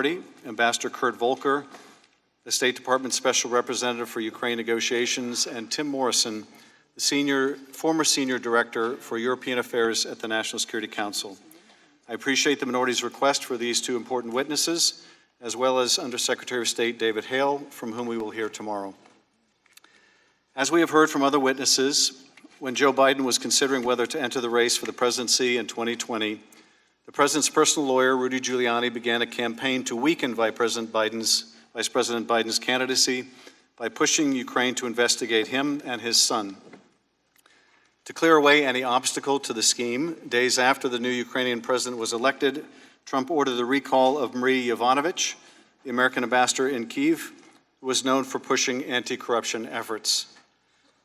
Authority, Ambassador Kurt Volker, the State Department Special Representative for Ukraine negotiations, and Tim Morrison, the former Senior Director for European Affairs at the National Security Council. I appreciate the minority's request for these two important witnesses, as well as Undersecretary of State David Hale, from whom we will hear tomorrow. As we have heard from other witnesses, when Joe Biden was considering whether to enter the race for the presidency in 2020, the president's personal lawyer, Rudy Giuliani, began a campaign to weaken Vice President Biden's candidacy by pushing Ukraine to investigate him and his son. To clear away any obstacle to the scheme, days after the new Ukrainian president was elected, Trump ordered the recall of Marie Yovanovitch, the American ambassador in Kyiv, who was known for pushing anti-corruption efforts.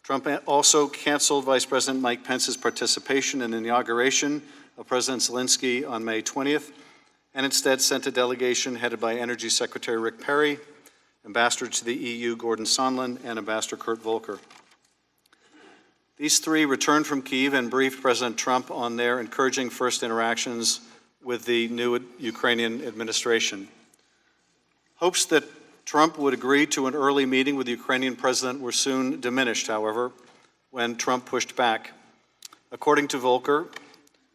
Trump also canceled Vice President Mike Pence's participation in the inauguration of President Zelensky on May 20th, and instead sent a delegation headed by Energy Secretary Rick Perry, Ambassador to the EU Gordon Sondland, and Ambassador Kurt Volker. These three returned from Kyiv and briefed President Trump on their encouraging first interactions with the new Ukrainian administration. Hopes that Trump would agree to an early meeting with the Ukrainian president were soon diminished, however, when Trump pushed back. According to Volker,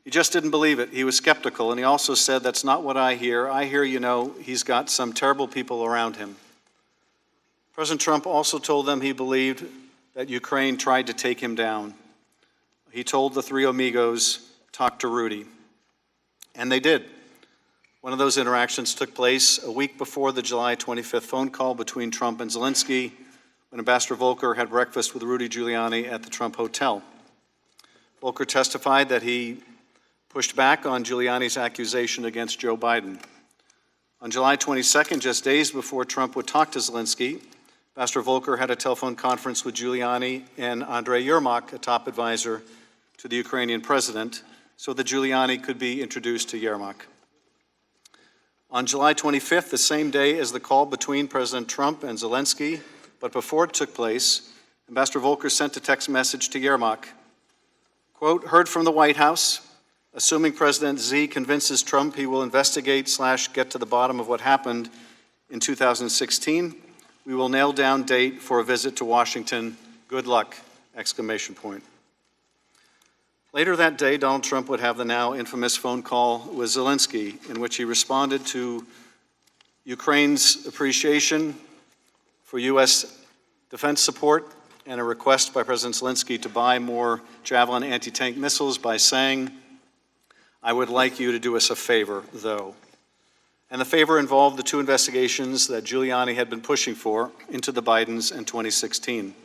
he just didn't believe it. He was skeptical, and he also said, "That's not what I hear. I hear, he's got some terrible people around him." President Trump also told them he believed that Ukraine tried to take him down. He told the three amigos, "Talk to Rudy." And they did. One of those interactions took place a week before the July 25th phone call between Trump and Zelensky, when Ambassador Volker had breakfast with Rudy Giuliani at the Trump Hotel. Volker testified that he pushed back on Giuliani's accusation against Joe Biden. On July 22nd, just days before Trump would talk to Zelensky, Ambassador Volker had a telephone conference with Giuliani and Andrei Yermak, a top advisor to the Ukrainian president, so that Giuliani could be introduced to Yermak. On July 25th, the same day as the call between President Trump and Zelensky, but before it took place, Ambassador Volker sent a text message to Yermak. Quote, "Heard from the White House, assuming President Z convinces Trump he will investigate/get to the bottom of what happened in 2016, we will nail down date for a visit to Washington. Good luck!" Exclamation point. Later that day, Donald Trump would have the now infamous phone call with Zelensky, in which he responded to Ukraine's appreciation for U.S. defense support and a request by President Zelensky to buy more Javelin anti-tank missiles by saying, "I would like you to do us a favor, though." And the favor involved the two investigations that Giuliani had been pushing for into the Bidens in 2016.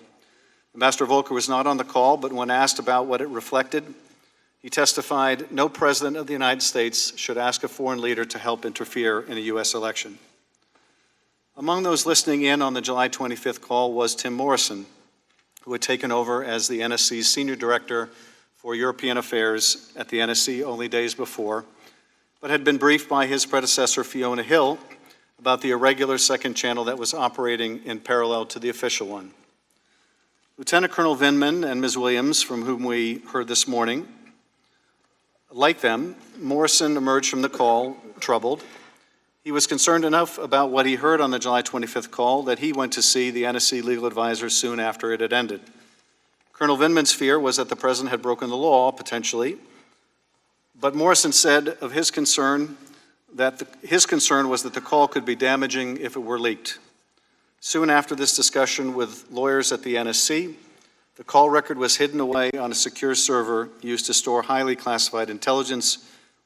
Ambassador Volker was not on the call, but when asked about what it reflected, he testified, "No president of the United States should ask a foreign leader to help interfere in a U.S. election." Among those listening in on the July 25th call was Tim Morrison, who had taken over as the NSC's Senior Director for European Affairs at the NSC only days before, but had been briefed by his predecessor, Fiona Hill, about the irregular second channel that was operating in parallel to the official one. Lieutenant Colonel Vindman and Ms. Williams, from whom we heard this morning, like them, Morrison emerged from the call troubled. He was concerned enough about what he heard on the July 25th call that he went to see the NSC legal advisor soon after it had ended. Colonel Vindman's fear was that the president had broken the law, potentially, but Morrison said of his concern was that the call could be damaging if it were leaked. Soon after this discussion with lawyers at the NSC, the call record was hidden away on a secure server used to store highly classified intelligence,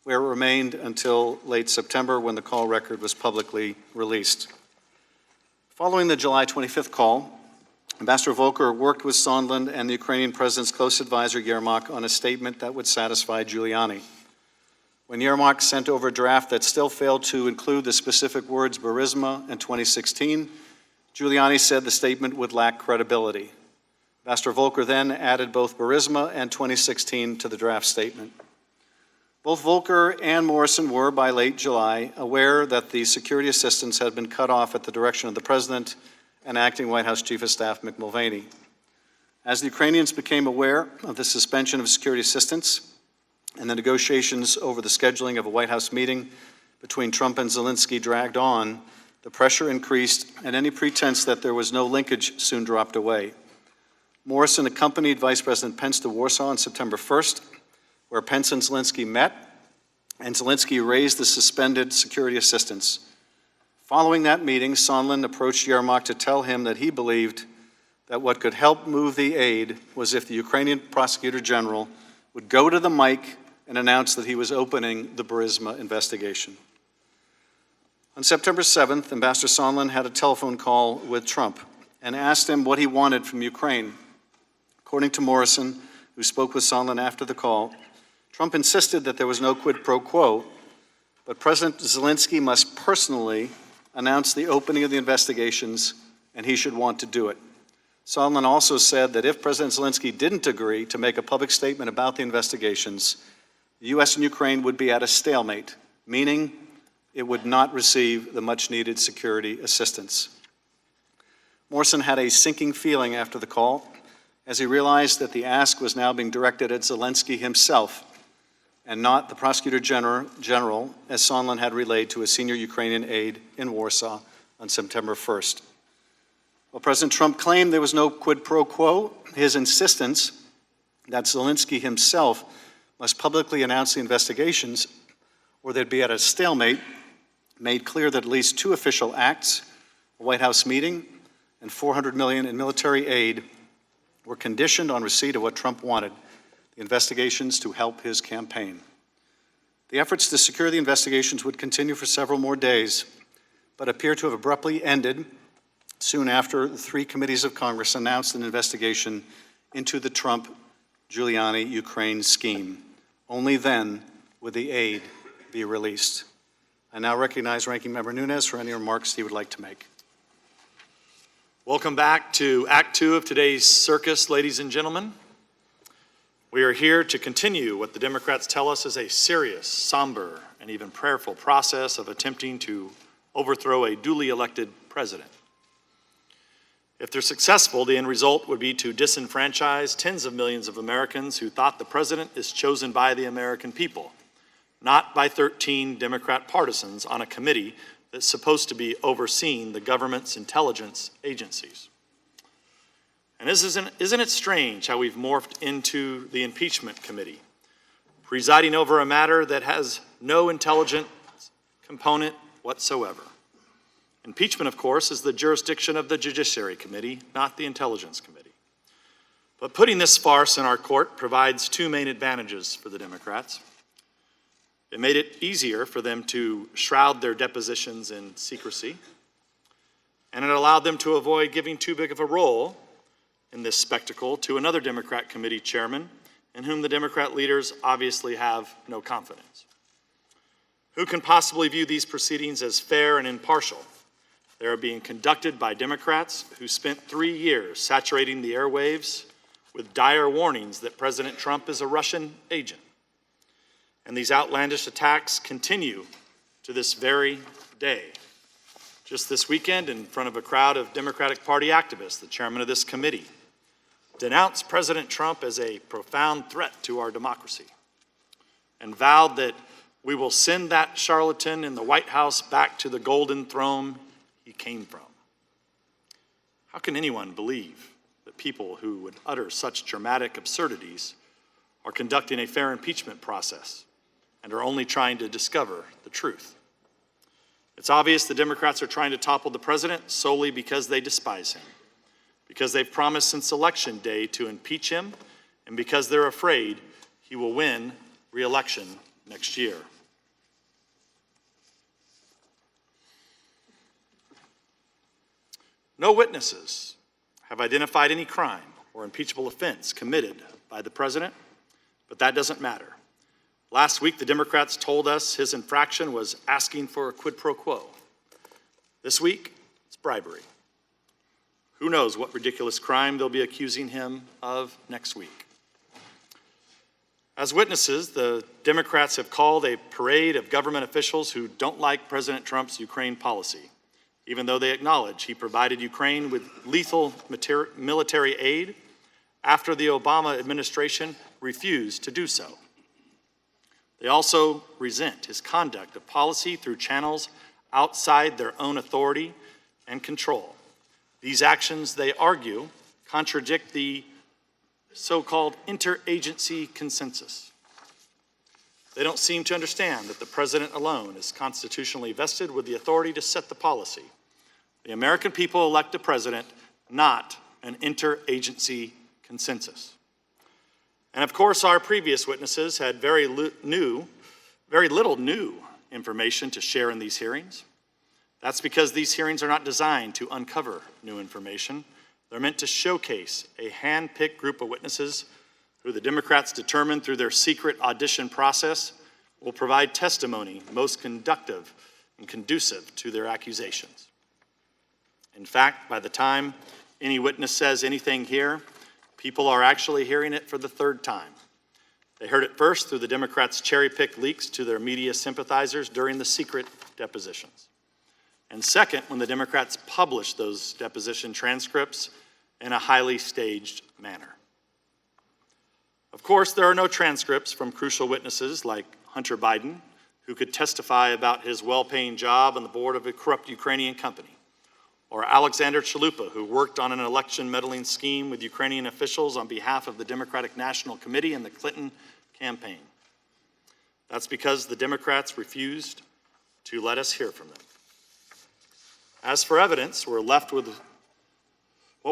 where it remained until late September when the call record was publicly released. Following the July 25th call, Ambassador Volker worked with Sondland and the Ukrainian president's close advisor Yermak on a statement that would satisfy Giuliani. When Yermak sent over a draft that still failed to include the specific words Burisma and 2016, Giuliani said the statement would lack credibility. Ambassador Volker then added both Burisma and 2016 to the draft statement. Both Volker and Morrison were, by late July, aware that the security assistance had been cut off at the direction of the president and acting White House Chief of Staff Mick Mulvaney. As the Ukrainians became aware of the suspension of security assistance and the negotiations over the scheduling of a White House meeting between Trump and Zelensky dragged on, the pressure increased, and any pretense that there was no linkage soon dropped away. Morrison accompanied Vice President Pence to Warsaw on September 1st, where Pence and Zelensky met, and Zelensky raised the suspended security assistance. Following that meeting, Sondland approached Yermak to tell him that he believed that what could help move the aid was if the Ukrainian prosecutor general would go to the mic and announce that he was opening the Burisma investigation. On September 7th, Ambassador Sondland had a telephone call with Trump and asked him what he wanted from Ukraine. According to Morrison, who spoke with Sondland after the call, Trump insisted that there was no quid pro quo, but President Zelensky must personally announce the opening of the investigations, and he should want to do it. Sondland also said that if President Zelensky didn't agree to make a public statement about the investigations, the U.S. and Ukraine would be at a stalemate, meaning it would not receive the much-needed security assistance. Morrison had a sinking feeling after the call, as he realized that the ask was now being directed at Zelensky himself and not the prosecutor general, as Sondland had relayed to a senior Ukrainian aide in Warsaw on September 1st. While President Trump claimed there was no quid pro quo, his insistence that Zelensky himself must publicly announce the investigations or they'd be at a stalemate made clear that at least two official acts, a White House meeting and $400 million in military aid, were conditioned on receipt of what Trump wanted, the investigations to help his campaign. The efforts to secure the investigations would continue for several more days, but appear to have abruptly ended soon after the three committees of Congress announced an investigation into the Trump-Giuliani Ukraine scheme. Only then would the aid be released. I now recognize Ranking Member Nunez for any remarks he would like to make. Welcome back to Act 2 of today's circus, ladies and gentlemen. We are here to continue what the Democrats tell us is a serious, somber, and even prayerful process of attempting to overthrow a duly elected president. If they're successful, the end result would be to disenfranchise tens of millions of Americans who thought the president is chosen by the American people, not by 13 Democrat partisans on a committee that's supposed to be overseeing the government's intelligence agencies. And isn't it strange how we've morphed into the Impeachment Committee, presiding over a matter that has no intelligence component whatsoever? Impeachment, of course, is the jurisdiction of the Judiciary Committee, not the Intelligence Committee. But putting this farce in our court provides two main advantages for the Democrats. It made it easier for them to shroud their depositions in secrecy, and it allowed them to avoid giving too big of a role in this spectacle to another Democrat committee chairman in whom the Democrat leaders obviously have no confidence. Who can possibly view these proceedings as fair and impartial? They are being conducted by Democrats who spent 3 years saturating the airwaves with dire warnings that President Trump is a Russian agent. And these outlandish attacks continue to this very day. Just this weekend, in front of a crowd of Democratic Party activists, the chairman of this committee denounced President Trump as a profound threat to our democracy and vowed that we will send that charlatan in the White House back to the golden throne he came from. How can anyone believe that people who would utter such dramatic absurdities are conducting a fair impeachment process and are only trying to discover the truth? It's obvious the Democrats are trying to topple the president solely because they despise him, because they've promised since Election Day to impeach him, and because they're afraid he will win re-election next year. No witnesses have identified any crime or impeachable offense committed by the president, but that doesn't matter. Last week, the Democrats told us his infraction was asking for a quid pro quo. This week, it's bribery. Who knows what ridiculous crime they'll be accusing him of next week. As witnesses, the Democrats have called a parade of government officials who don't like President Trump's Ukraine policy, even though they acknowledge he provided Ukraine with lethal military aid after the Obama administration refused to do so. They also resent his conduct of policy through channels outside their own authority and control. These actions, they argue, contradict the so-called interagency consensus. They don't seem to understand that the president alone is constitutionally vested with the authority to set the policy. The American people elect a president, not an interagency consensus. And of course, our previous witnesses had very little new information to share in these hearings. That's because these hearings are not designed to uncover new information. They're meant to showcase a hand-picked group of witnesses who the Democrats determined through their secret audition process will provide testimony most conducive and conducive to their accusations. In fact, by the time any witness says anything here, people are actually hearing it for the third time. They heard it first through the Democrats' cherry-picked leaks to their media sympathizers during the secret depositions. And second, when the Democrats published those deposition transcripts in a highly staged manner. Of course, there are no transcripts from crucial witnesses like Hunter Biden, who could testify about his well-paying job on the board of a corrupt Ukrainian company, or Alexander Chalupa, who worked on an election meddling scheme with Ukrainian officials on behalf of the Democratic National Committee and the Clinton campaign. That's because the Democrats refused to let us hear from them. As for evidence, what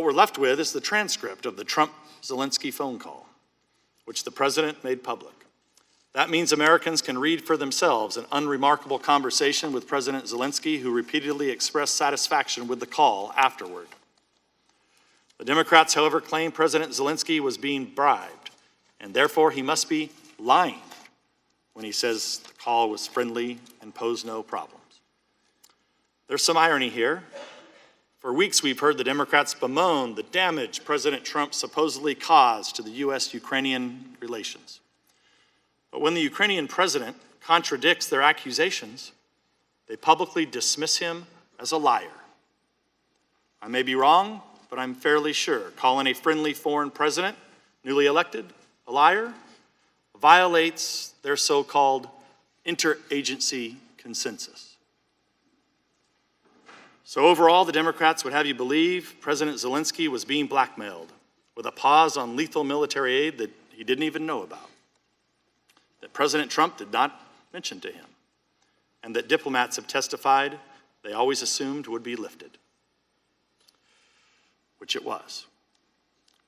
we're left with is the transcript of the Trump-Zelensky phone call, which the president made public. That means Americans can read for themselves an unremarkable conversation with President Zelensky, who repeatedly expressed satisfaction with the call afterward. The Democrats, however, claim President Zelensky was being bribed, and therefore he must be lying when he says the call was friendly and posed no problems. There's some irony here. For weeks, we've heard the Democrats bemoan the damage President Trump supposedly caused to the U.S.-Ukrainian relations. But when the Ukrainian president contradicts their accusations, they publicly dismiss him as a liar. I may be wrong, but I'm fairly sure calling a friendly foreign president, newly elected, a liar violates their so-called interagency consensus. So overall, the Democrats would have you believe President Zelensky was being blackmailed with a pause on lethal military aid that he didn't even know about, that President Trump did not mention to him, and that diplomats have testified they always assumed would be lifted, which it was,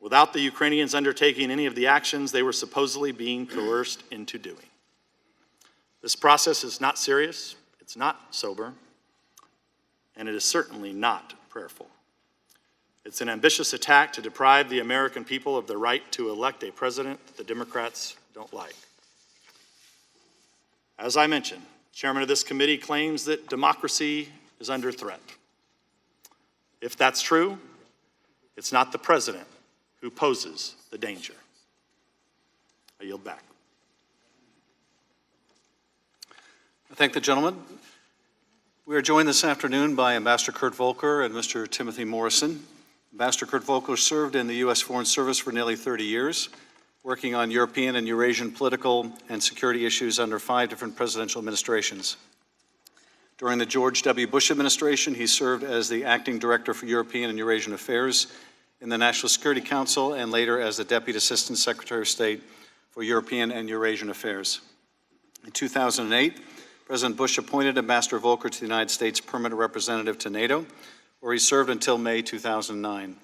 without the Ukrainians undertaking any of the actions they were supposedly being coerced into doing. This process is not serious, it's not sober, and it is certainly not prayerful. It's an ambitious attack to deprive the American people of the right to elect a president that the Democrats don't like. As I mentioned, the chairman of this committee claims that democracy is under threat. If that's true, it's not the president who poses the danger. I yield back. I thank the gentleman. We are joined this afternoon by Ambassador Kurt Volker and Mr. Timothy Morrison. Ambassador Kurt Volker served in the U.S. Foreign Service for nearly 30 years, working on European and Eurasian political and security issues under 5 different presidential administrations. During the George W. Bush administration, he served as the acting director for European and Eurasian Affairs in the National Security Council and later as the Deputy Assistant Secretary of State for European and Eurasian Affairs. In 2008, President Bush appointed Ambassador Volker to the United States Permanent Representative to NATO, where he served until May 2009.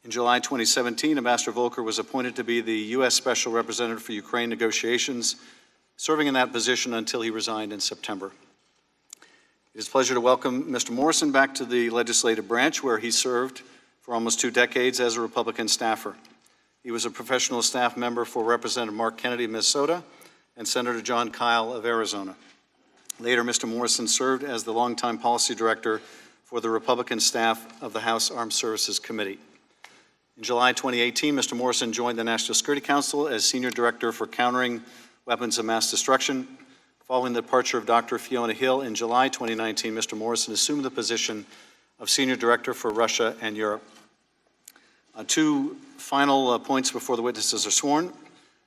In July 2017, Ambassador Volker was appointed to be the U.S. Special Representative for Ukraine negotiations, serving in that position until he resigned in September. It is a pleasure to welcome Mr. Morrison back to the legislative branch, where he served for almost 2 decades as a Republican staffer. He was a professional staff member for Representative Mark Kennedy of Minnesota and Senator John Kyle of Arizona. Later, Mr. Morrison served as the longtime policy director for the Republican staff of the House Armed Services Committee. In July 2018, Mr. Morrison joined the National Security Council as Senior Director for Countering Weapons of Mass Destruction. Following the departure of Dr. Fiona Hill in July 2019, Mr. Morrison assumed the position of Senior Director for Russia and Europe. 2 final points before the witnesses are sworn.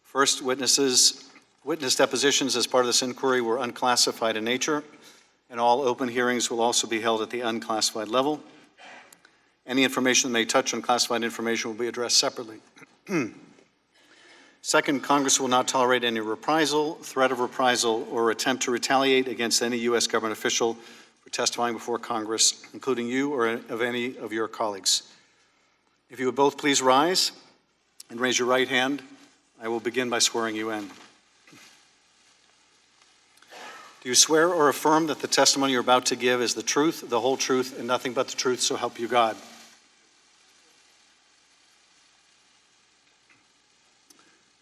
First, witnesses Witness depositions as part of this inquiry were unclassified in nature, and all open hearings will also be held at the unclassified level. Any information that may touch on classified information will be addressed separately. Second, Congress will not tolerate any reprisal, threat of reprisal, or attempt to retaliate against any U.S. government official for testifying before Congress, including you or of any of your colleagues. If you would both please rise and raise your right hand, I will begin by swearing you in. Do you swear or affirm that the testimony you're about to give is the truth, the whole truth, and nothing but the truth, so help you God?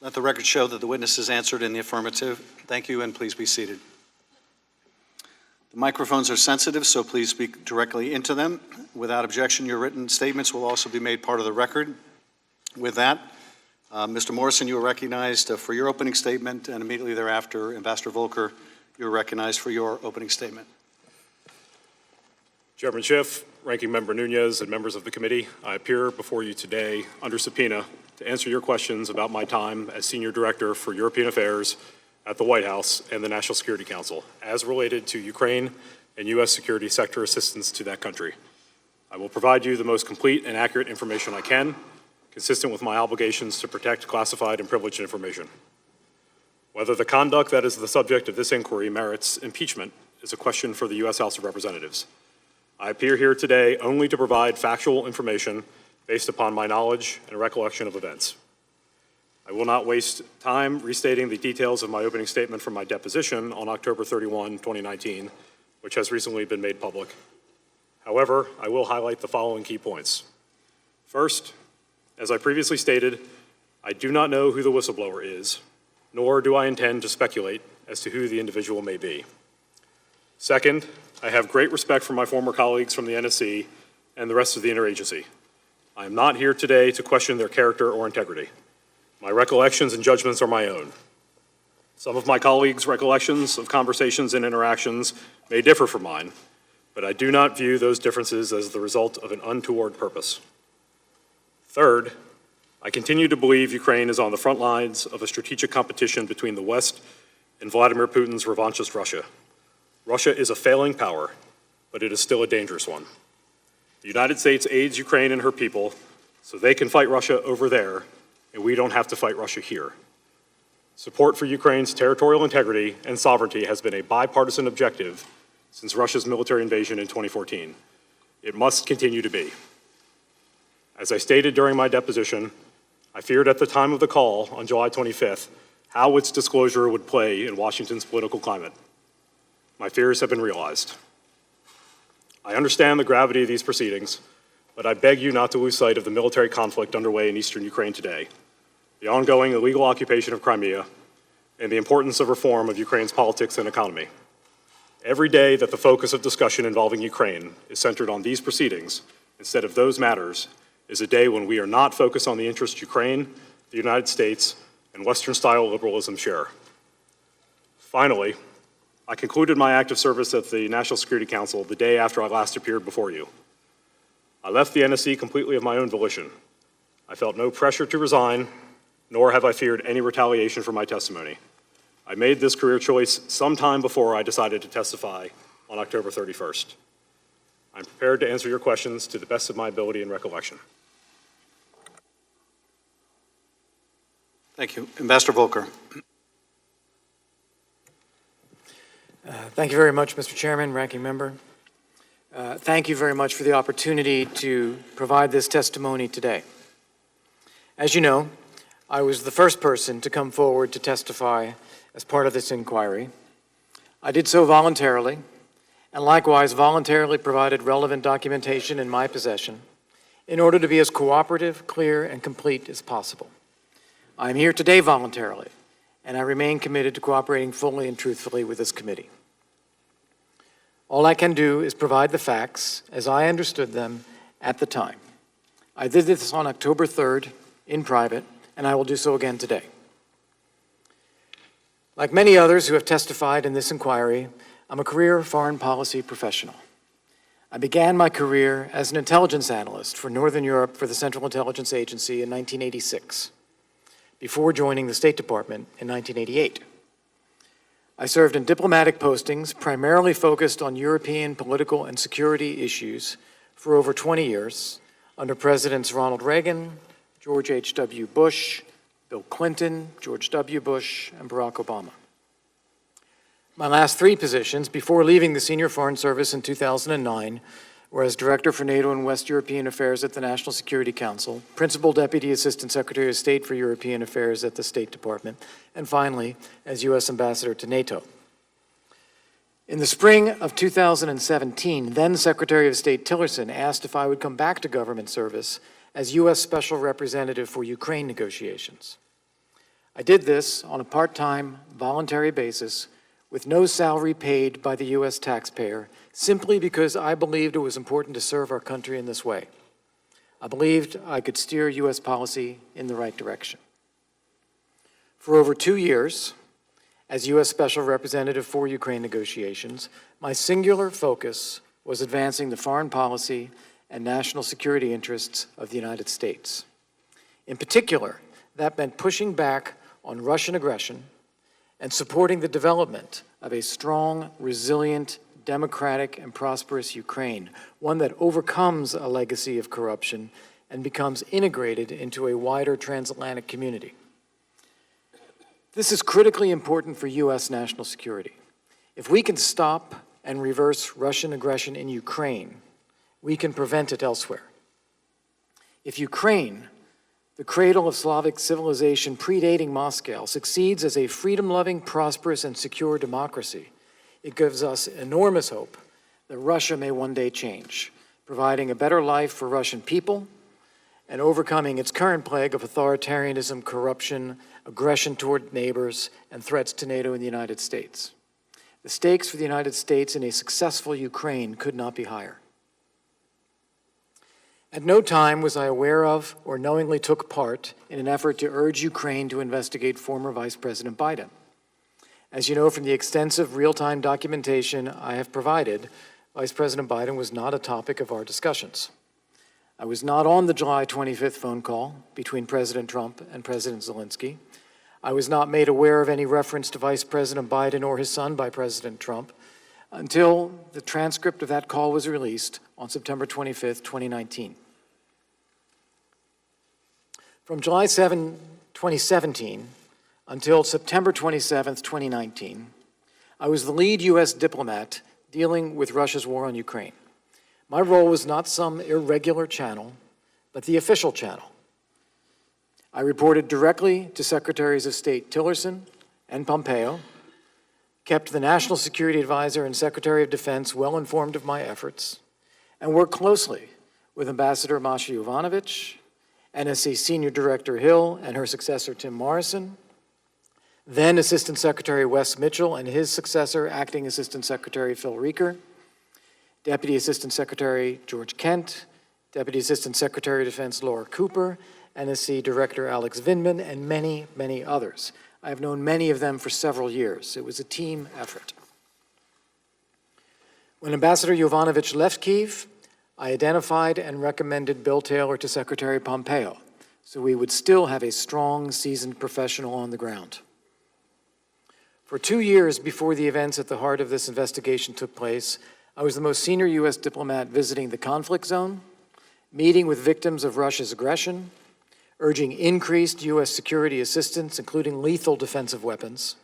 Let the record show that the witness has answered in the affirmative. Thank you, and please be seated. The microphones are sensitive, so please speak directly into them. Without objection, your written statements will also be made part of the record. With that, Mr. Morrison, you are recognized for your opening statement, and immediately thereafter, Ambassador Volker, you are recognized for your opening statement. Chairman Schiff, Ranking Member Nunez, and members of the committee, I appear before you today under subpoena to answer your questions about my time as Senior Director for European Affairs at the White House and the National Security Council, as related to Ukraine and U.S. security sector assistance to that country. I will provide you the most complete and accurate information I can, consistent with my obligations to protect classified and privileged information. Whether the conduct that is the subject of this inquiry merits impeachment is a question for the U.S. House of Representatives. I appear here today only to provide factual information based upon my knowledge and recollection of events. I will not waste time restating the details of my opening statement from my deposition on October 31, 2019, which has recently been made public. However, I will highlight the following key points. First, as I previously stated, I do not know who the whistleblower is, nor do I intend to speculate as to who the individual may be. Second, I have great respect for my former colleagues from the NSC and the rest of the interagency. I am not here today to question their character or integrity. My recollections and judgments are my own. Some of my colleagues' recollections of conversations and interactions may differ from mine, but I do not view those differences as the result of an untoward purpose. Third, I continue to believe Ukraine is on the front lines of a strategic competition between the West and Vladimir Putin's revanchist Russia. Russia is a failing power, but it is still a dangerous one. The United States aids Ukraine and her people so they can fight Russia over there, and we don't have to fight Russia here. Support for Ukraine's territorial integrity and sovereignty has been a bipartisan objective since Russia's military invasion in 2014. It must continue to be. As I stated during my deposition, I feared at the time of the call on July 25th how its disclosure would play in Washington's political climate. My fears have been realized. I understand the gravity of these proceedings, but I beg you not to lose sight of the military conflict underway in eastern Ukraine today, the ongoing illegal occupation of Crimea, and the importance of reform of Ukraine's politics and economy. Every day that the focus of discussion involving Ukraine is centered on these proceedings instead of those matters is a day when we are not focused on the interests Ukraine, the United States, and Western-style liberalism share. Finally, I concluded my active service at the National Security Council the day after I last appeared before you. I left the NSC completely of my own volition. I felt no pressure to resign, nor have I feared any retaliation for my testimony. I made this career choice sometime before I decided to testify on October 31st. I'm prepared to answer your questions to the best of my ability and recollection. Thank you. Ambassador Volker. Thank you very much, Mr. Chairman, Ranking Member. Thank you very much for the opportunity to provide this testimony today. As you know, I was the first person to come forward to testify as part of this inquiry. I did so voluntarily, and likewise voluntarily provided relevant documentation in my possession in order to be as cooperative, clear, and complete as possible. I am here today voluntarily, and I remain committed to cooperating fully and truthfully with this committee. All I can do is provide the facts as I understood them at the time. I did this on October 3rd in private, and I will do so again today. Like many others who have testified in this inquiry, I'm a career foreign policy professional. I began my career as an intelligence analyst for Northern Europe for the Central Intelligence Agency in 1986, before joining the State Department in 1988. I served in diplomatic postings primarily focused on European political and security issues for over 20 years under Presidents Ronald Reagan, George H.W. Bush, Bill Clinton, George W. Bush, and Barack Obama. My last three positions before leaving the Senior Foreign Service in 2009 were as Director for NATO and West European Affairs at the National Security Council, Principal Deputy Assistant Secretary of State for European Affairs at the State Department, and finally, as U.S. Ambassador to NATO. In the spring of 2017, then Secretary of State Tillerson asked if I would come back to government service as U.S. Special Representative for Ukraine negotiations. I did this on a part-time, voluntary basis with no salary paid by the U.S. taxpayer, simply because I believed it was important to serve our country in this way. I believed I could steer U.S. policy in the right direction. For over 2 years, as U.S. Special Representative for Ukraine negotiations, my singular focus was advancing the foreign policy and national security interests of the United States. In particular, that meant pushing back on Russian aggression and supporting the development of a strong, resilient, democratic, and prosperous Ukraine, one that overcomes a legacy of corruption and becomes integrated into a wider transatlantic community. This is critically important for U.S. national security. If we can stop and reverse Russian aggression in Ukraine, we can prevent it elsewhere. If Ukraine, the cradle of Slavic civilization predating Moscow, succeeds as a freedom-loving, prosperous, and secure democracy, it gives us enormous hope that Russia may one day change, providing a better life for Russian people and overcoming its current plague of authoritarianism, corruption, aggression toward neighbors, and threats to NATO and the United States. The stakes for the United States in a successful Ukraine could not be higher. At no time was I aware of or knowingly took part in an effort to urge Ukraine to investigate former Vice President Biden. As you know from the extensive real-time documentation I have provided, Vice President Biden was not a topic of our discussions. I was not on the July 25th phone call between President Trump and President Zelensky. I was not made aware of any reference to Vice President Biden or his son by President Trump until the transcript of that call was released on September 25th, 2019. From July 7, 2017 until September 27th, 2019, I was the lead U.S. diplomat dealing with Russia's war on Ukraine. My role was not some irregular channel, but the official channel. I reported directly to Secretaries of State Tillerson and Pompeo, kept the National Security Advisor and Secretary of Defense well informed of my efforts, and worked closely with Ambassador Masha Yovanovitch, NSC Senior Director Hill and her successor Tim Morrison, then Assistant Secretary Wes Mitchell and his successor, Acting Assistant Secretary Phil Reeker, Deputy Assistant Secretary George Kent, Deputy Assistant Secretary of Defense Laura Cooper, NSC Director Alex Vindman, and many, many others. I have known many of them for several years. It was a team effort. When Ambassador Yovanovitch left Kyiv, I identified and recommended Bill Taylor to Secretary Pompeo, so we would still have a strong, seasoned professional on the ground. For 2 years before the events at the heart of this investigation took place, I was the most senior U.S. diplomat visiting the conflict zone, meeting with victims of Russia's aggression, urging increased U.S. security assistance, including lethal defensive weapons,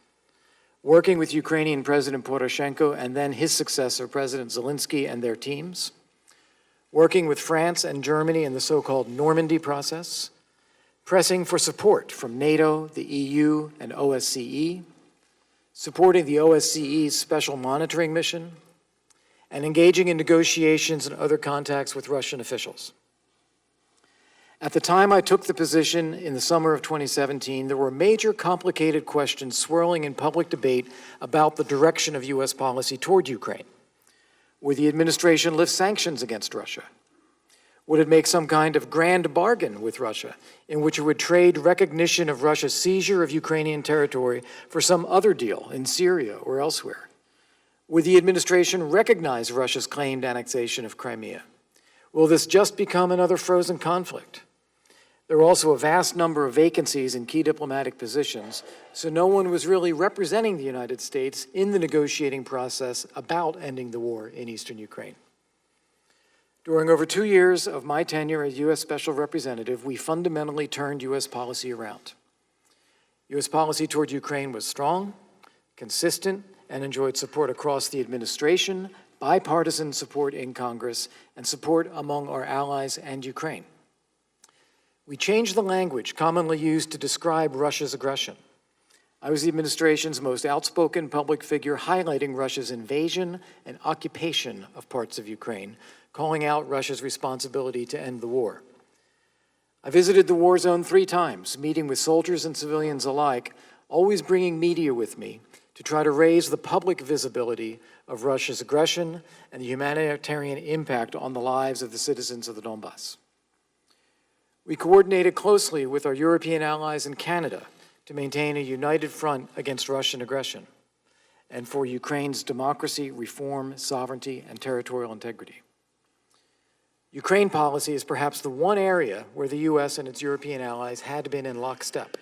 working with Ukrainian President Poroshenko and then his successor, President Zelensky, and their teams, working with France and Germany in the so-called Normandy process, pressing for support from NATO, the EU, and OSCE, supporting the OSCE's special monitoring mission, and engaging in negotiations and other contacts with Russian officials. At the time I took the position in the summer of 2017, there were major complicated questions swirling in public debate about the direction of U.S. policy toward Ukraine. Would the administration lift sanctions against Russia? Would it make some kind of grand bargain with Russia in which it would trade recognition of Russia's seizure of Ukrainian territory for some other deal in Syria or elsewhere? Would the administration recognize Russia's claimed annexation of Crimea? Will this just become another frozen conflict? There were also a vast number of vacancies in key diplomatic positions, so no one was really representing the United States in the negotiating process about ending the war in eastern Ukraine. During over 2 years of my tenure as U.S. Special Representative, we fundamentally turned U.S. policy around. U.S. policy toward Ukraine was strong, consistent, and enjoyed support across the administration, bipartisan support in Congress, and support among our allies and Ukraine. We changed the language commonly used to describe Russia's aggression. I was the administration's most outspoken public figure highlighting Russia's invasion and occupation of parts of Ukraine, calling out Russia's responsibility to end the war. I visited the war zone 3 times, meeting with soldiers and civilians alike, always bringing media with me to try to raise the public visibility of Russia's aggression and the humanitarian impact on the lives of the citizens of the Donbass. We coordinated closely with our European allies in Canada to maintain a united front against Russian aggression and for Ukraine's democracy, reform, sovereignty, and territorial integrity. Ukraine policy is perhaps the one area where the U.S. and its European allies had been in lockstep.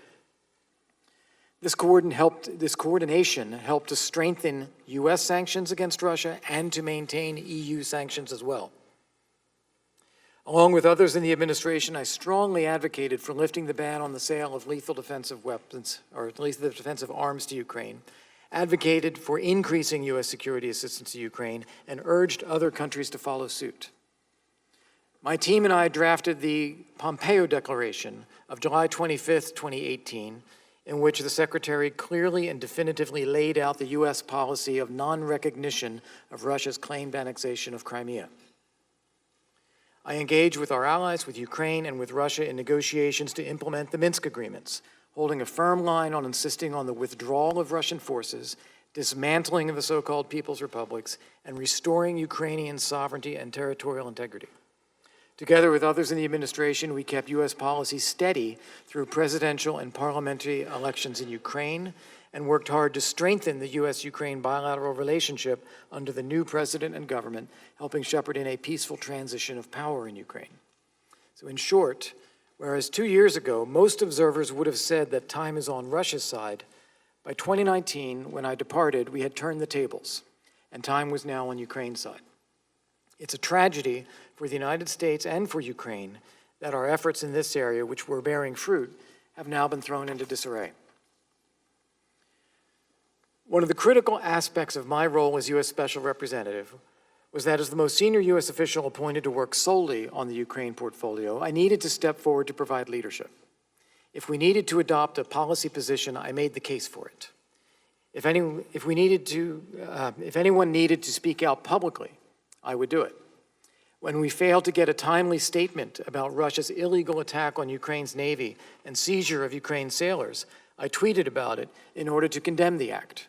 This coordination helped to strengthen U.S. sanctions against Russia and to maintain EU sanctions as well. Along with others in the administration, I strongly advocated for lifting the ban on the sale of lethal defensive weapons, or at least the defensive arms to Ukraine, advocated for increasing U.S. security assistance to Ukraine, and urged other countries to follow suit. My team and I drafted the Pompeo Declaration of July 25, 2018, in which the Secretary clearly and definitively laid out the U.S. policy of non-recognition of Russia's claimed annexation of Crimea. I engaged with our allies, with Ukraine, and with Russia in negotiations to implement the Minsk agreements, holding a firm line on insisting on the withdrawal of Russian forces, dismantling of the so-called People's Republics, and restoring Ukrainian sovereignty and territorial integrity. Together with others in the administration, we kept U.S. policy steady through presidential and parliamentary elections in Ukraine and worked hard to strengthen the U.S.-Ukraine bilateral relationship under the new president and government, helping shepherd in a peaceful transition of power in Ukraine. So in short, whereas 2 years ago, most observers would have said that time is on Russia's side, by 2019, when I departed, we had turned the tables, and time was now on Ukraine's side. It's a tragedy for the United States and for Ukraine that our efforts in this area, which were bearing fruit, have now been thrown into disarray. One of the critical aspects of my role as U.S. Special Representative was that as the most senior U.S. official appointed to work solely on the Ukraine portfolio, I needed to step forward to provide leadership. If we needed to adopt a policy position, I made the case for it. If anyone needed to speak out publicly, I would do it. When we failed to get a timely statement about Russia's illegal attack on Ukraine's Navy and seizure of Ukraine's sailors, I tweeted about it in order to condemn the act.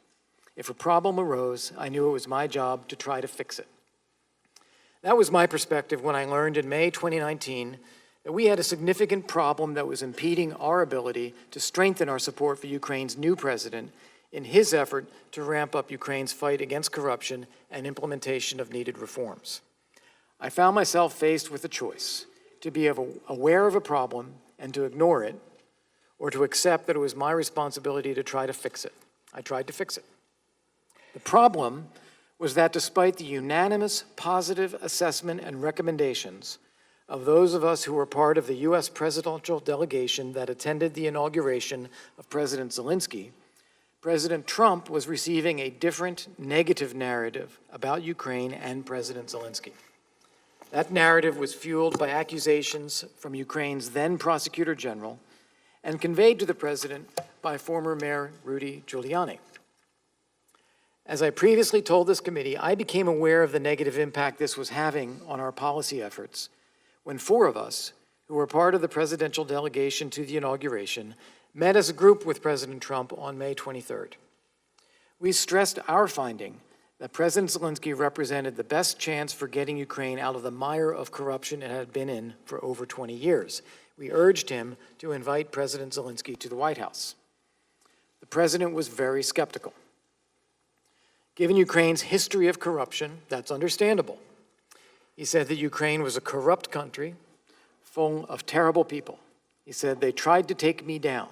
If a problem arose, I knew it was my job to try to fix it. That was my perspective when I learned in May 2019 that we had a significant problem that was impeding our ability to strengthen our support for Ukraine's new president in his effort to ramp up Ukraine's fight against corruption and implementation of needed reforms. I found myself faced with a choice: to be aware of a problem and to ignore it, or to accept that it was my responsibility to try to fix it. I tried to fix it. The problem was that despite the unanimous positive assessment and recommendations of those of us who were part of the U.S. presidential delegation that attended the inauguration of President Zelensky, President Trump was receiving a different negative narrative about Ukraine and President Zelensky. That narrative was fueled by accusations from Ukraine's then Prosecutor General and conveyed to the president by former Mayor Rudy Giuliani. As I previously told this committee, I became aware of the negative impact this was having on our policy efforts when 4 of us, who were part of the presidential delegation to the inauguration, met as a group with President Trump on May 23rd. We stressed our finding that President Zelensky represented the best chance for getting Ukraine out of the mire of corruption it had been in for over 20 years. We urged him to invite President Zelensky to the White House. The president was very skeptical. Given Ukraine's history of corruption, that's understandable. He said that Ukraine was a corrupt country full of terrible people, He said, "They tried to take me down."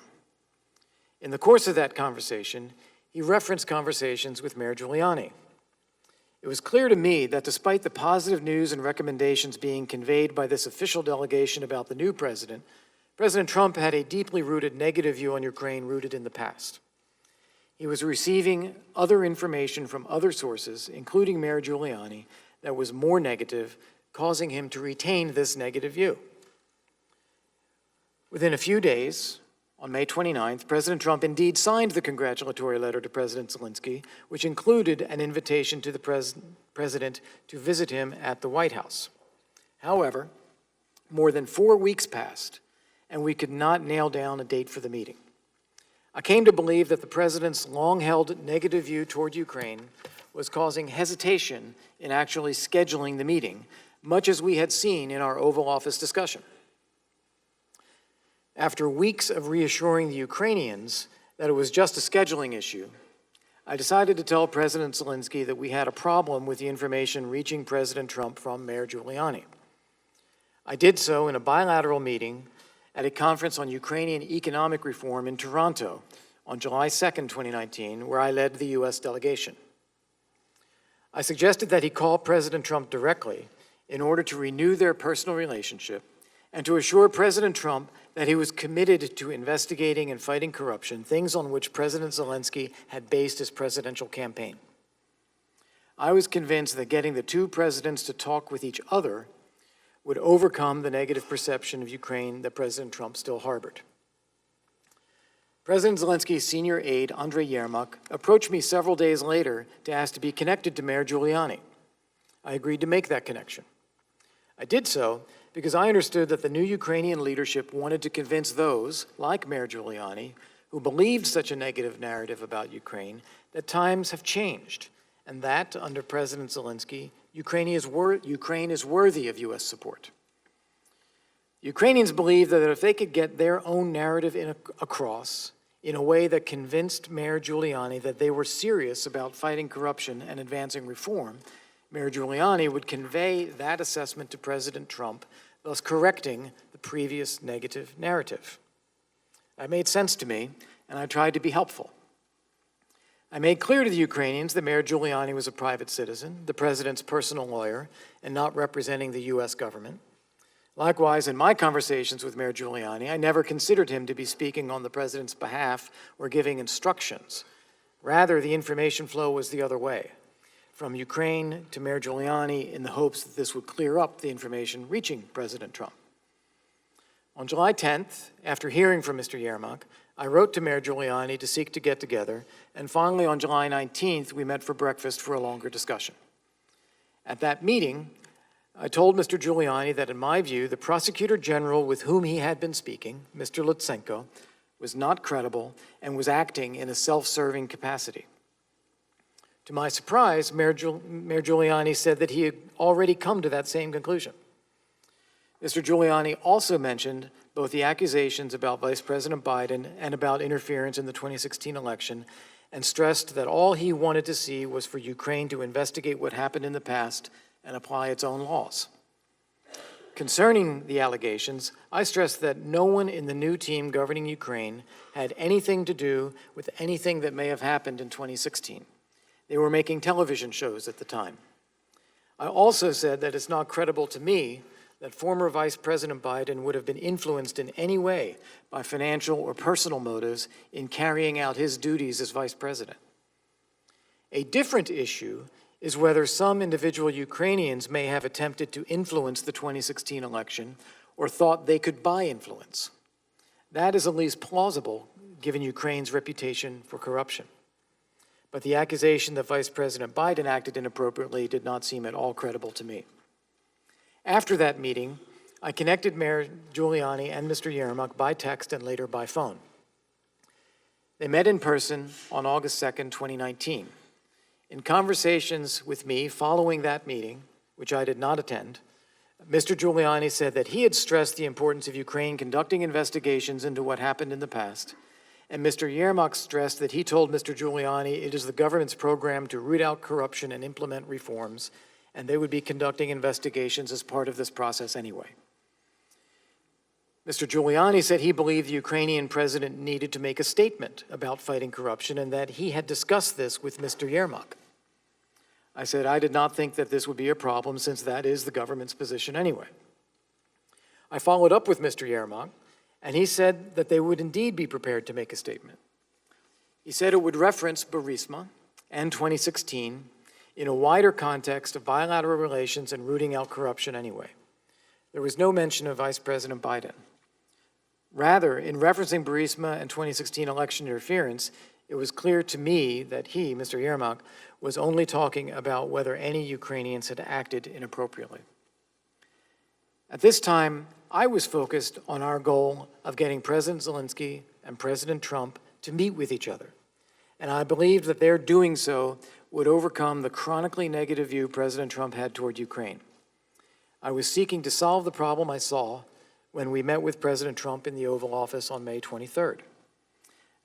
In the course of that conversation, he referenced conversations with Mayor Giuliani. It was clear to me that despite the positive news and recommendations being conveyed by this official delegation about the new president, President Trump had a deeply rooted negative view on Ukraine rooted in the past. He was receiving other information from other sources, including Mayor Giuliani, that was more negative, causing him to retain this negative view. Within a few days, on May 29th, President Trump indeed signed the congratulatory letter to President Zelensky, which included an invitation to the president to visit him at the White House. However, more than 4 weeks passed, and we could not nail down a date for the meeting. I came to believe that the president's long-held negative view toward Ukraine was causing hesitation in actually scheduling the meeting, much as we had seen in our Oval Office discussion. After weeks of reassuring the Ukrainians that it was just a scheduling issue, I decided to tell President Zelensky that we had a problem with the information reaching President Trump from Mayor Giuliani. I did so in a bilateral meeting at a conference on Ukrainian economic reform in Toronto on July 2nd, 2019, where I led the U.S. delegation. I suggested that he call President Trump directly in order to renew their personal relationship and to assure President Trump that he was committed to investigating and fighting corruption, things on which President Zelensky had based his presidential campaign. I was convinced that getting the two presidents to talk with each other would overcome the negative perception of Ukraine that President Trump still harbored. President Zelensky's senior aide, Andriy Yermak, approached me several days later to ask to be connected to Mayor Giuliani. I agreed to make that connection. I did so because I understood that the new Ukrainian leadership wanted to convince those, like Mayor Giuliani, who believed such a negative narrative about Ukraine, that times have changed, and that, under President Zelensky, Ukraine is worthy of U.S. support. Ukrainians believe that if they could get their own narrative across in a way that convinced Mayor Giuliani that they were serious about fighting corruption and advancing reform, Mayor Giuliani would convey that assessment to President Trump, thus correcting the previous negative narrative. That made sense to me, and I tried to be helpful. I made clear to the Ukrainians that Mayor Giuliani was a private citizen, the president's personal lawyer, and not representing the U.S. government. Likewise, in my conversations with Mayor Giuliani, I never considered him to be speaking on the president's behalf or giving instructions. Rather, the information flow was the other way, from Ukraine to Mayor Giuliani, in the hopes that this would clear up the information reaching President Trump. On July 10th, after hearing from Mr. Yermak, I wrote to Mayor Giuliani to seek to get together, and finally on July 19th, we met for breakfast for a longer discussion. At that meeting, I told Mr. Giuliani that in my view, the prosecutor general with whom he had been speaking, Mr. Lutsenko, was not credible and was acting in a self-serving capacity. To my surprise, Mayor Giuliani said that he had already come to that same conclusion. Mr. Giuliani also mentioned both the accusations about Vice President Biden and about interference in the 2016 election, and stressed that all he wanted to see was for Ukraine to investigate what happened in the past and apply its own laws. Concerning the allegations, I stressed that no one in the new team governing Ukraine had anything to do with anything that may have happened in 2016. They were making television shows at the time. I also said that it's not credible to me that former Vice President Biden would have been influenced in any way by financial or personal motives in carrying out his duties as Vice President. A different issue is whether some individual Ukrainians may have attempted to influence the 2016 election or thought they could buy influence. That is at least plausible, given Ukraine's reputation for corruption. But the accusation that Vice President Biden acted inappropriately did not seem at all credible to me. After that meeting, I connected Mayor Giuliani and Mr. Yermak by text and later by phone. They met in person on August 2nd, 2019. In conversations with me following that meeting, which I did not attend, Mr. Giuliani said that he had stressed the importance of Ukraine conducting investigations into what happened in the past, and Mr. Yermak stressed that he told Mr. Giuliani it is the government's program to root out corruption and implement reforms, and they would be conducting investigations as part of this process anyway. Mr. Giuliani said he believed the Ukrainian president needed to make a statement about fighting corruption and that he had discussed this with Mr. Yermak. I said I did not think that this would be a problem since that is the government's position anyway. I followed up with Mr. Yermak, and he said that they would indeed be prepared to make a statement. He said it would reference Burisma and 2016 in a wider context of bilateral relations and rooting out corruption anyway. There was no mention of Vice President Biden. Rather, in referencing Burisma and 2016 election interference, it was clear to me that he, Mr. Yermak, was only talking about whether any Ukrainians had acted inappropriately. At this time, I was focused on our goal of getting President Zelensky and President Trump to meet with each other, and I believed that their doing so would overcome the chronically negative view President Trump had toward Ukraine. I was seeking to solve the problem I saw when we met with President Trump in the Oval Office on May 23rd.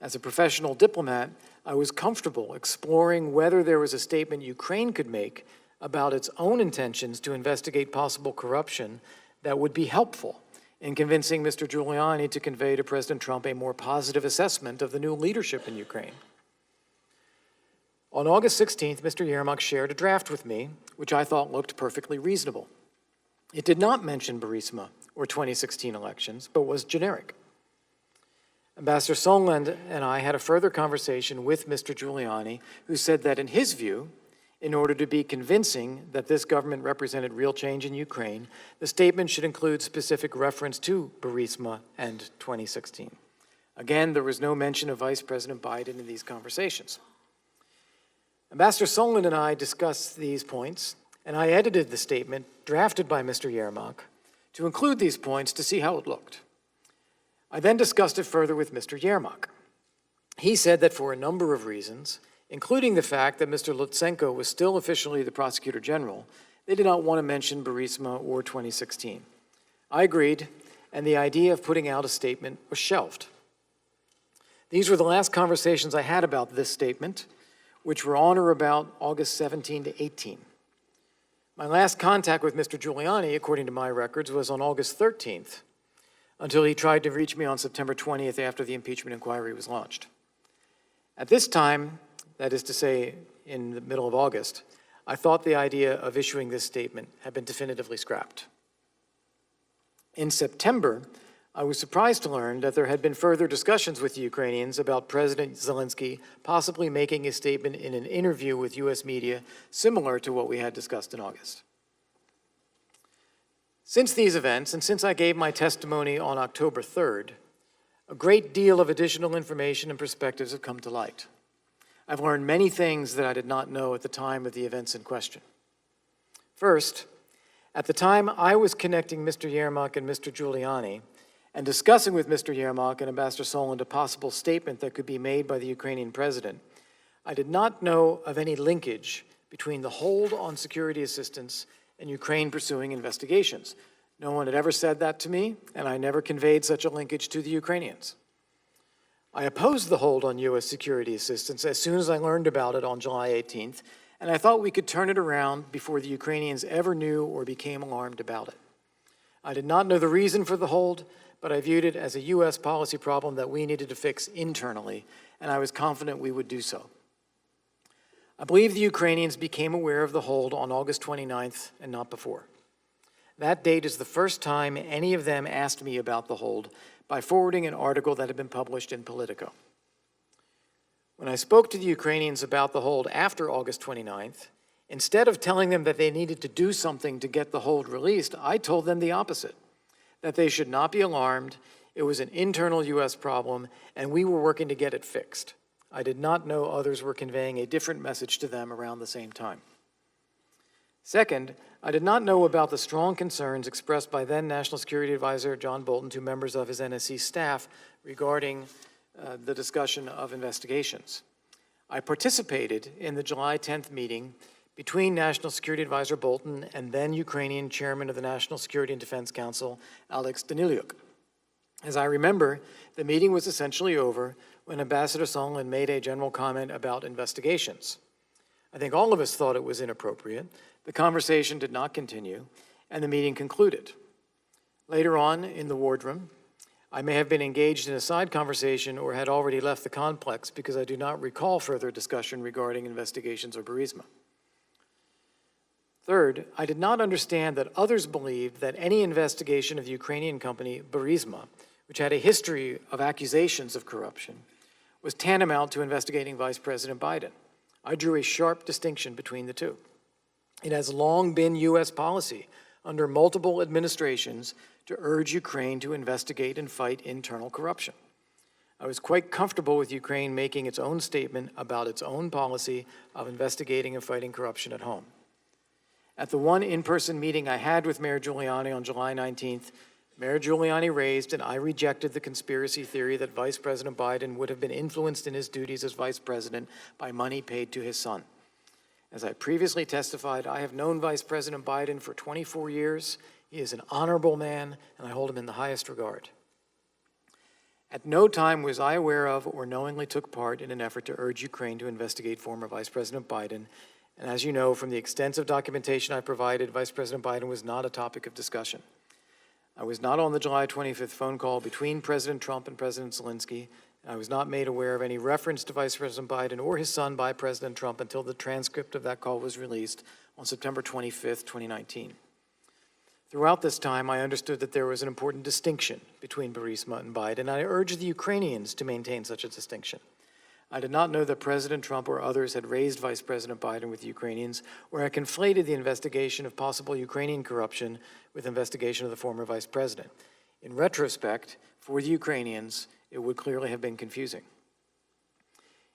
As a professional diplomat, I was comfortable exploring whether there was a statement Ukraine could make about its own intentions to investigate possible corruption that would be helpful in convincing Mr. Giuliani to convey to President Trump a more positive assessment of the new leadership in Ukraine. On August 16th, Mr. Yermak shared a draft with me, which I thought looked perfectly reasonable. It did not mention Burisma or 2016 elections, but was generic. Ambassador Sondland and I had a further conversation with Mr. Giuliani, who said that in his view, in order to be convincing that this government represented real change in Ukraine, the statement should include specific reference to Burisma and 2016. Again, there was no mention of Vice President Biden in these conversations. Ambassador Sondland and I discussed these points, and I edited the statement drafted by Mr. Yermak to include these points to see how it looked. I then discussed it further with Mr. Yermak. He said that for a number of reasons, including the fact that Mr. Lutsenko was still officially the prosecutor general, they did not want to mention Burisma or 2016. I agreed, and the idea of putting out a statement was shelved. These were the last conversations I had about this statement, which were on or about August 17 to 18. My last contact with Mr. Giuliani, according to my records, was on August 13th, until he tried to reach me on September 20th after the impeachment inquiry was launched. At this time, that is to say, in the middle of August, I thought the idea of issuing this statement had been definitively scrapped. In September, I was surprised to learn that there had been further discussions with the Ukrainians about President Zelensky possibly making a statement in an interview with U.S. media similar to what we had discussed in August. Since these events, and since I gave my testimony on October 3rd, a great deal of additional information and perspectives have come to light. I've learned many things that I did not know at the time of the events in question. First, at the time I was connecting Mr. Yermak and Mr. Giuliani and discussing with Mr. Yermak and Ambassador Sondland a possible statement that could be made by the Ukrainian president, I did not know of any linkage between the hold on security assistance and Ukraine pursuing investigations. No one had ever said that to me, and I never conveyed such a linkage to the Ukrainians. I opposed the hold on U.S. security assistance as soon as I learned about it on July 18th, and I thought we could turn it around before the Ukrainians ever knew or became alarmed about it. I did not know the reason for the hold, but I viewed it as a U.S. policy problem that we needed to fix internally, and I was confident we would do so. I believe the Ukrainians became aware of the hold on August 29th and not before. That date is the first time any of them asked me about the hold by forwarding an article that had been published in Politico. When I spoke to the Ukrainians about the hold after August 29th, instead of telling them that they needed to do something to get the hold released, I told them the opposite, that they should not be alarmed. It was an internal U.S. problem, and we were working to get it fixed. I did not know others were conveying a different message to them around the same time. Second, I did not know about the strong concerns expressed by then National Security Advisor John Bolton to members of his NSC staff regarding the discussion of investigations. I participated in the July 10th meeting between National Security Advisor Bolton and then Ukrainian Chairman of the National Security and Defense Council, Alex Danylyuk. As I remember, the meeting was essentially over when Ambassador Sondland made a general comment about investigations. I think all of us thought it was inappropriate. The conversation did not continue, and the meeting concluded. Later on in the wardroom, I may have been engaged in a side conversation or had already left the complex because I do not recall further discussion regarding investigations of Burisma. Third, I did not understand that others believed that any investigation of the Ukrainian company Burisma, which had a history of accusations of corruption, was tantamount to investigating Vice President Biden. I drew a sharp distinction between the two. It has long been U.S. policy under multiple administrations to urge Ukraine to investigate and fight internal corruption. I was quite comfortable with Ukraine making its own statement about its own policy of investigating and fighting corruption at home. At the one in-person meeting I had with Mayor Giuliani on July 19th, Mayor Giuliani raised and I rejected the conspiracy theory that Vice President Biden would have been influenced in his duties as Vice President by money paid to his son. As I previously testified, I have known Vice President Biden for 24 years. He is an honorable man, and I hold him in the highest regard. At no time was I aware of or knowingly took part in an effort to urge Ukraine to investigate former Vice President Biden. And as you know from the extensive documentation I provided, Vice President Biden was not a topic of discussion. I was not on the July 25th phone call between President Trump and President Zelensky. I was not made aware of any reference to Vice President Biden or his son by President Trump until the transcript of that call was released on September 25th, 2019. Throughout this time, I understood that there was an important distinction between Burisma and Biden, and I urged the Ukrainians to maintain such a distinction. I did not know that President Trump or others had raised Vice President Biden with the Ukrainians, or had conflated the investigation of possible Ukrainian corruption with investigation of the former Vice President. In retrospect, for the Ukrainians, it would clearly have been confusing.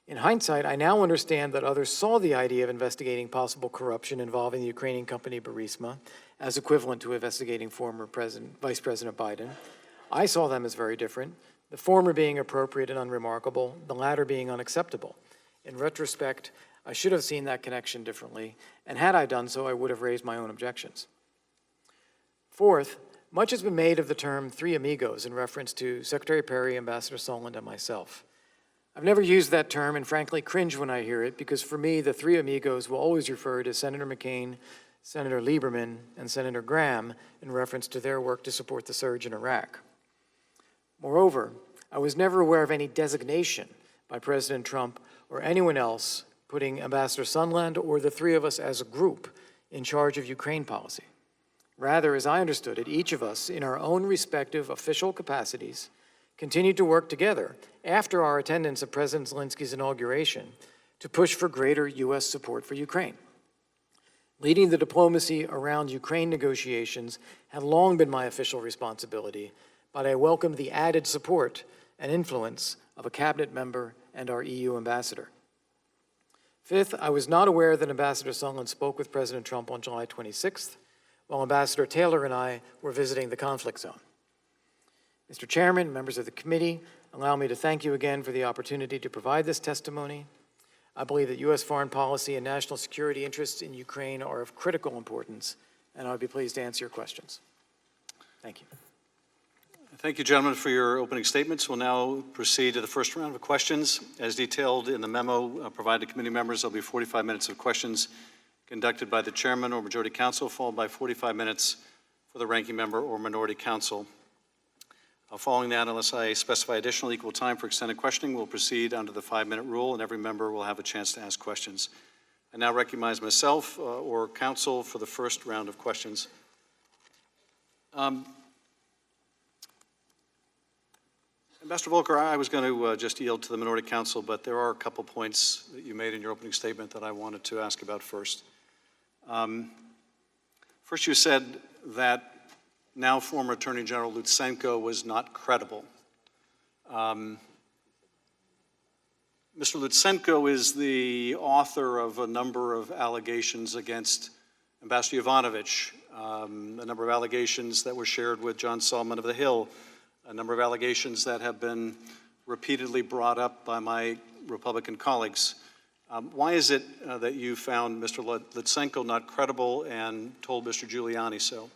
In hindsight, I now understand that others saw the idea of investigating possible corruption involving the Ukrainian company Burisma as equivalent to investigating former Vice President Biden. I saw them as very different, the former being appropriate and unremarkable, the latter being unacceptable. In retrospect, I should have seen that connection differently, and had I done so, I would have raised my own objections. Fourth, much has been made of the term Three Amigos in reference to Secretary Perry, Ambassador Sondland, and myself. I've never used that term and frankly cringe when I hear it because for me, the Three Amigos will always refer to Senator McCain, Senator Lieberman, and Senator Graham in reference to their work to support the surge in Iraq. Moreover, I was never aware of any designation by President Trump or anyone else putting Ambassador Sondland or the three of us as a group in charge of Ukraine policy. Rather, as I understood it, each of us, in our own respective official capacities, continued to work together after our attendance at President Zelensky's inauguration to push for greater U.S. support for Ukraine. Leading the diplomacy around Ukraine negotiations had long been my official responsibility, but I welcomed the added support and influence of a cabinet member and our EU ambassador. Fifth, I was not aware that Ambassador Sondland spoke with President Trump on July 26th, while Ambassador Taylor and I were visiting the conflict zone. Mr. Chairman, members of the committee, allow me to thank you again for the opportunity to provide this testimony. I believe that U.S. foreign policy and national security interests in Ukraine are of critical importance, and I would be pleased to answer your questions. Thank you. Thank you, gentlemen, for your opening statements. We'll now proceed to the first round of questions. As detailed in the memo provided to committee members, there'll be 45 minutes of questions conducted by the chairman or majority counsel, followed by 45 minutes for the ranking member or minority counsel. Following that, unless I specify additional equal time for extended questioning, we'll proceed under the 5-minute rule, and every member will have a chance to ask questions. I now recognize myself or counsel for the first round of questions. Ambassador Volker, I was going to just yield to the minority counsel, but there are a couple points that you made in your opening statement that I wanted to ask about first. First, you said that now former Attorney General Lutsenko was not credible. Mr. Lutsenko is the author of a number of allegations against Ambassador Yovanovitch, a number of allegations that were shared with John Solomon of the Hill, a number of allegations that have been repeatedly brought up by my Republican colleagues. Why is it that you found Mr. Lutsenko not credible and told Mr. Giuliani so?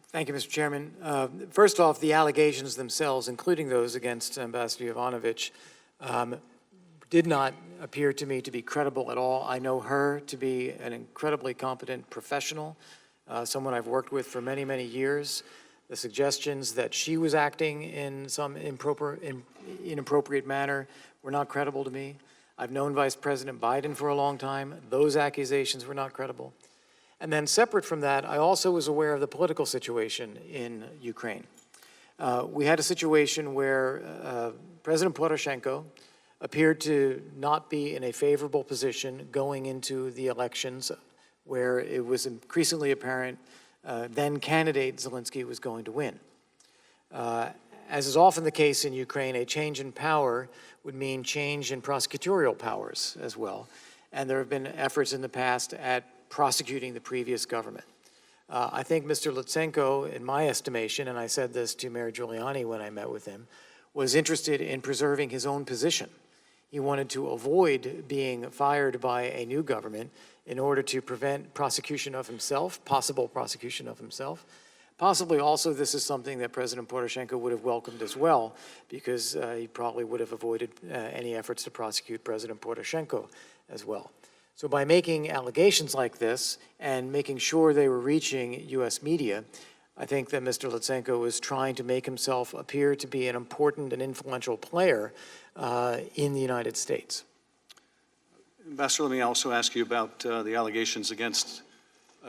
Thank you, Mr. Chairman. First off, the allegations themselves, including those against Ambassador Yovanovitch, did not appear to me to be credible at all. I know her to be an incredibly competent professional, someone I've worked with for many, many years. The suggestions that she was acting in some inappropriate manner were not credible to me. I've known Vice President Biden for a long time. Those accusations were not credible. And then separate from that, I also was aware of the political situation in Ukraine. We had a situation where President Poroshenko appeared to not be in a favorable position going into the elections, where it was increasingly apparent then candidate Zelensky was going to win. As is often the case in Ukraine, a change in power would mean change in prosecutorial powers as well. And there have been efforts in the past at prosecuting the previous government. I think Mr. Lutsenko, in my estimation, and I said this to Mayor Giuliani when I met with him, was interested in preserving his own position. He wanted to avoid being fired by a new government in order to prevent prosecution of himself, possible prosecution of himself. Possibly also this is something that President Poroshenko would have welcomed as well, because he probably would have avoided any efforts to prosecute President Poroshenko as well. So by making allegations like this and making sure they were reaching U.S. media, I think that Mr. Lutsenko was trying to make himself appear to be an important and influential player in the United States. Ambassador, let me also ask you about the allegations against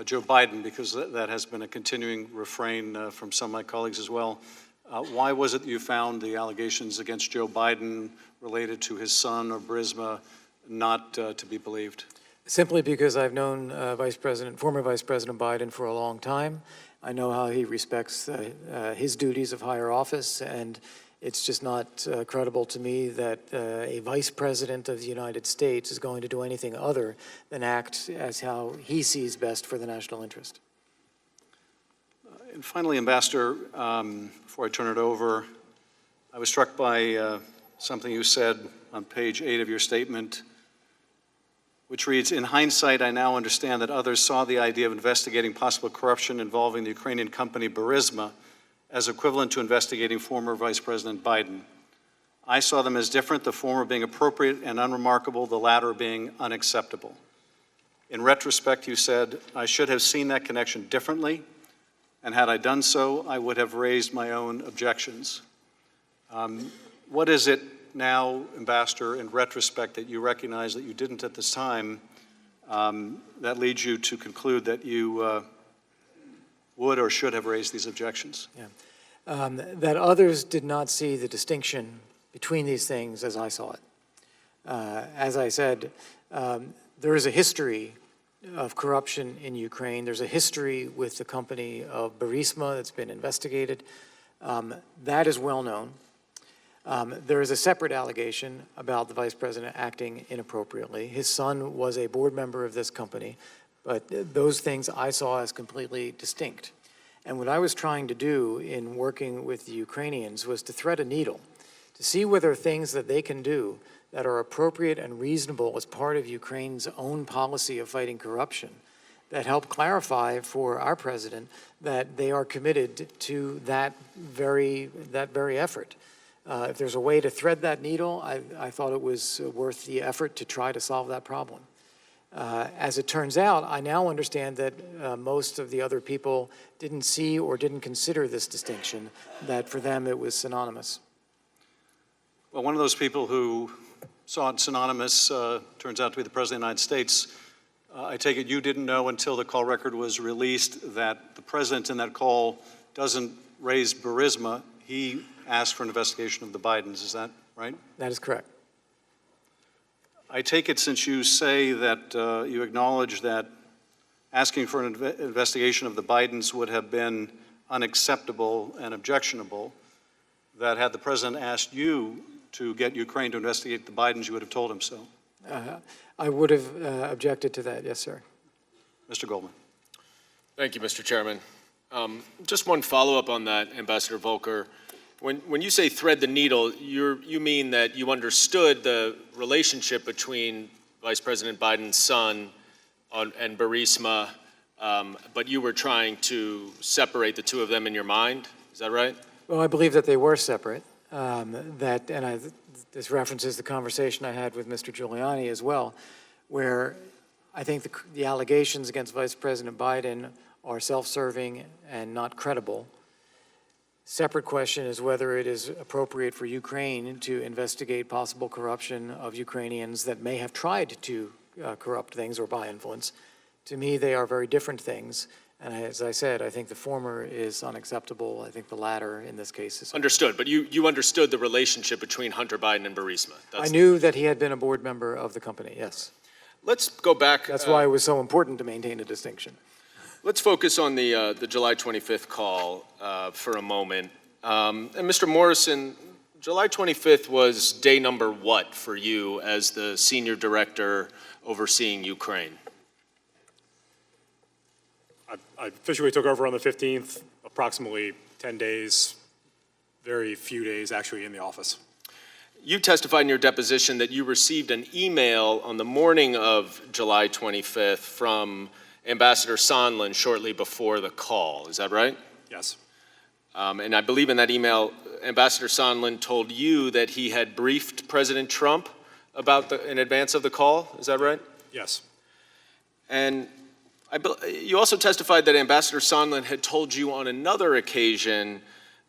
Joe Biden, because that has been a continuing refrain from some of my colleagues as well. Why was it that you found the allegations against Joe Biden related to his son or Burisma not to be believed? Simply because I've known former Vice President Biden for a long time. I know how he respects his duties of higher office, and it's just not credible to me that a Vice President of the United States is going to do anything other than act as how he sees best for the national interest. And finally, Ambassador, before I turn it over, I was struck by something you said on page 8 of your statement, which reads, "In hindsight, I now understand that others saw the idea of investigating possible corruption involving the Ukrainian company Burisma as equivalent to investigating former Vice President Biden. I saw them as different, the former being appropriate and unremarkable, the latter being unacceptable. In retrospect," you said, "I should have seen that connection differently, and had I done so, I would have raised my own objections." What is it now, Ambassador, in retrospect, that you recognize that you didn't at this time, that leads you to conclude that you would or should have raised these objections? Yeah. That others did not see the distinction between these things as I saw it. As I said, there is a history of corruption in Ukraine. There's a history with the company of Burisma that's been investigated. That is well known. There is a separate allegation about the Vice President acting inappropriately. His son was a board member of this company, but those things I saw as completely distinct. And what I was trying to do in working with the Ukrainians was to thread a needle, to see whether things that they can do that are appropriate and reasonable as part of Ukraine's own policy of fighting corruption, that help clarify for our president that they are committed to that very effort. If there's a way to thread that needle, I thought it was worth the effort to try to solve that problem. As it turns out, I now understand that most of the other people didn't see or didn't consider this distinction, that for them it was synonymous. Well, one of those people who saw it synonymous turns out to be the President of the United States. I take it you didn't know until the call record was released that the President in that call doesn't raise Burisma. He asked for an investigation of the Bidens. Is that right? That is correct. I take it, since you say that you acknowledge that asking for an investigation of the Bidens would have been unacceptable and objectionable, that had the President asked you to get Ukraine to investigate the Bidens, you would have told him so. I would have objected to that, yes, sir. Mr. Goldman. Thank you, Mr. Chairman. Just one follow-up on that, Ambassador Volker. When you say thread the needle, you mean that you understood the relationship between Vice President Biden's son and Burisma, but you were trying to separate the two of them in your mind? Is that right? Well, I believe that they were separate. This references the conversation I had with Mr. Giuliani as well, where I think the allegations against Vice President Biden are self-serving and not credible. Separate question is whether it is appropriate for Ukraine to investigate possible corruption of Ukrainians that may have tried to corrupt things or buy influence. To me, they are very different things. And as I said, I think the former is unacceptable. I think the latter, in this case, is Understood, but you understood the relationship between Hunter Biden and Burisma. I knew that he had been a board member of the company, yes. Let's go back. That's why it was so important to maintain a distinction. Let's focus on the July 25th call for a moment. And Mr. Morrison, July 25th was day number what for you as the senior director overseeing Ukraine? I officially took over on the 15th, approximately 10 days, very few days actually in the office. You testified in your deposition that you received an email on the morning of July 25th from Ambassador Sondland shortly before the call. Is that right? Yes. And I believe in that email, Ambassador Sondland told you that he had briefed President Trump about in advance of the call. Is that right? Yes. And you also testified that Ambassador Sondland had told you on another occasion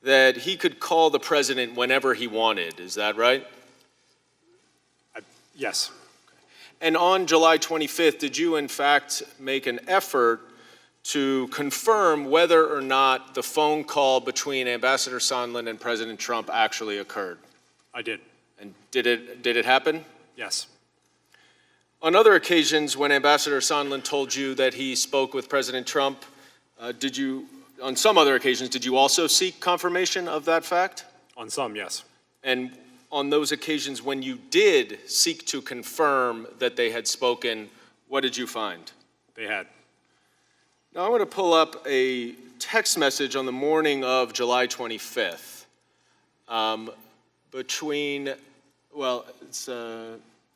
that he could call the president whenever he wanted. Is that right? Yes. And on July 25th, did you in fact make an effort to confirm whether or not the phone call between Ambassador Sondland and President Trump actually occurred? I did. And did it happen? Yes. On other occasions, when Ambassador Sondland told you that he spoke with President Trump, on some other occasions, did you also seek confirmation of that fact? On some, yes. And on those occasions when you did seek to confirm that they had spoken, what did you find? They had. Now I want to pull up a text message on the morning of July 25th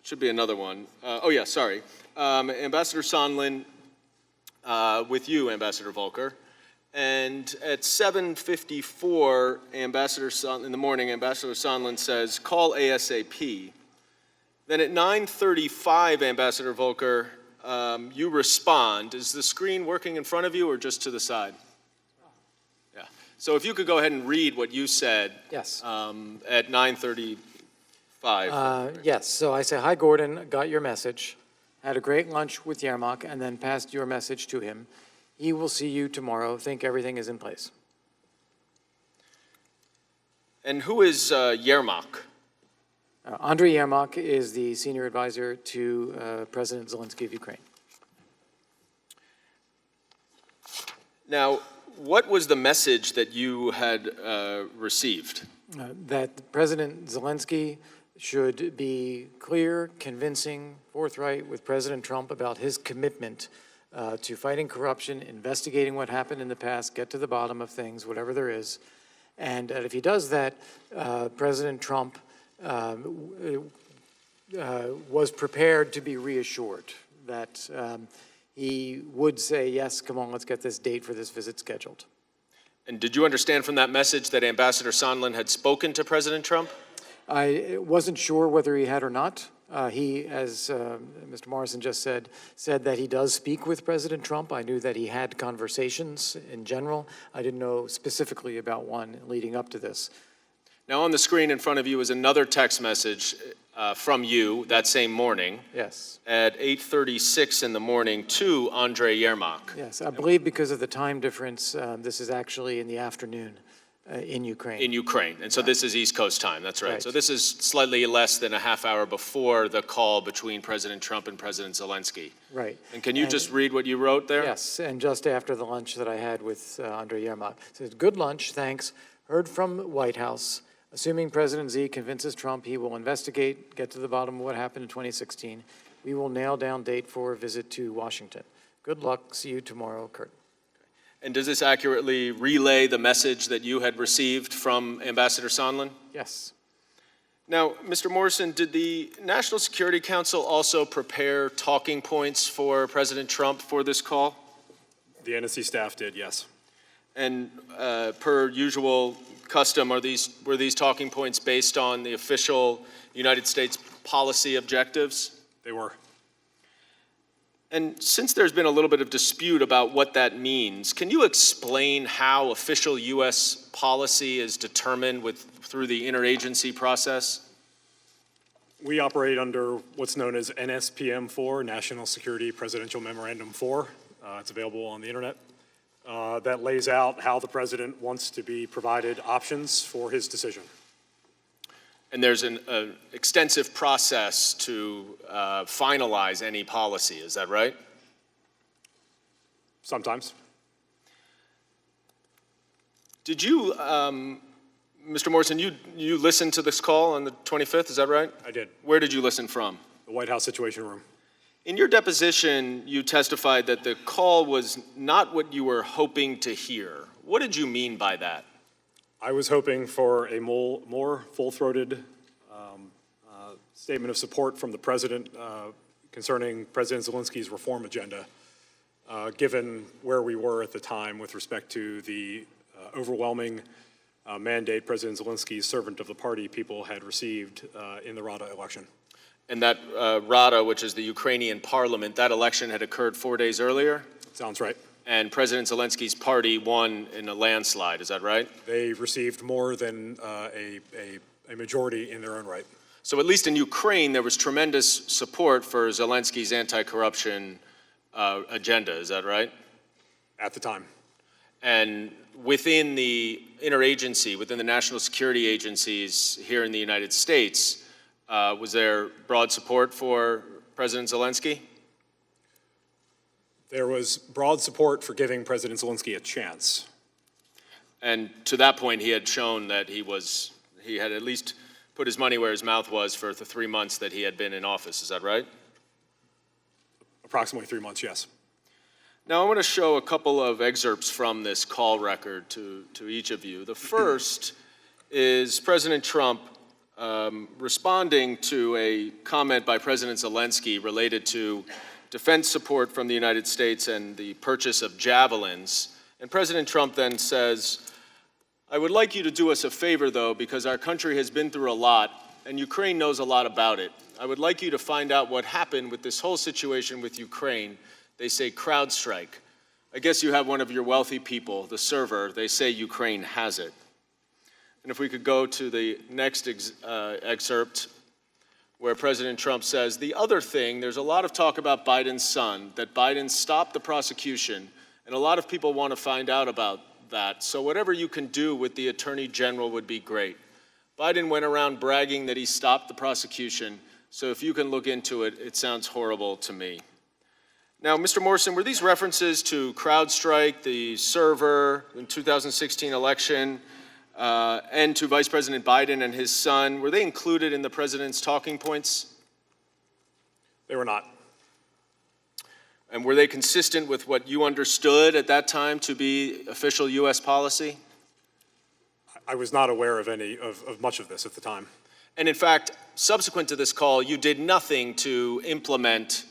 it should be another one. Ambassador Sondland with you, Ambassador Volker. And at 7:54, in the morning, Ambassador Sondland says, call ASAP. Then at 9:35, Ambassador Volker, you respond. Is the screen working in front of you or just to the side? Yeah. So if you could go ahead and read what you said. Yes. At 9:35. Yes, so I say, hi, Gordon, got your message, had a great lunch with Yermak, and then passed your message to him. He will see you tomorrow. Think everything is in place. And who is Yermak? Andriy Yermak is the senior advisor to President Zelensky of Ukraine. Now, what was the message that you had received? That President Zelensky should be clear, convincing, forthright with President Trump about his commitment to fighting corruption, investigating what happened in the past, get to the bottom of things, whatever there is. And if he does that, President Trump was prepared to be reassured that he would say, yes, come on, let's get this date for this visit scheduled. And did you understand from that message that Ambassador Sondland had spoken to President Trump? I wasn't sure whether he had or not. He, as Mr. Morrison just said that he does speak with President Trump. I knew that he had conversations in general. I didn't know specifically about one leading up to this. Now on the screen in front of you is another text message from you that same morning. Yes. At 8:36 in the morning to Andriy Yermak. Yes, I believe because of the time difference, this is actually in the afternoon in Ukraine. In Ukraine, and so this is East Coast time, that's right. Right. So this is slightly less than a half hour before the call between President Trump and President Zelensky. Right. And can you just read what you wrote there? Yes, and just after the lunch that I had with Andriy Yermak. It says, good lunch, thanks. Heard from White House. Assuming President Z convinces Trump he will investigate, get to the bottom of what happened in 2016, we will nail down date for a visit to Washington. Good luck. See you tomorrow, Kurt. And does this accurately relay the message that you had received from Ambassador Sondland? Yes. Now, Mr. Morrison, did the National Security Council also prepare talking points for President Trump for this call? The NSC staff did, yes. And per usual custom, were these talking points based on the official United States policy objectives? They were. And since there's been a little bit of dispute about what that means, can you explain how official U.S. policy is determined through the interagency process? We operate under what's known as NSPM 4, National Security Presidential Memorandum 4. It's available on the internet. That lays out how the president wants to be provided options for his decision. And there's an extensive process to finalize any policy, is that right? Sometimes. Did you, Mr. Morrison, you listened to this call on the 25th, is that right? I did. Where did you listen from? The White House Situation Room. In your deposition, you testified that the call was not what you were hoping to hear. What did you mean by that? I was hoping for a more full-throated statement of support from the president concerning President Zelensky's reform agenda, given where we were at the time with respect to the overwhelming mandate President Zelensky's servant of the party people had received in the Rada election. And that Rada, which is the Ukrainian parliament, that election had occurred 4 days earlier? Sounds right. And President Zelensky's party won in a landslide, is that right? They received more than a majority in their own right. So at least in Ukraine, there was tremendous support for Zelensky's anti-corruption agenda, is that right? At the time. And within the interagency, within the national security agencies here in the United States, was there broad support for President Zelensky? There was broad support for giving President Zelensky a chance. And to that point, he had shown that he had at least put his money where his mouth was for the 3 months that he had been in office, is that right? Approximately 3 months, yes. Now I want to show a couple of excerpts from this call record to each of you. The first is President Trump responding to a comment by President Zelensky related to defense support from the United States and the purchase of javelins. And President Trump then says, "I would like you to do us a favor, though, because our country has been through a lot, and Ukraine knows a lot about it. I would like you to find out what happened with this whole situation with Ukraine. They say CrowdStrike. I guess you have one of your wealthy people, the server. They say Ukraine has it." And if we could go to the next excerpt, where President Trump says, "The other thing, there's a lot of talk about Biden's son, that Biden stopped the prosecution, and a lot of people want to find out about that. So whatever you can do with the Attorney General would be great. Biden went around bragging that he stopped the prosecution, so if you can look into it, it sounds horrible to me." Now, Mr. Morrison, were these references to CrowdStrike, the server, in 2016 election, and to Vice President Biden and his son, were they included in the president's talking points? They were not. And were they consistent with what you understood at that time to be official U.S. policy? I was not aware of much of this at the time. And in fact, subsequent to this call, you did nothing to implement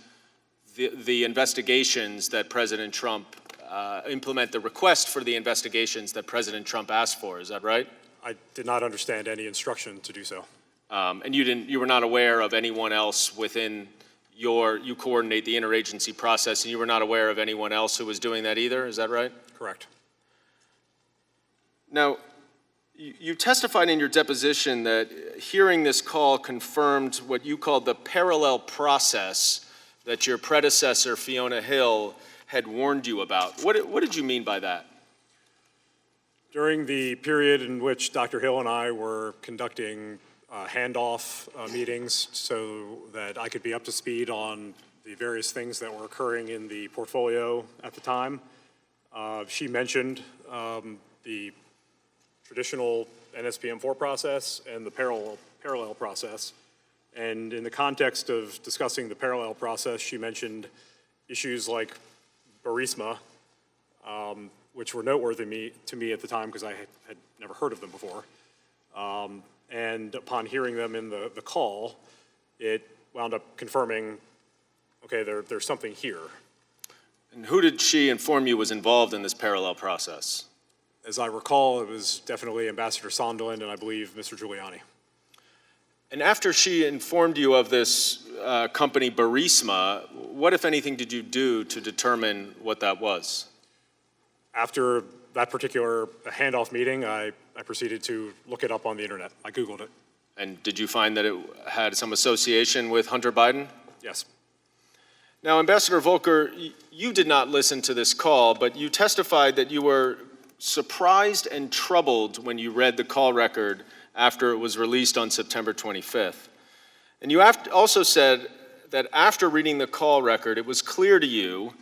the investigations that President Trump, implement the request for the investigations that President Trump asked for, is that right? I did not understand any instruction to do so. And you were not aware of anyone else within you coordinate the interagency process, and you were not aware of anyone else who was doing that either, is that right? Correct. Now, you testified in your deposition that hearing this call confirmed what you called the parallel process that your predecessor, Fiona Hill, had warned you about. What did you mean by that? During the period in which Dr. Hill and I were conducting handoff meetings so that I could be up to speed on the various things that were occurring in the portfolio at the time, she mentioned the traditional NSPM4 process and the parallel process. And in the context of discussing the parallel process, she mentioned issues like Burisma, which were noteworthy to me at the time because I had never heard of them before. And upon hearing them in the call, it wound up confirming, okay, there's something here. And who did she inform you was involved in this parallel process? As I recall, it was definitely Ambassador Sondland and I believe Mr. Giuliani. And after she informed you of this company Burisma, what, if anything, did you do to determine what that was? After that particular handoff meeting, I proceeded to look it up on the internet. I Googled it. And did you find that it had some association with Hunter Biden? Yes. Now, Ambassador Volker, you did not listen to this call, but you testified that you were surprised and troubled when you read the call record after it was released on September 25th. And you also said that after reading the call record, it was clear to you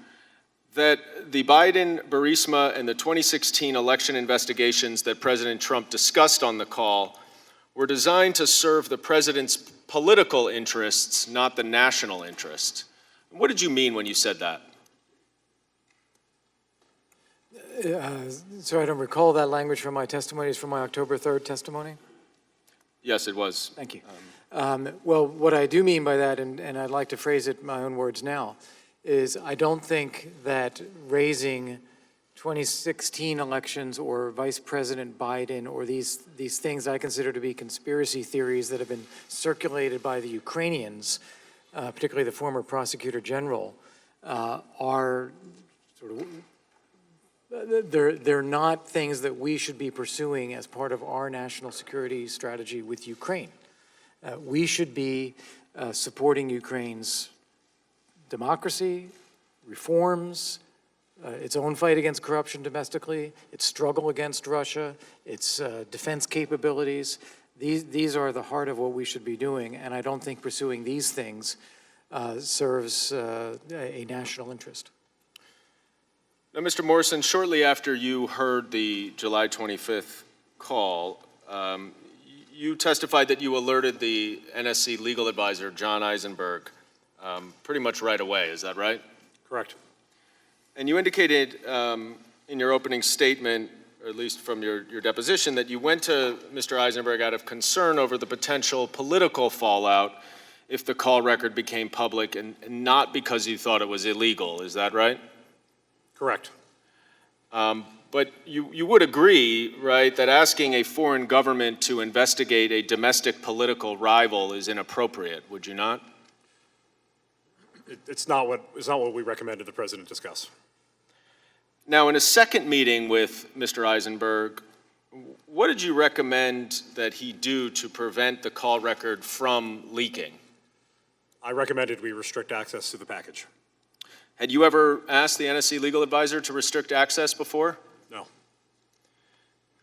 that the Biden, Burisma, and the 2016 election investigations that President Trump discussed on the call were designed to serve the president's political interests, not the national interest. What did you mean when you said that? So I don't recall that language from my testimony. It's from my October 3rd testimony? Yes, it was. Thank you. Well, what I do mean by that, and I'd like to phrase it in my own words now, is I don't think that raising 2016 elections or Vice President Biden or these things I consider to be conspiracy theories that have been circulated by the Ukrainians, particularly the former prosecutor general, are sort of, they're not things that we should be pursuing as part of our national security strategy with Ukraine. We should be supporting Ukraine's democracy, reforms, its own fight against corruption domestically, its struggle against Russia, its defense capabilities. These are the heart of what we should be doing, and I don't think pursuing these things serves a national interest. Now, Mr. Morrison, shortly after you heard the July 25th call, you testified that you alerted the NSC legal advisor, John Eisenberg, pretty much right away. Is that right? Correct. And you indicated in your opening statement, or at least from your deposition, that you went to Mr. Eisenberg out of concern over the potential political fallout if the call record became public and not because you thought it was illegal. Is that right? Correct. But you would agree, right, that asking a foreign government to investigate a domestic political rival is inappropriate, would you not? It's not what we recommended the president discuss. Now, in a second meeting with Mr. Eisenberg, what did you recommend that he do to prevent the call record from leaking? I recommended we restrict access to the package. Had you ever asked the NSC legal advisor to restrict access before? No.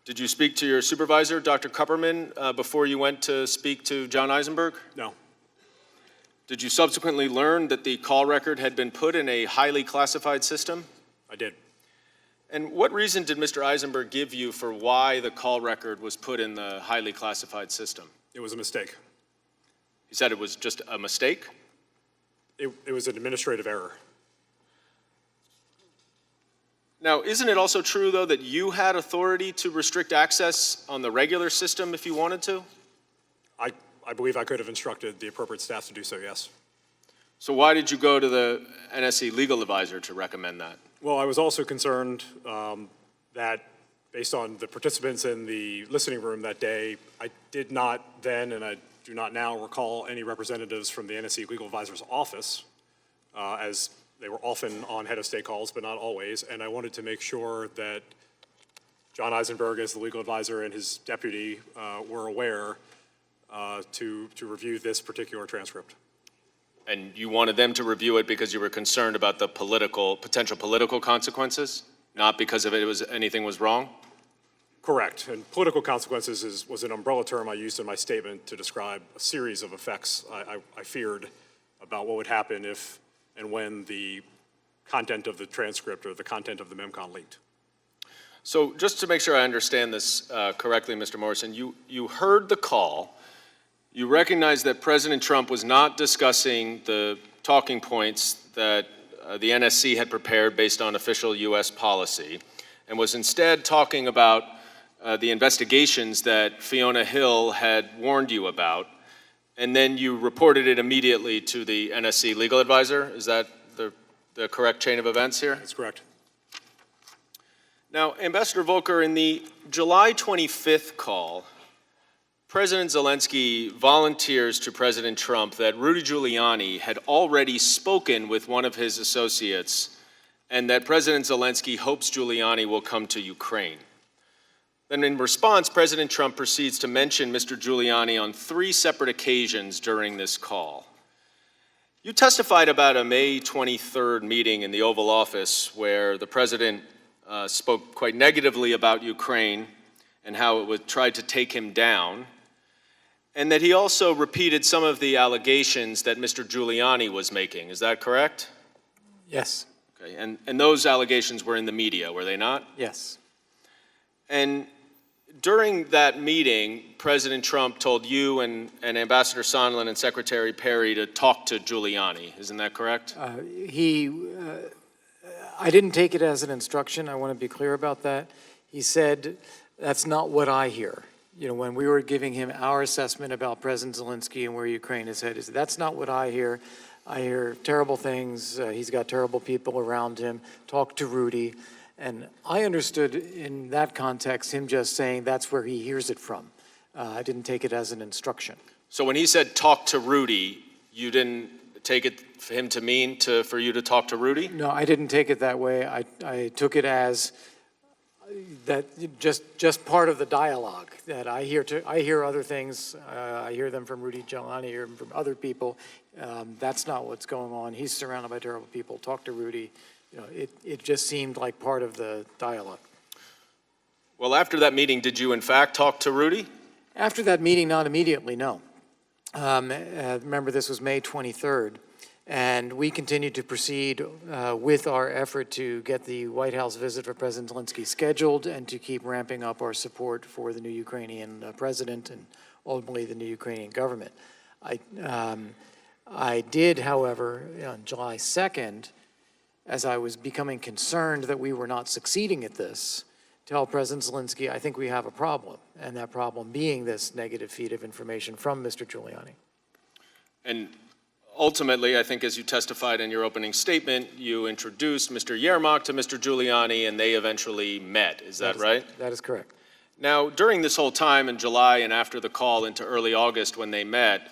Did you speak to your supervisor, Dr. Kupperman, before you went to speak to John Eisenberg? No. Did you subsequently learn that the call record had been put in a highly classified system? I did. And what reason did Mr. Eisenberg give you for why the call record was put in the highly classified system? It was a mistake. He said it was just a mistake? It was an administrative error. Now, isn't it also true, though, that you had authority to restrict access on the regular system if you wanted to? I believe I could have instructed the appropriate staff to do so, yes. So why did you go to the NSC legal advisor to recommend that? Well, I was also concerned that based on the participants in the listening room that day, I did not then, and I do not now recall any representatives from the NSC legal advisor's office, as they were often on head of state calls, but not always, and I wanted to make sure that John Eisenberg, as the legal advisor, and his deputy were aware to review this particular transcript. And you wanted them to review it because you were concerned about the potential political consequences, not because of anything was wrong? Correct. And political consequences was an umbrella term I used in my statement to describe a series of effects I feared about what would happen if and when the content of the transcript or the content of the MEMCON leaked. So just to make sure I understand this correctly, Mr. Morrison, you heard the call. You recognized that President Trump was not discussing the talking points that the NSC had prepared based on official U.S. policy, and was instead talking about the investigations that Fiona Hill had warned you about, and then you reported it immediately to the NSC legal advisor. Is that the correct chain of events here? That's correct. Now, Ambassador Volker, in the July 25th call, President Zelensky volunteers to President Trump that Rudy Giuliani had already spoken with one of his associates and that President Zelensky hopes Giuliani will come to Ukraine. Then in response, President Trump proceeds to mention Mr. Giuliani on 3 separate occasions during this call. You testified about a May 23rd meeting in the Oval Office where the president spoke quite negatively about Ukraine and how it would try to take him down, and that he also repeated some of the allegations that Mr. Giuliani was making. Is that correct? Yes. Okay, and those allegations were in the media, were they not? Yes. And during that meeting, President Trump told you and Ambassador Sondland and Secretary Perry to talk to Giuliani. Isn't that correct? I didn't take it as an instruction. I want to be clear about that. He said, that's not what I hear. You know, when we were giving him our assessment about President Zelensky and where Ukraine is headed, he said, that's not what I hear. I hear terrible things. He's got terrible people around him. Talk to Rudy. And I understood in that context him just saying that's where he hears it from. I didn't take it as an instruction. So when he said talk to Rudy, you didn't take it for him to mean for you to talk to Rudy? No, I didn't take it that way. I took it as that just part of the dialogue, that I hear other things. I hear them from Rudy Giuliani, I hear them from other people. That's not what's going on. He's surrounded by terrible people. Talk to Rudy. You know, it just seemed like part of the dialogue. Well, after that meeting, did you in fact talk to Rudy? After that meeting, not immediately, no. Remember, this was May 23rd, and we continued to proceed with our effort to get the White House visit for President Zelensky scheduled and to keep ramping up our support for the new Ukrainian president and ultimately the new Ukrainian government. I did, however, on July 2nd, as I was becoming concerned that we were not succeeding at this, tell President Zelensky, I think we have a problem, and that problem being this negative feed of information from Mr. Giuliani. And ultimately, I think as you testified in your opening statement, you introduced Mr. Yermak to Mr. Giuliani, and they eventually met. Is that right? That is correct. Now, during this whole time in July and after the call into early August when they met,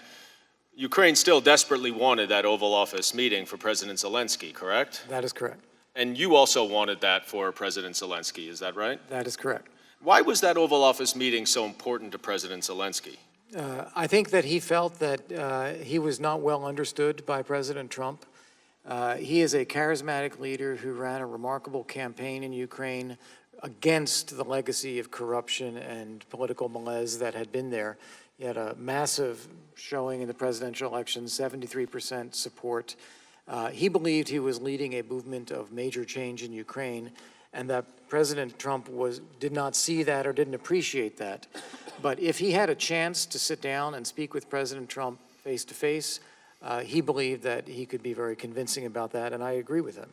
Ukraine still desperately wanted that Oval Office meeting for President Zelensky, correct? That is correct. And you also wanted that for President Zelensky, is that right? That is correct. Why was that Oval Office meeting so important to President Zelensky? I think that he felt that he was not well understood by President Trump. He is a charismatic leader who ran a remarkable campaign in Ukraine against the legacy of corruption and political malaise that had been there. He had a massive showing in the presidential election, 73% support. He believed he was leading a movement of major change in Ukraine, and that President Trump did not see that or didn't appreciate that. But if he had a chance to sit down and speak with President Trump face to face, he believed that he could be very convincing about that, and I agree with him.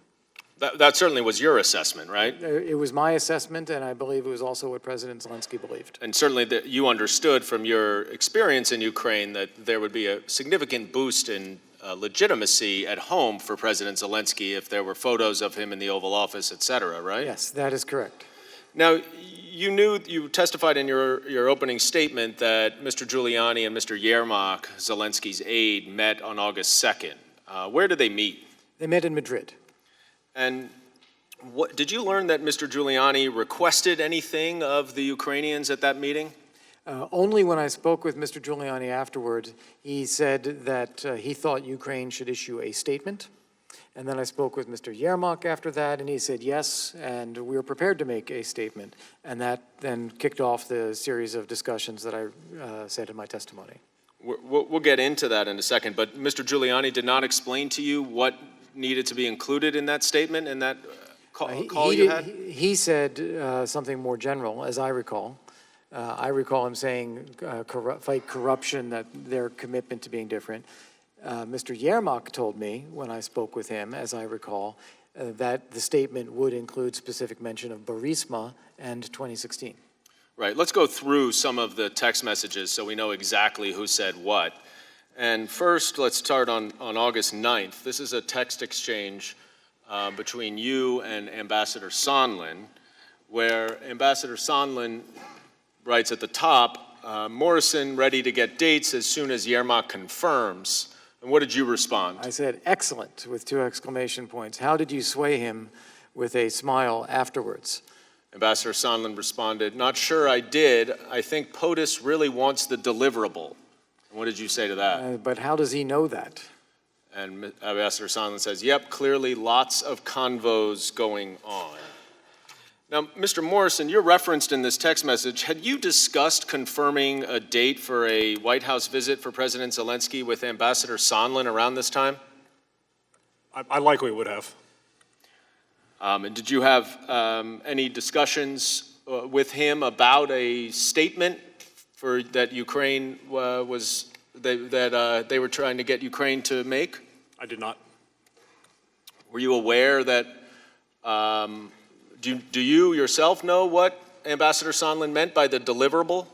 That certainly was your assessment, right? It was my assessment, and I believe it was also what President Zelensky believed. And certainly that you understood from your experience in Ukraine that there would be a significant boost in legitimacy at home for President Zelensky if there were photos of him in the Oval Office, et cetera, right? Yes, that is correct. Now, you testified in your opening statement that Mr. Giuliani and Mr. Yermak, Zelensky's aide, met on August 2nd. Where did they meet? They met in Madrid. And did you learn that Mr. Giuliani requested anything of the Ukrainians at that meeting? Only when I spoke with Mr. Giuliani afterward, he said that he thought Ukraine should issue a statement. And then I spoke with Mr. Yermak after that, and he said yes, and we were prepared to make a statement. And that then kicked off the series of discussions that I said in my testimony. We'll get into that in a second, but Mr. Giuliani did not explain to you what needed to be included in that statement, in that call you had? He said something more general, as I recall. I recall him saying fight corruption, that their commitment to being different. Mr. Yermak told me when I spoke with him, as I recall, that the statement would include specific mention of Burisma and 2016. Right. Let's go through some of the text messages so we know exactly who said what. And first, let's start on August 9th. This is a text exchange between you and Ambassador Sondland, where Ambassador Sondland writes at the top, Morrison ready to get dates as soon as Yermak confirms. And what did you respond? I said, excellent, with 2 exclamation points. How did you sway him with a smile afterwards. Ambassador Sondland responded, "Not sure I did. I think POTUS really wants the deliverable." What did you say to that? But how does he know that? And Ambassador Sondland says, "Yep, clearly lots of convos going on." Now, Mr. Morrison, you're referenced in this text message. Had you discussed confirming a date for a White House visit for President Zelensky with Ambassador Sondland around this time? I likely would have. And did you have any discussions with him about a statement that Ukraine that they were trying to get Ukraine to make? I did not. Were you aware that? Do you yourself know what Ambassador Sondland meant by the deliverable?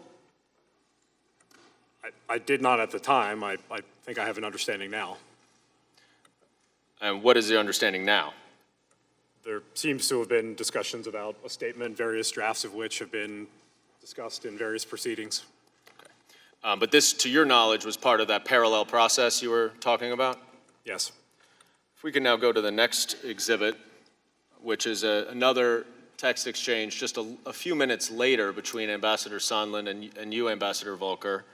I did not at the time. I think I have an understanding now. And what is the understanding now? There seems to have been discussions about a statement, various drafts of which have been discussed in various proceedings. But this, to your knowledge, was part of that parallel process you were talking about? Yes. If we can now go to the next exhibit, which is another text exchange just a few minutes later between Ambassador Sondland and you, Ambassador Volker,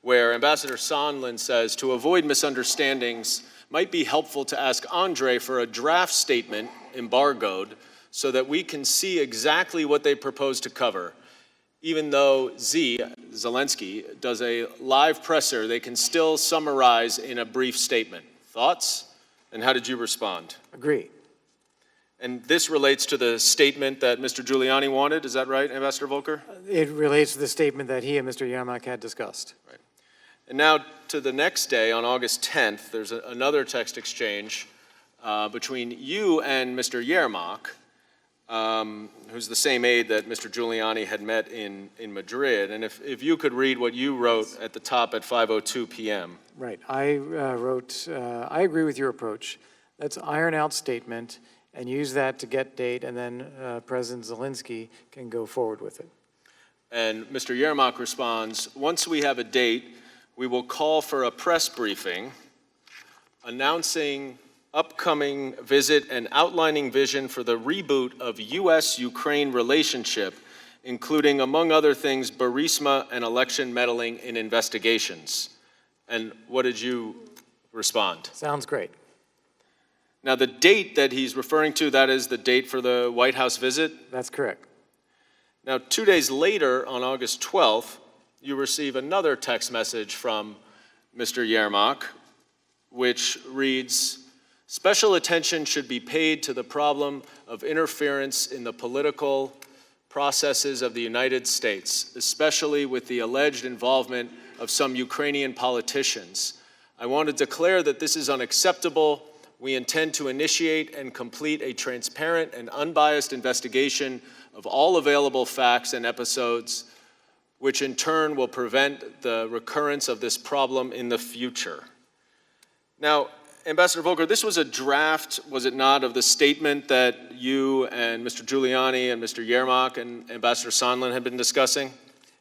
where Ambassador Sondland says, "To avoid misunderstandings, might be helpful to ask Andre for a draft statement, embargoed, so that we can see exactly what they propose to cover. Even though Zelensky, does a live presser, they can still summarize in a brief statement." Thoughts? And how did you respond? Agree. And this relates to the statement that Mr. Giuliani wanted, is that right, Ambassador Volker? It relates to the statement that he and Mr. Yermak had discussed. Right. And now to the next day, on August 10th, there's another text exchange between you and Mr. Yermak, who's the same aide that Mr. Giuliani had met in Madrid. And if you could read what you wrote at the top at 5:02 p.m. Right. I wrote, I agree with your approach. Let's iron out statement and use that to get date, and then President Zelensky can go forward with it. And Mr. Yermak responds, "Once we have a date, we will call for a press briefing announcing upcoming visit and outlining vision for the reboot of U.S.-Ukraine relationship, including, among other things, Burisma and election meddling in investigations." And what did you respond? Sounds great. Now, the date that he's referring to, that is the date for the White House visit? That's correct. Now, 2 days later, on August 12th, you receive another text message from Mr. Yermak, which reads, "Special attention should be paid to the problem of interference in the political processes of the United States, especially with the alleged involvement of some Ukrainian politicians. I want to declare that this is unacceptable. We intend to initiate and complete a transparent and unbiased investigation of all available facts and episodes, which in turn will prevent the recurrence of this problem in the future." Now, Ambassador Volker, this was a draft, was it not, of the statement that you and Mr. Giuliani and Mr. Yermak and Ambassador Sondland had been discussing?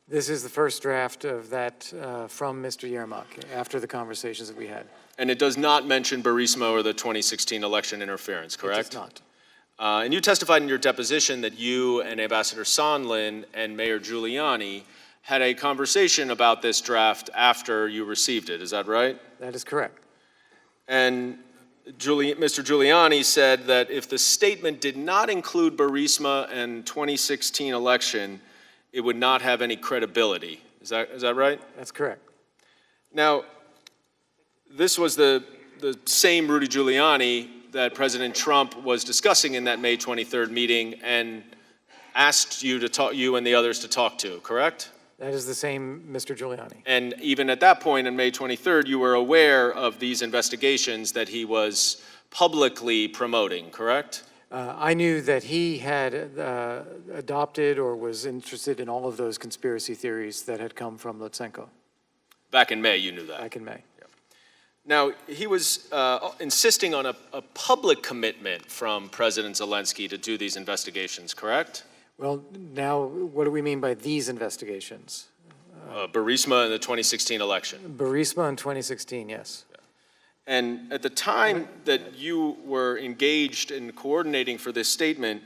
This is the first draft of that from Mr. Yermak after the conversations that we had. And it does not mention Burisma or the 2016 election interference, correct? It does not. And you testified in your deposition that you and Ambassador Sondland and Mayor Giuliani had a conversation about this draft after you received it. Is that right? That is correct. And Mr. Giuliani said that if the statement did not include Burisma and 2016 election, it would not have any credibility. Is that right? That's correct. Now, this was the same Rudy Giuliani that President Trump was discussing in that May 23rd meeting and asked you to talk, you and the others to talk to, correct? That is the same Mr. Giuliani. And even at that point, on May 23rd, you were aware of these investigations that he was publicly promoting, correct? I knew that he had adopted or was interested in all of those conspiracy theories that had come from Lutsenko. Back in May, you knew that. Back in May. Now, he was insisting on a public commitment from President Zelensky to do these investigations, correct? Well, now, what do we mean by these investigations? Burisma and the 2016 election. Burisma in 2016, yes. And at the time that you were engaged in coordinating for this statement,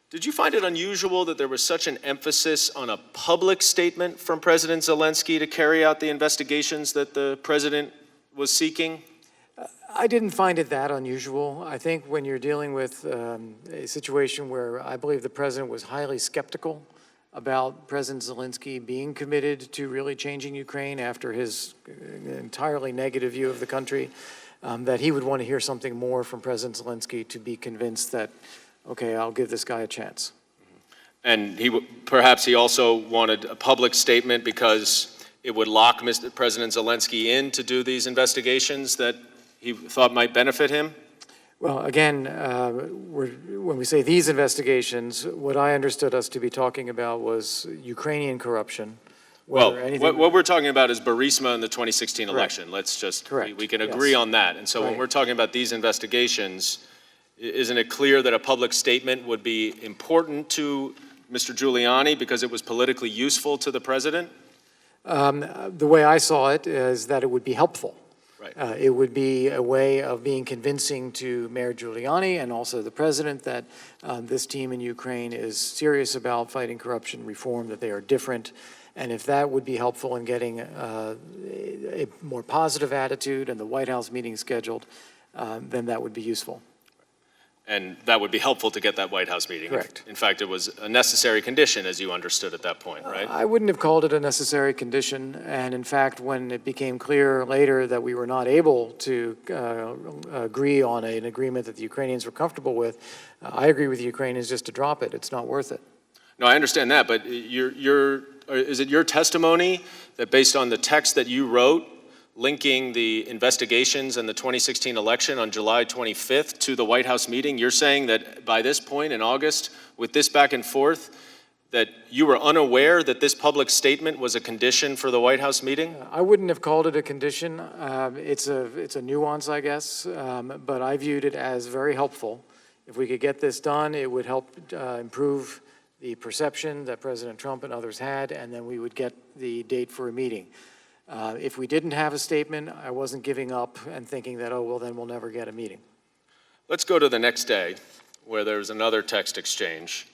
did you find it unusual that there was such an emphasis on a public statement from President Zelensky to carry out the investigations that the president was seeking? I didn't find it that unusual. I think when you're dealing with a situation where I believe the president was highly skeptical about President Zelensky being committed to really changing Ukraine after his entirely negative view of the country, that he would want to hear something more from President Zelensky to be convinced that, okay, I'll give this guy a chance. And perhaps he also wanted a public statement because it would lock Mr. President Zelensky in to do these investigations that he thought might benefit him? Well, again, when we say these investigations, what I understood us to be talking about was Ukrainian corruption. Well, anything- what we're talking about is Burisma in the 2016 election. Let's just, Correct. we can Yes. agree on that. And so when Right. we're talking about these investigations, isn't it clear that a public statement would be important to Mr. Giuliani because it was politically useful to the president? The way I saw it is that it would be helpful. Right. It would be a way of being convincing to Mayor Giuliani and also the president that this team in Ukraine is serious about fighting corruption reform, that they are different. And if that would be helpful in getting a more positive attitude and the White House meeting scheduled, then that would be useful. And that would be helpful to get that White House meeting. Correct. In fact, it was a necessary condition, as you understood at that point, right? I wouldn't have called it a necessary condition, and in fact, when it became clear later that we were not able to agree on an agreement that the Ukrainians were comfortable with, I agree with the Ukrainians just to drop it. It's not worth it. No, I understand that, but is it your testimony that based on the text that you wrote, linking the investigations and the 2016 election on July 25th to the White House meeting, you're saying that by this point in August, with this back and forth, that you were unaware that this public statement was a condition for the White House meeting? I wouldn't have called it a condition. It's a nuance, I guess, but I viewed it as very helpful. If we could get this done, it would help improve the perception that President Trump and others had, and then we would get the date for a meeting. If we didn't have a statement, I wasn't giving up and thinking that, oh, well, then we'll never get a meeting. Let's go to the next day, where there's another text exchange.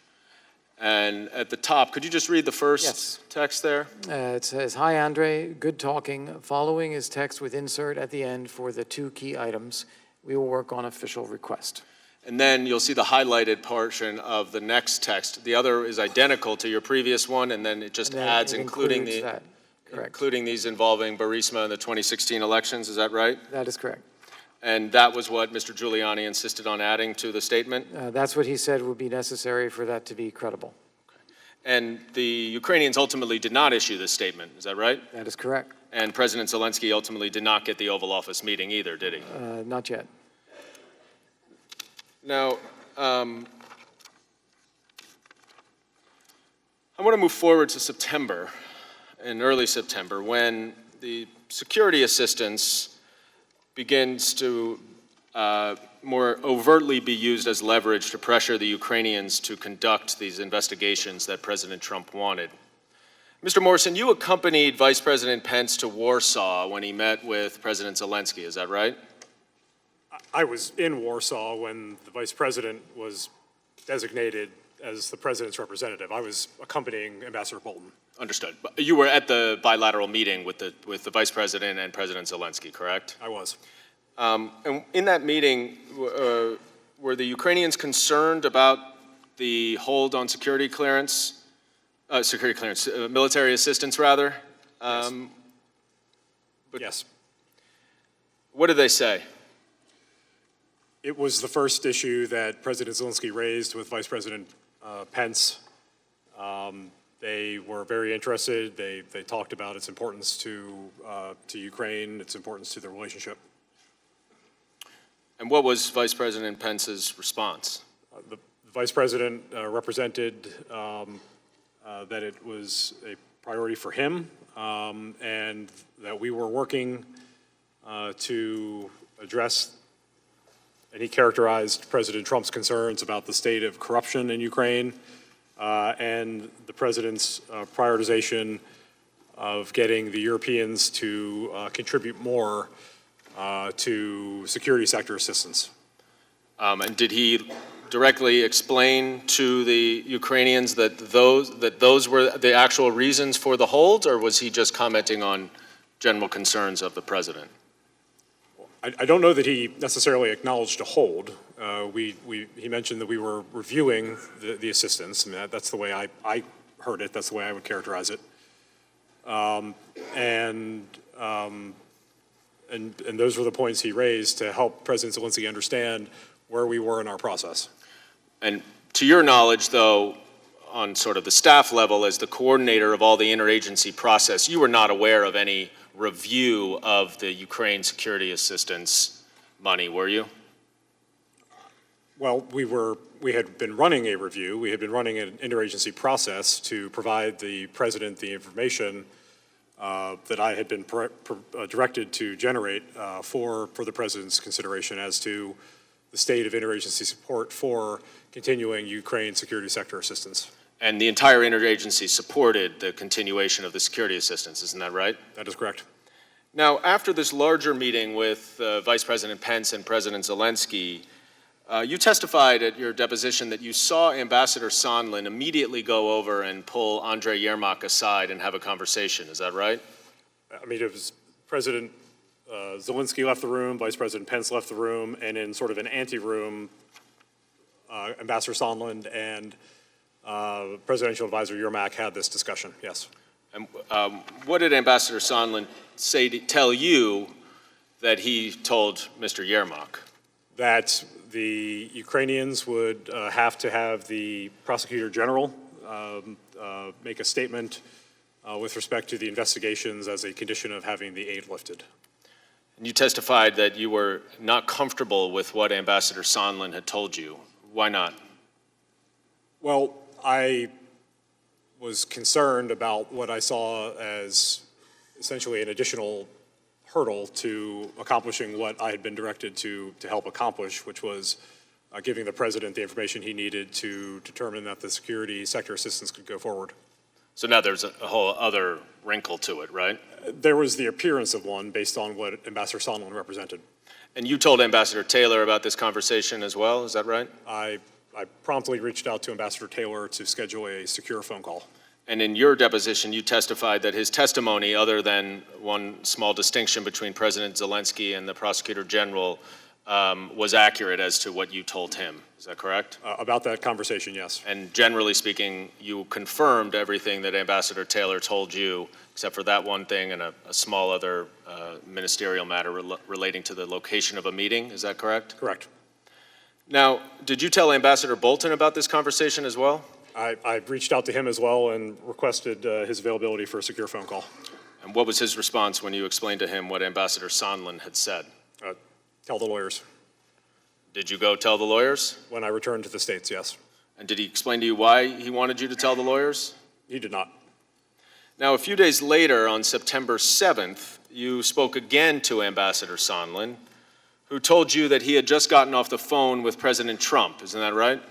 And at the top, could you just read the first Yes. text there? It says, "Hi, Andre, good talking. Following is text with insert at the end for the 2 key items. We will work on official request." And then you'll see the highlighted portion of the next text. The other is identical to your previous one, and then it just And then adds it including includes that. Correct. including these involving Burisma and the 2016 elections, is that right? That is correct. And that was what Mr. Giuliani insisted on adding to the statement? That's what he said would be necessary for that to be credible. And the Ukrainians ultimately did not issue this statement, is that right? That is correct. And President Zelensky ultimately did not get the Oval Office meeting either, did he? Not yet. Now, I want to move forward to September, in early September, when the security assistance begins to more overtly be used as leverage to pressure the Ukrainians to conduct these investigations that President Trump wanted. Mr. Morrison, you accompanied Vice President Pence to Warsaw when he met with President Zelensky, is that right? I was in Warsaw when the vice president was designated as the president's representative. I was accompanying Ambassador Bolton. Understood. But you were at the bilateral meeting with the Vice President and President Zelensky, correct? I was. And in that meeting, were the Ukrainians concerned about the hold on military assistance, rather? Yes. What did they say? It was the first issue that President Zelensky raised with Vice President Pence. They were very interested. They talked about its importance to Ukraine, its importance to the relationship. And what was Vice President Pence's response? The Vice President represented that it was a priority for him and that we were working to address, and he characterized President Trump's concerns about the state of corruption in Ukraine and the president's prioritization of getting the Europeans to contribute more to security sector assistance. And did he directly explain to the Ukrainians that those were the actual reasons for the hold, or was he just commenting on general concerns of the president? I don't know that he necessarily acknowledged a hold. He mentioned that we were reviewing the assistance. I mean, that's the way I heard it. That's the way I would characterize it. And those were the points he raised to help President Zelensky understand where we were in our process. And to your knowledge, though, on sort of the staff level, as the coordinator of all the interagency process, you were not aware of any review of the Ukraine security assistance money, were you? Well, we had been running a review. We had been running an interagency process to provide the president the information that I had been directed to generate for the president's consideration as to the state of interagency support for continuing Ukraine security sector assistance. And the entire interagency supported the continuation of the security assistance, isn't that right? That is correct. Now, after this larger meeting with Vice President Pence and President Zelensky, you testified at your deposition that you saw Ambassador Sondland immediately go over and pull Andrei Yermak aside and have a conversation. Is that right? I mean, it was President Zelensky left the room, Vice President Pence left the room, and in sort of an ante-room, Ambassador Sondland and Presidential Advisor Yermak had this discussion, yes. And what did Ambassador Sondland tell you that he told Mr. Yermak? That the Ukrainians would have to have the Prosecutor General make a statement with respect to the investigations as a condition of having the aid lifted. And you testified that you were not comfortable with what Ambassador Sondland had told you. Why not? Well, I was concerned about what I saw as essentially an additional hurdle to accomplishing what I had been directed to help accomplish, which was giving the president the information he needed to determine that the security sector assistance could go forward. So now there's a whole other wrinkle to it, right? There was the appearance of one based on what Ambassador Sondland represented. And you told Ambassador Taylor about this conversation as well, is that right? I promptly reached out to Ambassador Taylor to schedule a secure phone call. And in your deposition, you testified that his testimony, other than one small distinction between President Zelensky and the Prosecutor General, was accurate as to what you told him. Is that correct? About that conversation, yes. And generally speaking, you confirmed everything that Ambassador Taylor told you, except for that one thing and a small other ministerial matter relating to the location of a meeting. Is that correct? Correct. Now, did you tell Ambassador Bolton about this conversation as well? I reached out to him as well and requested his availability for a secure phone call. And what was his response when you explained to him what Ambassador Sondland had said? Tell the lawyers. Did you go tell the lawyers? When I returned to the States, yes. And did he explain to you why he wanted you to tell the lawyers? He did not. Now, a few days later, on September 7th, you spoke again to Ambassador Sondland, who told you that he had just gotten off the phone with President Trump. Isn't that right?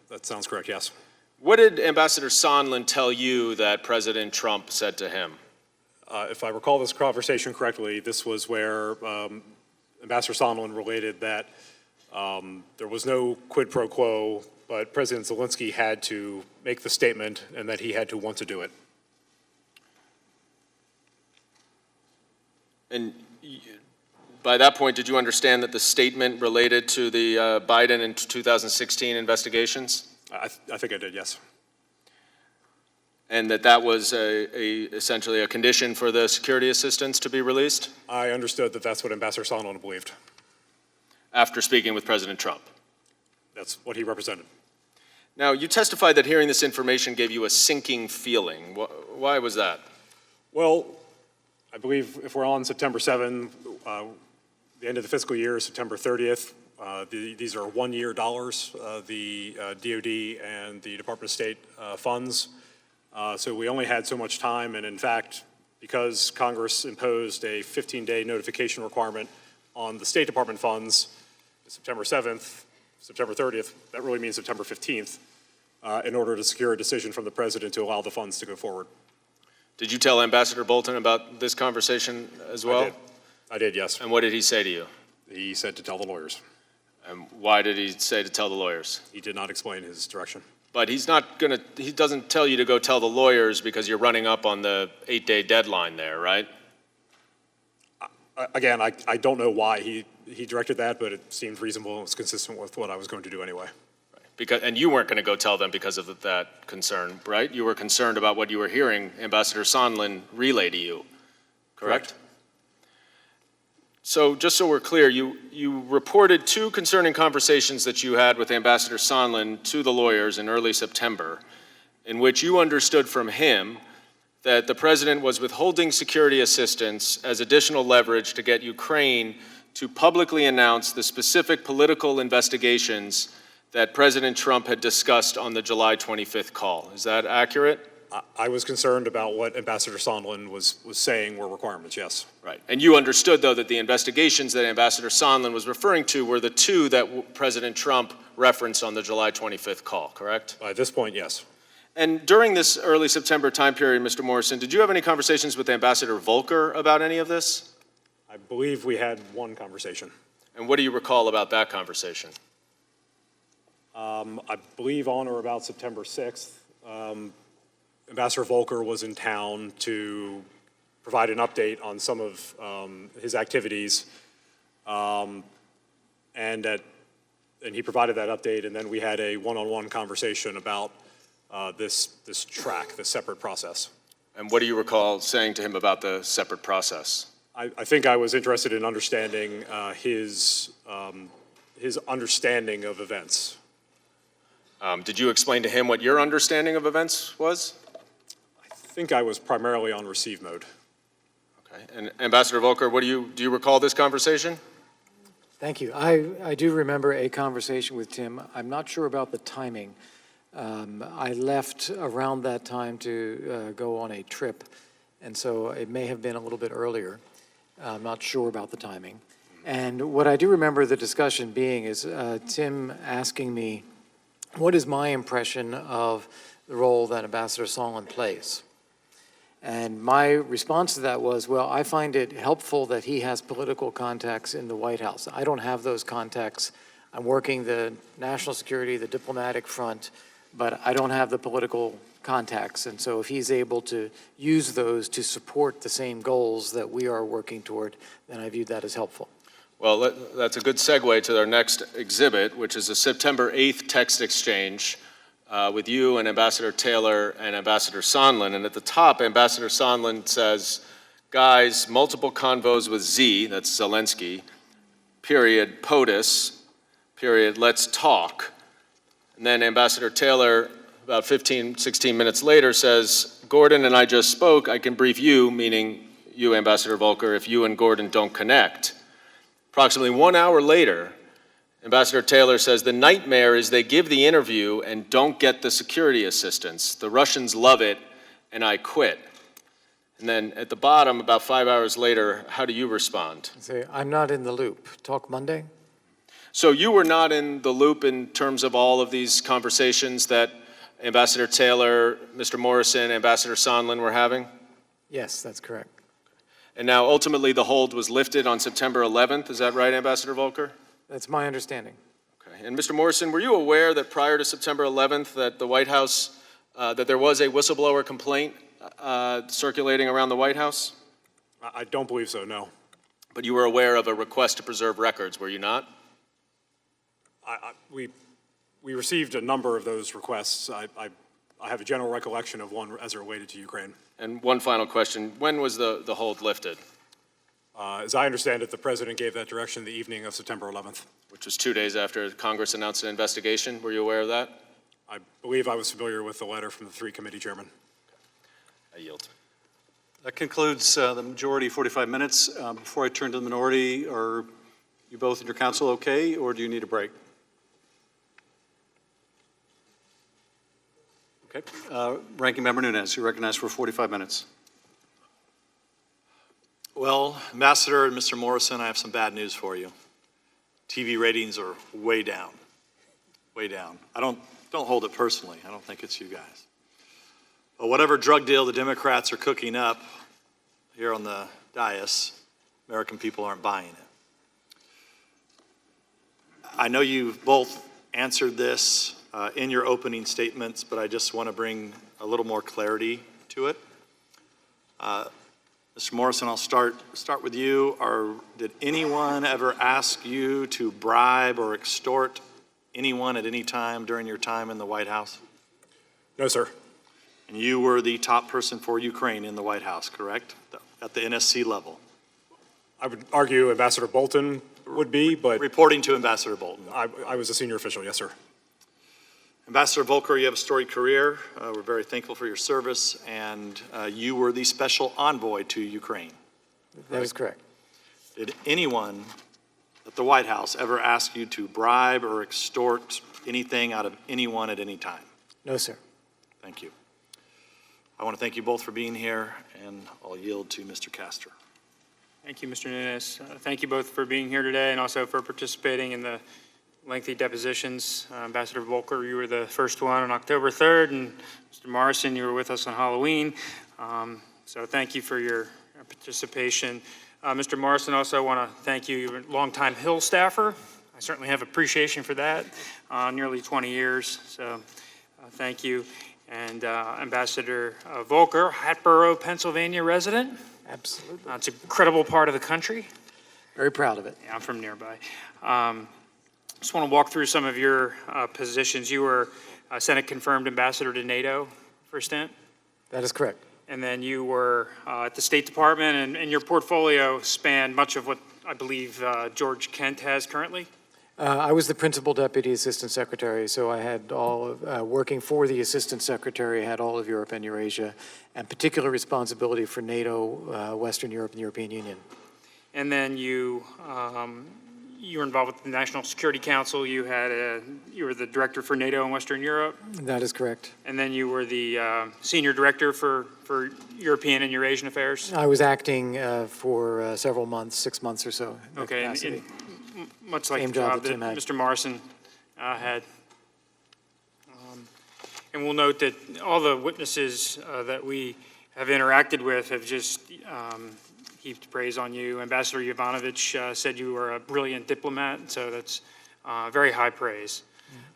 That sounds correct, yes. What did Ambassador Sondland tell you that President Trump said to him? If I recall this conversation correctly, this was where Ambassador Sondland related that there was no quid pro quo, but President Zelensky had to make the statement and that he had to want to do it. And by that point, did you understand that the statement related to the Biden and 2016 investigations? I think I did, yes. And that was essentially a condition for the security assistance to be released? I understood that that's what Ambassador Sondland believed. After speaking with President Trump? That's what he represented. Now, you testified that hearing this information gave you a sinking feeling. Why was that? Well, I believe if we're on September 7th, the end of the fiscal year is September 30th. These are one-year dollars, the DOD and the Department of State funds. So we only had so much time, and in fact, because Congress imposed a 15-day notification requirement on the State Department funds, September 7th, September 30th, that really means September 15th, in order to secure a decision from the President to allow the funds to go forward. Did you tell Ambassador Bolton about this conversation as well? I did. I did, yes. And what did he say to you? He said to tell the lawyers. And why did he say to tell the lawyers? He did not explain his direction. But he doesn't tell you to go tell the lawyers because you're running up on the 8-day deadline there, right? Again, I don't know why he directed that, but it seemed reasonable and was consistent with what I was going to do anyway. And you weren't going to go tell them because of that concern, right? You were concerned about what you were hearing Ambassador Sondland relay to you, correct? So just so we're clear, you reported 2 concerning conversations that you had with Ambassador Sondland to the lawyers in early September, in which you understood from him that the president was withholding security assistance as additional leverage to get Ukraine to publicly announce the specific political investigations that President Trump had discussed on the July 25th call. Is that accurate? I was concerned about what Ambassador Sondland was saying were requirements, yes. Right. And you understood, though, that the investigations that Ambassador Sondland was referring to were the 2 that President Trump referenced on the July 25th call, correct? At this point, yes. And during this early September time period, Mr. Morrison, did you have any conversations with Ambassador Volker about any of this? I believe we had one conversation. And what do you recall about that conversation? I believe on or about September 6th, Ambassador Volker was in town to provide an update on some of his activities, and he provided that update, and then we had a one-on-one conversation about this track, this separate process. And what do you recall saying to him about the separate process? I think I was interested in understanding his understanding of events. Did you explain to him what your understanding of events was? I think I was primarily on receive mode. Okay. And Ambassador Volker, do you recall this conversation? Thank you. I do remember a conversation with Tim. I'm not sure about the timing. I left around that time to go on a trip, and so it may have been a little bit earlier. I'm not sure about the timing. And what I do remember the discussion being is Tim asking me, what is my impression of the role that Ambassador Sondland plays? And my response to that was, well, I find it helpful that he has political contacts in the White House. I don't have those contacts. I'm working the national security, the diplomatic front, but I don't have the political contacts. And so if he's able to use those to support the same goals that we are working toward, then I view that as helpful. Well, that's a good segue to our next exhibit, which is a September 8th text exchange with you and Ambassador Taylor and Ambassador Sondland. And at the top, Ambassador Sondland says, guys, multiple convos with Z, that's Zelensky, period, POTUS, period, let's talk. And then Ambassador Taylor, about 16 minutes later, says, Gordon and I just spoke, I can brief you, meaning you, Ambassador Volker, if you and Gordon don't connect. Approximately 1 hour later, Ambassador Taylor says, the nightmare is they give the interview and don't get the security assistance. The Russians love it, and I quit. And then at the bottom, about 5 hours later, how do you respond? Say, I'm not in the loop. Talk Monday? So you were not in the loop in terms of all of these conversations that Ambassador Taylor, Mr. Morrison, Ambassador Sondland were having? Yes, that's correct. And now ultimately the hold was lifted on September 11th. Is that right, Ambassador Volker? That's my understanding. Okay. And Mr. Morrison, were you aware that prior to September 11th that the White House, that there was a whistleblower complaint circulating around the White House? I don't believe so, no. But you were aware of a request to preserve records, were you not? We received a number of those requests. I have a general recollection of one as it related to Ukraine. And one final question, when was the hold lifted? As I understand it, the president gave that direction the evening of September 11th. Which was 2 days after Congress announced an investigation. Were you aware of that? I believe I was familiar with the letter from the 3 committee chairmen. I yield. That concludes the majority, 45 minutes. Before I turn to the minority, are you both and your counsel okay, or do you need a break? Okay. Ranking Member Nunez, you're recognized for 45 minutes. Well, Ambassador and Mr. Morrison, I have some bad news for you. TV ratings are way down, way down. Don't hold it personally. I don't think it's you guys. But whatever drug deal the Democrats are cooking up here on the dais, American people aren't buying it. I know you both answered this in your opening statements, but I just want to bring a little more clarity to it. Mr. Morrison, I'll start with you. Did anyone ever ask you to bribe or extort anyone at any time during your time in the White House? No, sir. And you were the top person for Ukraine in the White House, correct? At the NSC level. I would argue Ambassador Bolton would be, but Reporting to Ambassador Bolton. I was a senior official, yes, sir. Ambassador Volker, you have a storied career. We're very thankful for your service, and you were the special envoy to Ukraine. That is correct. Did anyone at the White House ever ask you to bribe or extort anything out of anyone at any time? No, sir. Thank you. I want to thank you both for being here, and I'll yield to Mr. Castor. Thank you, Mr. Nunez. Thank you both for being here today and also for participating in the lengthy depositions. Ambassador Volker, you were the first one on October 3rd, and Mr. Morrison, you were with us on Halloween. So thank you for your participation. Mr. Morrison, also want to thank you. You're a longtime Hill staffer. I certainly have appreciation for that, nearly 20 years. So thank you. And Ambassador Volker, Hatboro, Pennsylvania resident. Absolutely. It's an incredible part of the country. Very proud of it. Yeah, I'm from nearby. Just want to walk through some of your positions. You were Senate confirmed ambassador to NATO for a stint, That is correct. and then you were at the State Department, and your portfolio spanned much of what I believe George Kent has currently. I was the principal deputy assistant secretary, so I had all of, working for the assistant secretary, had all of Europe and Eurasia, and particular responsibility for NATO, Western Europe, and the European Union. And then you were involved with the National Security Council. You were the director for NATO and Western Europe, That is correct. and then you were the senior director for European and Eurasian affairs. I was acting for several months, 6 months or so. in that Okay, capacity. Much like Same the job job that that Tim had. Mr. Morrison had. And we'll note that all the witnesses that we have interacted with have just heaped praise on you. Ambassador Yovanovitch said you were a brilliant diplomat, so that's very high praise.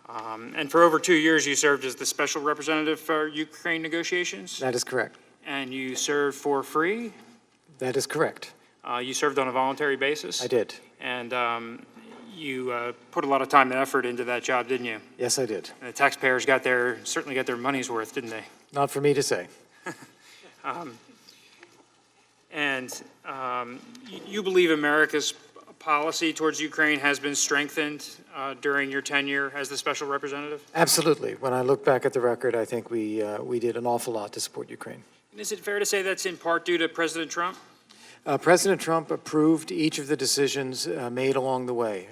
And for over 2 years, you served as the special representative for Ukraine negotiations, That is correct. and you served for free. That is correct. You served on a voluntary basis. I did. And you put a lot of time and effort into that job, didn't you? Yes, I did. And the taxpayers certainly got their money's worth, didn't they? Not for me to say. And you believe America's policy towards Ukraine has been strengthened during your tenure as the special representative? Absolutely. When I look back at the record, I think we did an awful lot to support Ukraine. And is it fair to say that's in part due to President Trump? President Trump approved each of the decisions made along the way,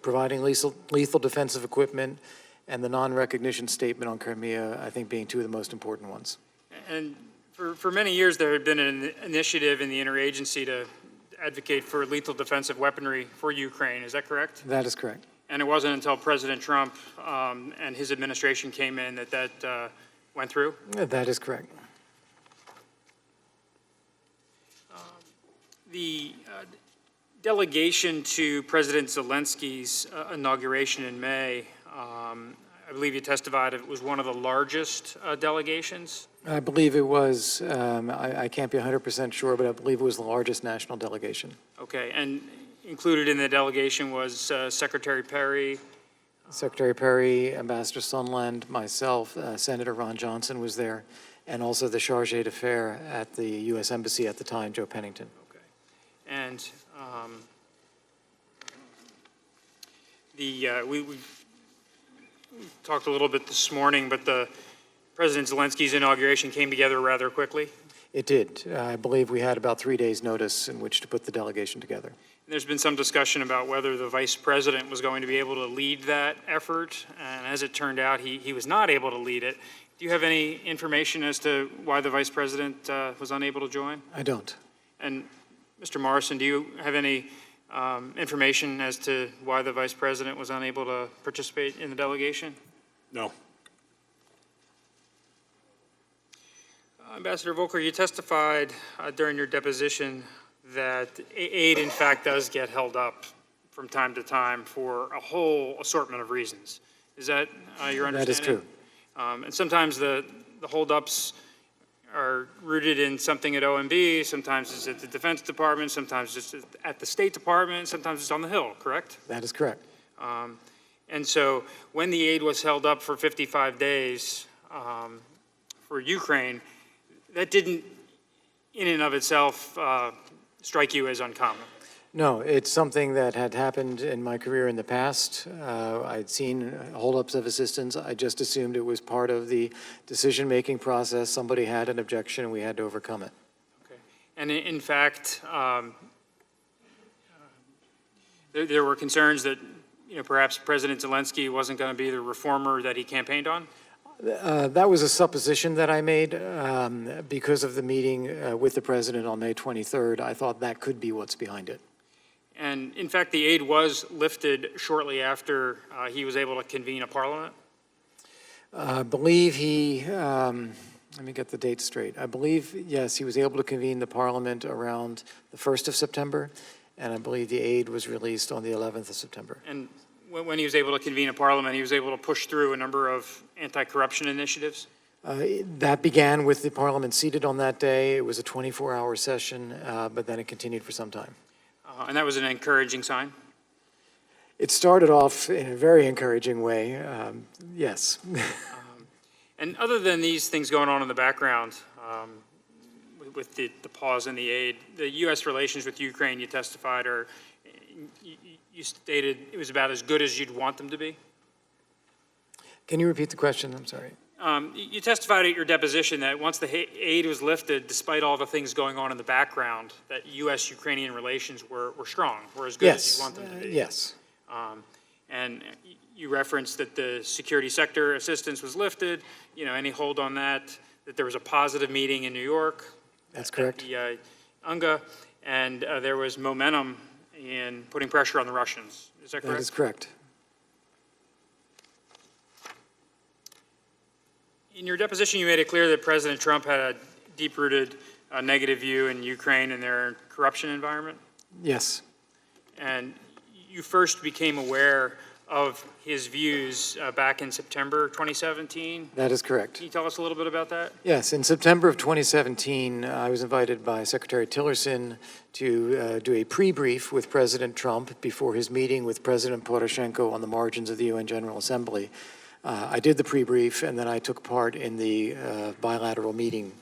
providing lethal defensive equipment and the non-recognition statement on Crimea, I think, being two of the most important ones. And for many years, there had been an initiative in the interagency to advocate for lethal defensive weaponry for Ukraine. Is that correct? That is correct. And it wasn't until President Trump and his administration came in that went through? That is correct. The delegation to President Zelensky's inauguration in May, I believe you testified it was one of the largest delegations. I believe it was, I can't be 100% sure, but I believe it was the largest national delegation. Okay, and included in the delegation was Secretary Perry. Secretary Perry, Ambassador Sondland, myself, Senator Ron Johnson was there, and also the charge d'affaires at the U.S. Embassy at the time, Joe Pennington. Okay, and we talked a little bit this morning, but the President Zelensky's inauguration came together rather quickly. It did. I believe we had about 3 days' notice in which to put the delegation together. There's been some discussion about whether the vice president was going to be able to lead that effort, and as it turned out, he was not able to lead it. Do you have any information as to why the vice president was unable to join? I don't. And Mr. Morrison, do you have any information as to why the vice president was unable to participate in the delegation? No. Ambassador Volker, you testified during your deposition that aid, in fact, does get held up from time to time for a whole assortment of reasons. Is that your understanding? That is true. And sometimes the holdups are rooted in something at OMB, sometimes it's at the Defense Department, sometimes it's at the State Department, sometimes it's on the Hill, correct? That is correct. And so when the aid was held up for 55 days for Ukraine, that didn't, in and of itself, strike you as uncommon. No, it's something that had happened in my career in the past. I'd seen holdups of assistance. I just assumed it was part of the decision-making process. Somebody had an objection, and we had to overcome it. Okay. And in fact, there were concerns that, perhaps President Zelensky wasn't going to be the reformer that he campaigned on? That was a supposition that I made because of the meeting with the president on May 23rd. I thought that could be what's behind it. And in fact, the aid was lifted shortly after he was able to convene a parliament? I believe let me get the date straight. I believe, yes, he was able to convene the parliament around the 1st of September, and I believe the aid was released on the 11th of September. And when he was able to convene a parliament, he was able to push through a number of anti-corruption initiatives? That began with the parliament seated on that day. It was a 24-hour session, but then it continued for some time. And that was an encouraging sign? It started off in a very encouraging way, yes. And other than these things going on in the background, with the pause in the aid, the U.S. relations with Ukraine, you testified, you stated it was about as good as you'd want them to be? Can you repeat the question? I'm sorry. You testified at your deposition that once the aid was lifted, despite all the things going on in the background, that U.S.-Ukrainian relations were strong, were as good as you'd want them to be. Yes. And you referenced that the security sector assistance was lifted, any hold on that there was a positive meeting in New York. That's correct. At the UNGA, and there was momentum in putting pressure on the Russians. Is that correct? That is correct. In your deposition, you made it clear that President Trump had a deep-rooted negative view in Ukraine and their corruption environment. Yes. And you first became aware of his views back in September 2017. That is correct. Can you tell us a little bit about that? Yes, in September of 2017, I was invited by Secretary Tillerson to do a pre-brief with President Trump before his meeting with President Poroshenko on the margins of the UN General Assembly. I did the pre-brief, and then I took part in the bilateral meeting.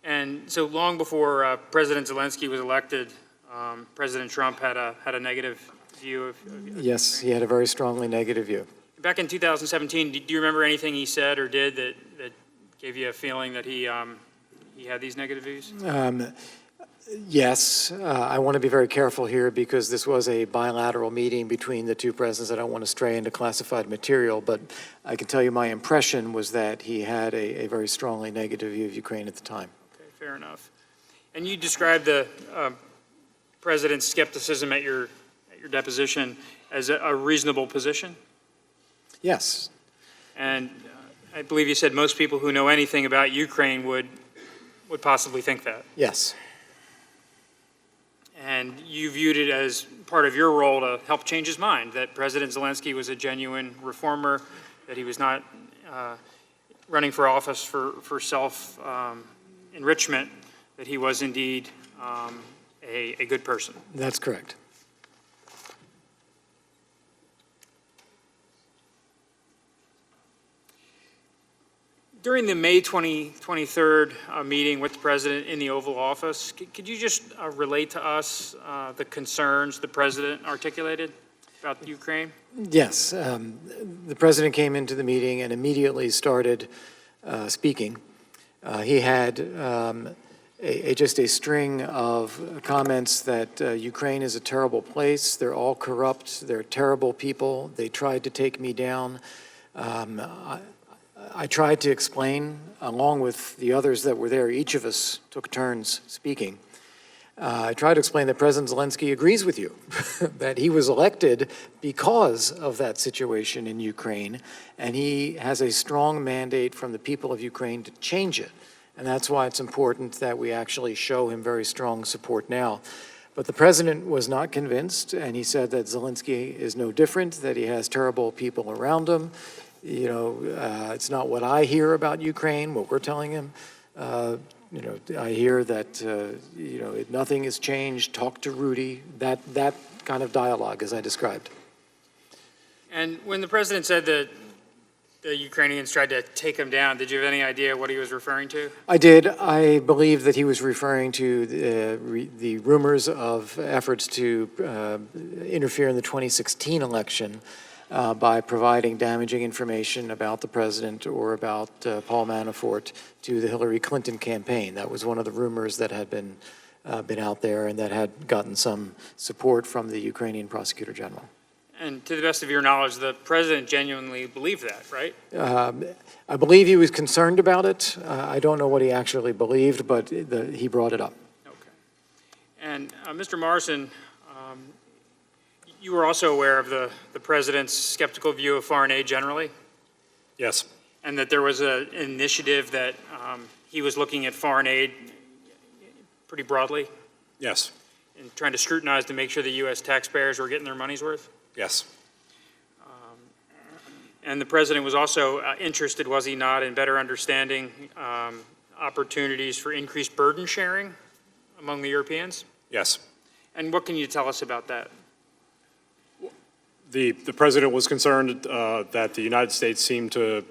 And so long before President Zelensky was elected, President Trump had a negative view of Yes, he had a very strongly negative view. Back in 2017, do you remember anything he said or did that gave you a feeling that he had these negative views? Yes, I want to be very careful here because this was a bilateral meeting between the two presidents. I don't want to stray into classified material, but I can tell you my impression was that he had a very strongly negative view of Ukraine at the time. Okay, fair enough. And you described the president's skepticism at your deposition as a reasonable position? Yes. And I believe you said most people who know anything about Ukraine would possibly think that. Yes. And you viewed it as part of your role to help change his mind, that President Zelensky was a genuine reformer, that he was not running for office for self-enrichment, that he was indeed a good person. That's correct. During the May 23rd meeting with the President in the Oval Office, could you just relate to us the concerns the President articulated about Ukraine? Yes. The President came into the meeting and immediately started speaking. He had just a string of comments that Ukraine is a terrible place, they're all corrupt, they're terrible people, they tried to take me down. I tried to explain, along with the others that were there, each of us took turns speaking. I tried to explain that President Zelensky agrees with you, that he was elected because of that situation in Ukraine, and he has a strong mandate from the people of Ukraine to change it. And that's why it's important that we actually show him very strong support now. But the president was not convinced, and he said that Zelensky is no different, that he has terrible people around him. You know, it's not what I hear about Ukraine, what we're telling him. You know, I hear that, you know, nothing has changed, talk to Rudy, that kind of dialogue as I described. And when the president said that the Ukrainians tried to take him down, did you have any idea what he was referring to? I did. I believe that he was referring to the rumors of efforts to interfere in the 2016 election by providing damaging information about the president or about Paul Manafort to the Hillary Clinton campaign. That was one of the rumors that had been out there and that had gotten some support from the Ukrainian prosecutor general. And to the best of your knowledge, the president genuinely believed that, right? I believe he was concerned about it. I don't know what he actually believed, but he brought it up. Okay. And Mr. Morrison, you were also aware of the president's skeptical view of foreign aid generally, Yes. and that there was an initiative that he was looking at foreign aid pretty broadly Yes. and trying to scrutinize to make sure the U.S. taxpayers were getting their money's worth? Yes. And the president was also interested, was he not, in better understanding opportunities for increased burden sharing among the Europeans? Yes. And what can you tell us about that? The president was concerned that the United States seemed to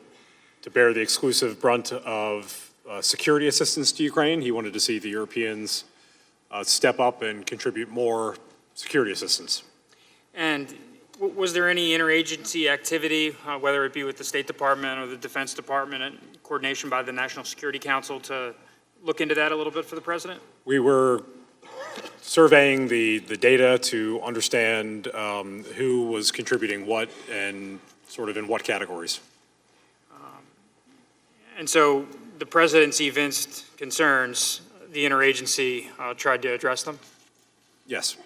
bear the exclusive brunt of security assistance to Ukraine. He wanted to see the Europeans step up and contribute more security assistance. And was there any interagency activity, whether it be with the State Department or the Defense Department, and coordination by the National Security Council to look into that a little bit for the president? We were surveying the data to understand who was contributing what and sort of in what categories. And so the president's evinced concerns, the interagency tried to address them? Yes.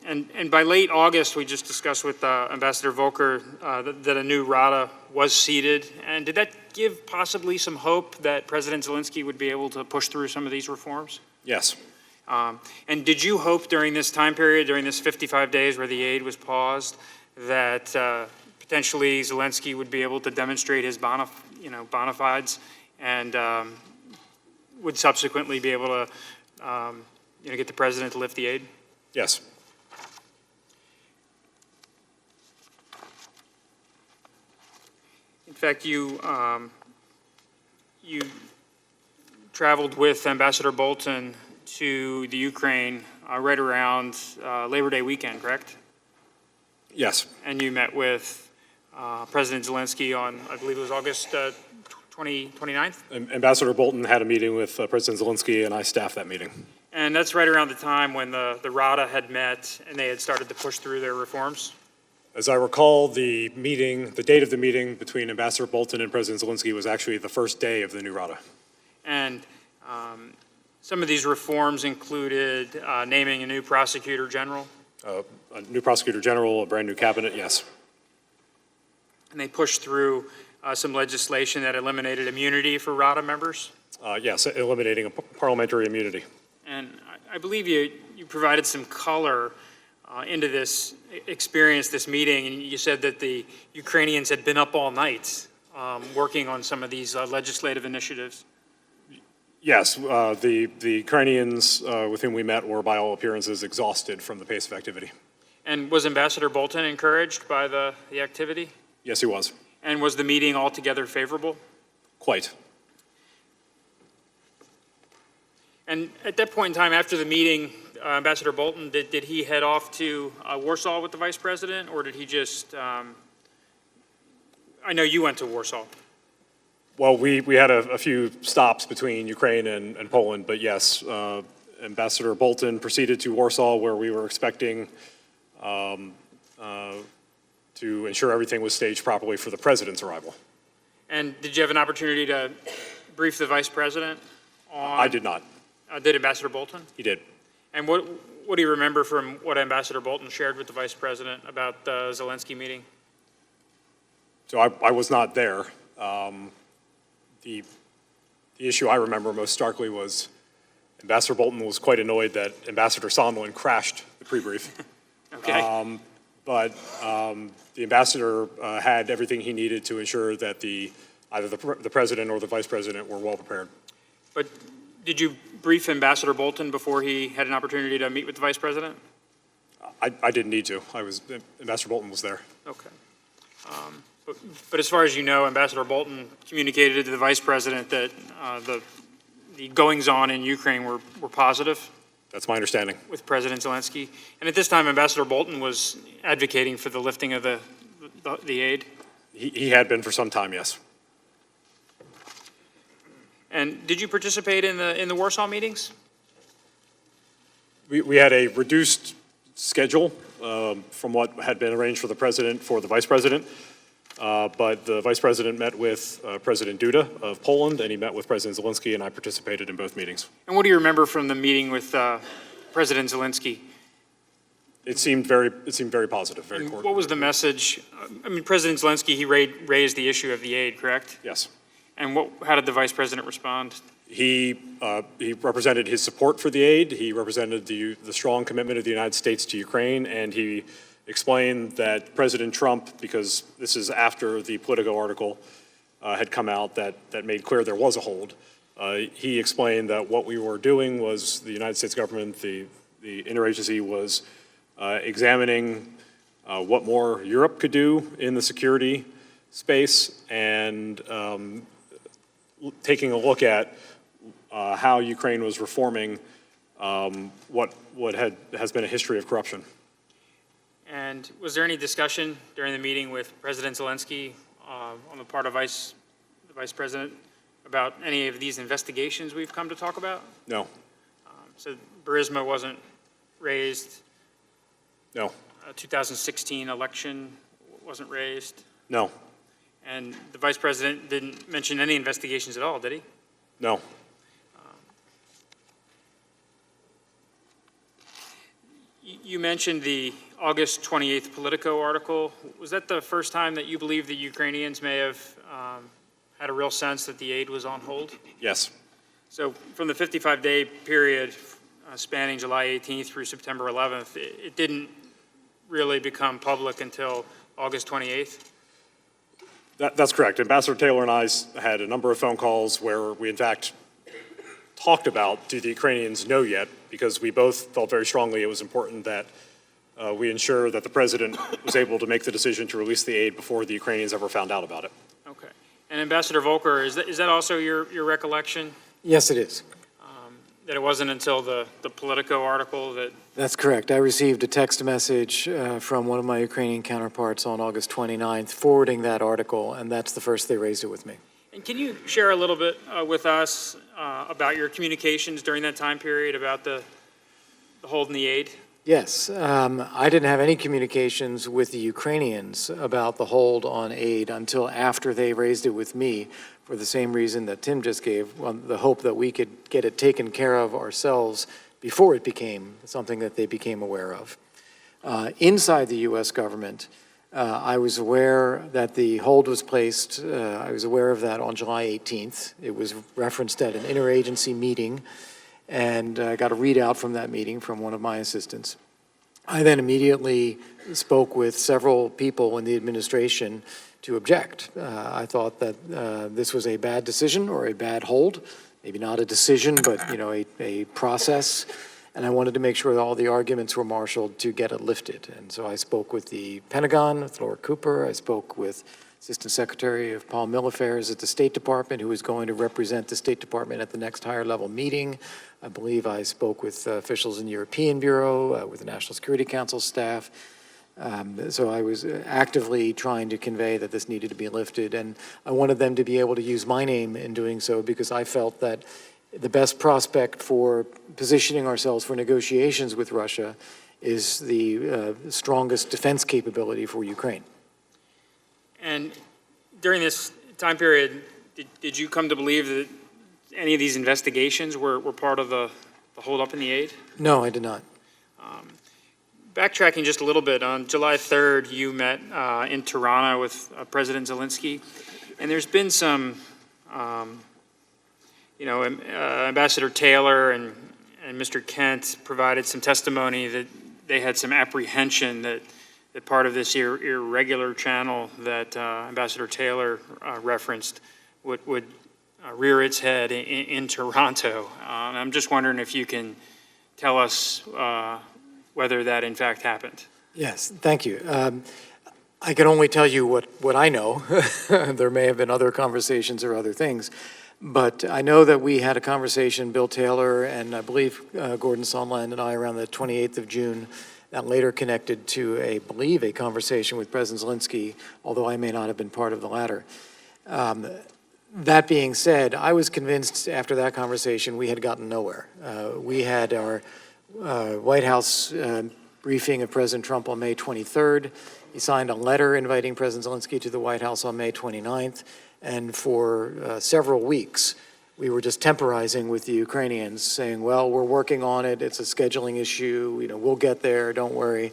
And by late August, we just discussed with Ambassador Volker that a new Rada was seated. And did that give possibly some hope that President Zelensky would be able to push through some of these reforms? Yes. And did you hope during this time period, during this 55 days where the aid was paused, that potentially Zelensky would be able to demonstrate his bona fides and would subsequently be able to get the president to lift the aid? Yes. In fact, you traveled with Ambassador Bolton to the Ukraine right around Labor Day weekend, correct? Yes. And you met with President Zelensky on, I believe it was August 29th? Ambassador Bolton had a meeting with President Zelensky, and I staffed that meeting. And that's right around the time when the Rada had met and they had started to push through their reforms? As I recall, the date of the meeting between Ambassador Bolton and President Zelensky was actually the first day of the new Rada. And some of these reforms included naming a new prosecutor general. A new prosecutor general, a brand new cabinet, yes. And they pushed through some legislation that eliminated immunity for Rada members. Yes, eliminating a parliamentary immunity. And I believe you provided some color into this experience, this meeting, and you said that the Ukrainians had been up all night working on some of these legislative initiatives. Yes, the Ukrainians with whom we met were, by all appearances, exhausted from the pace of activity. And was Ambassador Bolton encouraged by the activity? Yes, he was. And was the meeting altogether favorable? Quite. And at that point in time, after the meeting, Ambassador Bolton, did he head off to Warsaw with the vice president, or did he just, I know you went to Warsaw. Well, we had a few stops between Ukraine and Poland, but yes, Ambassador Bolton proceeded to Warsaw, where we were expecting to ensure everything was staged properly for the president's arrival. And did you have an opportunity to brief the vice president on? I did not. Did Ambassador Bolton? He did. And what do you remember from what Ambassador Bolton shared with the vice president about the Zelensky meeting? So I was not there. The The issue I remember most starkly was Ambassador Bolton was quite annoyed that Ambassador Sondland crashed the pre-brief. Okay. But the ambassador had everything he needed to ensure that either the president or the vice president were well prepared. But did you brief Ambassador Bolton before he had an opportunity to meet with the vice president? I didn't need to. Ambassador Bolton was there. Okay. But as far as you know, Ambassador Bolton communicated to the vice president that the goings-on in Ukraine were positive That's my understanding. with President Zelensky. And at this time, Ambassador Bolton was advocating for the lifting of the aid. He had been for some time, yes. And did you participate in the Warsaw meetings? We had a reduced schedule from what had been arranged for the president for the vice president. But the vice president met with President Duda of Poland, and he met with President Zelensky, and I participated in both meetings. And what do you remember from the meeting with President Zelensky? It seemed very positive, very And cordial. what was the message? I mean, President Zelensky, he raised the issue of the aid, correct? Yes. And how did the vice president respond? He represented his support for the aid. He represented the strong commitment of the United States to Ukraine, and he explained that President Trump, because this is after the Politico article had come out that made clear there was a hold, he explained that what we were doing was the United States government, the interagency was examining what more Europe could do in the security space and taking a look at how Ukraine was reforming what has been a history of corruption. And was there any discussion during the meeting with President Zelensky on the part of the vice president about any of these investigations we've come to talk about? No, So Burisma wasn't raised, no, 2016 election wasn't raised, no, and the vice president didn't mention any investigations at all, did he? no. You mentioned the August 28th Politico article. Was that the first time that you believe the Ukrainians may have had a real sense that the aid was on hold? Yes. So from the 55-day period spanning July 18th through September 11th, it didn't really become public until August 28th? That's correct. Ambassador Taylor and I had a number of phone calls where we, in fact, talked about, do the Ukrainians know yet? Because we both felt very strongly it was important that we ensure that the president was able to make the decision to release the aid before the Ukrainians ever found out about it. Okay. And Ambassador Volker, is that also your recollection, Yes, it is. that it wasn't until the Politico article that? That's correct. I received a text message from one of my Ukrainian counterparts on August 29th forwarding that article, and that's the first they raised it with me. And can you share a little bit with us about your communications during that time period about the hold in the aid? Yes, I didn't have any communications with the Ukrainians about the hold on aid until after they raised it with me, for the same reason that Tim just gave, the hope that we could get it taken care of ourselves before it became something that they became aware of. Inside the U.S. government, I was aware that the hold was placed. I was aware of that on July 18th. It was referenced at an interagency meeting, and I got a readout from that meeting from one of my assistants. I then immediately spoke with several people in the administration to object. I thought that this was a bad decision or a bad hold, maybe not a decision, but a process. And I wanted to make sure that all the arguments were marshaled to get it lifted. And so I spoke with the Pentagon, with Laura Cooper. I spoke with Assistant Secretary of Parliamentary Affairs at the State Department, who is going to represent the State Department at the next higher level meeting. I believe I spoke with officials in the European Bureau, with the National Security Council staff. So I was actively trying to convey that this needed to be lifted. And I wanted them to be able to use my name in doing so because I felt that the best prospect for positioning ourselves for negotiations with Russia is the strongest defense capability for Ukraine. And during this time period, did you come to believe that any of these investigations were part of the holdup in the aid? No, I did not. Backtracking just a little bit, on July 3rd, you met in Tirana with President Zelensky, and there's been some Ambassador Taylor and Mr. Kent provided some testimony that they had some apprehension that part of this irregular channel that Ambassador Taylor referenced would rear its head in Toronto. I'm just wondering if you can tell us whether that in fact happened. Yes, thank you. I can only tell you what I know. There may have been other conversations or other things, but I know that we had a conversation, Bill Taylor and I believe Gordon Sondland and I, around the 28th of June, that later connected to a conversation with President Zelensky, although I may not have been part of the latter. That being said, I was convinced after that conversation we had gotten nowhere. We had our White House briefing of President Trump on May 23rd. He signed a letter inviting President Zelensky to the White House on May 29th. And for several weeks, we were just temporizing with the Ukrainians, saying, well, we're working on it. It's a scheduling issue. We'll get there. Don't worry.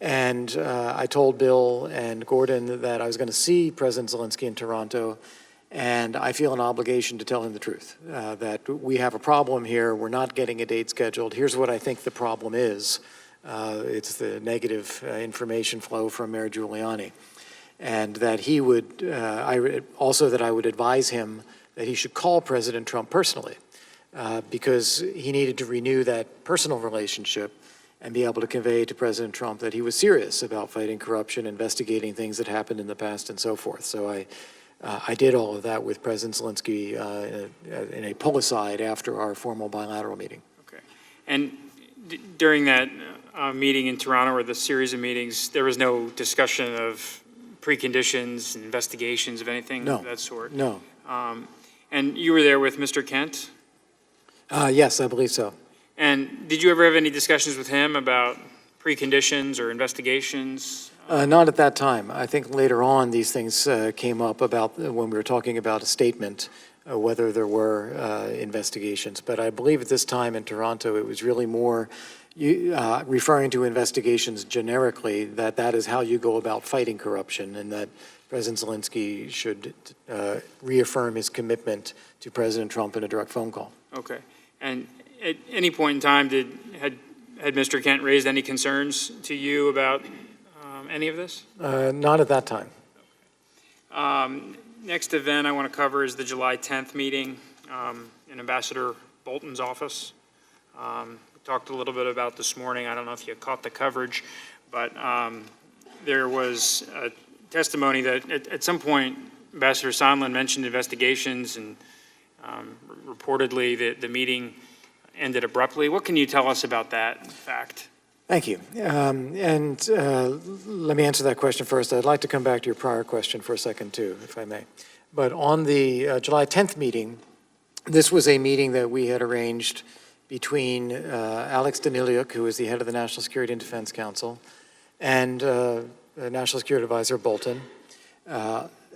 And I told Bill and Gordon that I was going to see President Zelensky in Toronto. And I feel an obligation to tell him the truth, that we have a problem here. We're not getting a date scheduled. Here's what I think the problem is. It's the negative information flow from Mayor Giuliani. And that he would, that I would advise him that he should call President Trump personally, because he needed to renew that personal relationship and be able to convey to President Trump that he was serious about fighting corruption, investigating things that happened in the past, and so forth. So I did all of that with President Zelensky in a pull-aside after our formal bilateral meeting. Okay. And during that meeting in Toronto, or the series of meetings, there was no discussion of preconditions, investigations of anything of that sort? No. And you were there with Mr. Kent? Yes, I believe so. And did you ever have any discussions with him about preconditions or investigations? Not at that time. I think later on these things came up about when we were talking about a statement, whether there were investigations. But I believe at this time in Toronto, it was really more referring to investigations generically, that is how you go about fighting corruption, and that President Zelensky should reaffirm his commitment to President Trump in a direct phone call. Okay. And at any point in time, had Mr. Kent raised any concerns to you about any of this? Not at that time. Next event I want to cover is the July 10th meeting in Ambassador Bolton's office. We talked a little bit about this morning. I don't know if you caught the coverage, but there was a testimony that at some point Ambassador Sondland mentioned investigations, and reportedly the meeting ended abruptly. What can you tell us about that fact? Thank you. Let me answer that question first. I'd like to come back to your prior question for a second, too, if I may. But on the July 10th meeting, this was a meeting that we had arranged between Alex Daniliuk, who is the head of the National Security and Defense Council, and National Security Advisor Bolton.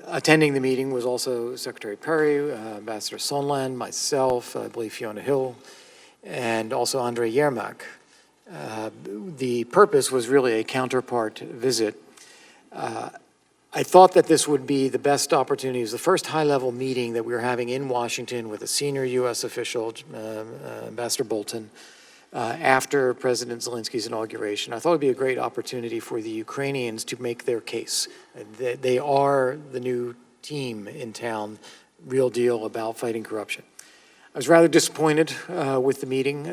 Attending the meeting was also Secretary Perry, Ambassador Sondland, myself, I believe Fiona Hill, and also Andrei Yermak. The purpose was really a counterpart visit. I thought that this would be the best opportunity. It was the first high-level meeting that we were having in Washington with a senior U.S. official, Ambassador Bolton, after President Zelensky's inauguration. I thought it would be a great opportunity for the Ukrainians to make their case. They are the new team in town, real deal about fighting corruption. I was rather disappointed with the meeting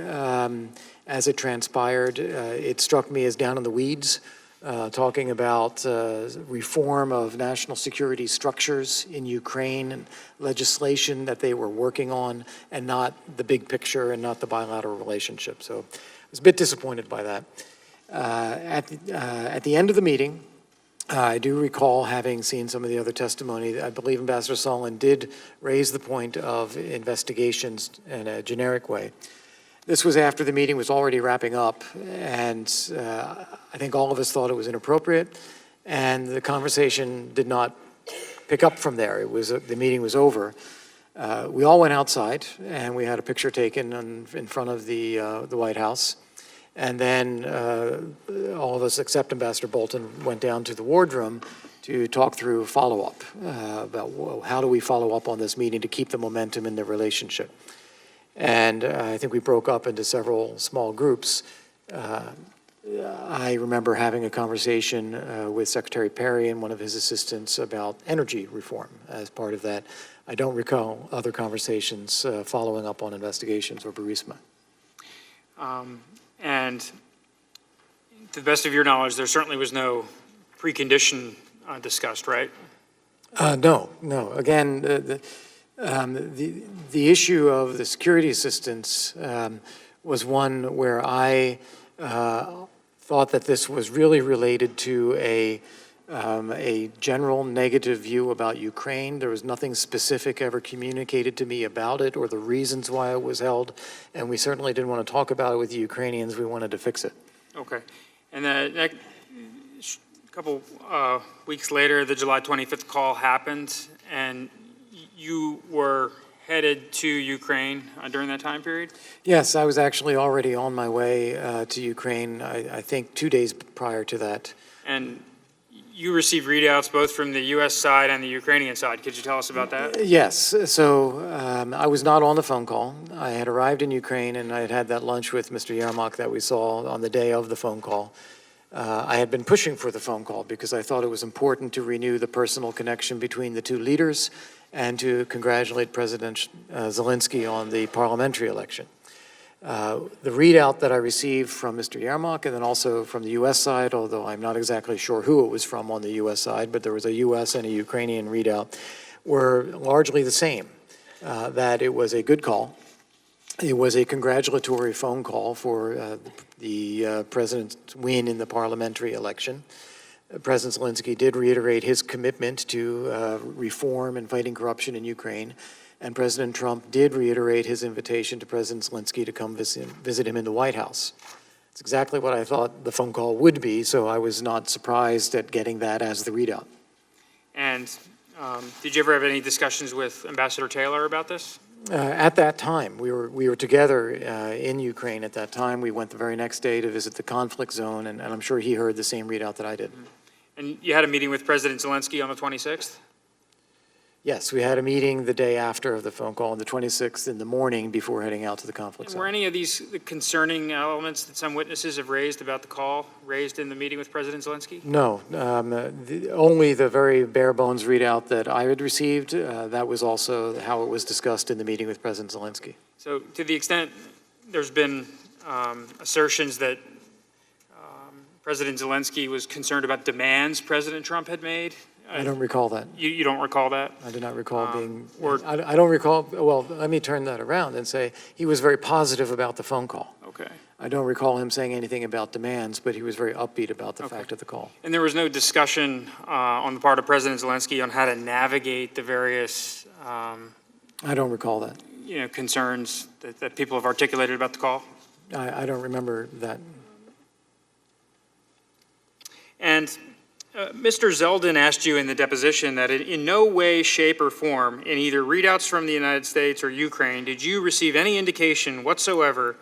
as it transpired. It struck me as down in the weeds, talking about reform of national security structures in Ukraine and legislation that they were working on, and not the big picture and not the bilateral relationship. So I was a bit disappointed by that. At the end of the meeting, I do recall having seen some of the other testimony. I believe Ambassador Sondland did raise the point of investigations in a generic way. This was after the meeting was already wrapping up, and I think all of us thought it was inappropriate, and the conversation did not pick up from there. The meeting was over. We all went outside, and we had a picture taken in front of the White House. And then all of us, except Ambassador Bolton, went down to the wardroom to talk through follow-up about how do we follow up on this meeting to keep the momentum in the relationship. And I think we broke up into several small groups. I remember having a conversation with Secretary Perry and one of his assistants about energy reform as part of that. I don't recall other conversations following up on investigations or Burisma. And to the best of your knowledge, there certainly was no precondition discussed, right? No. Again, the issue of the security assistance was one where I thought that this was really related to a general negative view about Ukraine. There was nothing specific ever communicated to me about it or the reasons why it was held, and we certainly didn't want to talk about it with the Ukrainians. We wanted to fix it. Okay. And then a couple weeks later, the July 25th call happened, and you were headed to Ukraine during that time period? Yes, I was actually already on my way to Ukraine, I think 2 days prior to that. And you received readouts both from the U.S. side and the Ukrainian side. Could you tell us about that? Yes, so I was not on the phone call. I had arrived in Ukraine and I had had that lunch with Mr. Yermak that we saw on the day of the phone call. I had been pushing for the phone call because I thought it was important to renew the personal connection between the two leaders and to congratulate President Zelensky on the parliamentary election. The readout that I received from Mr. Yermak and then also from the U.S. side, although I'm not exactly sure who it was from on the U.S. side, but there was a U.S. and a Ukrainian readout, were largely the same, that it was a good call. It was a congratulatory phone call for the president's win in the parliamentary election. President Zelensky did reiterate his commitment to reform and fighting corruption in Ukraine, and President Trump did reiterate his invitation to President Zelensky to come visit him in the White House. It's exactly what I thought the phone call would be, so I was not surprised at getting that as the readout. And did you ever have any discussions with Ambassador Taylor about this? At that time, we were together in Ukraine at that time. We went the very next day to visit the conflict zone, and I'm sure he heard the same readout that I did. And you had a meeting with President Zelensky on the 26th? Yes, we had a meeting the day after the phone call on the 26th in the morning before heading out to the conflict And were zone. any of these concerning elements that some witnesses have raised about the call raised in the meeting with President Zelensky? No, only the very bare bones readout that I had received. That was also how it was discussed in the meeting with President Zelensky. So to the extent there's been assertions that President Zelensky was concerned about demands President Trump had made? I don't recall that. You don't recall that? I do not recall being, or- I don't recall, well, let me turn that around and say he was very positive about the phone call. Okay. I don't recall him saying anything about demands, but he was very upbeat about the fact of the call. And there was no discussion on the part of President Zelensky on how to navigate the various I don't recall that. concerns that people have articulated about the call? I don't remember that. And Mr. Zeldin asked you in the deposition that in no way, shape, or form, in either readouts from the United States or Ukraine, did you receive any indication whatsoever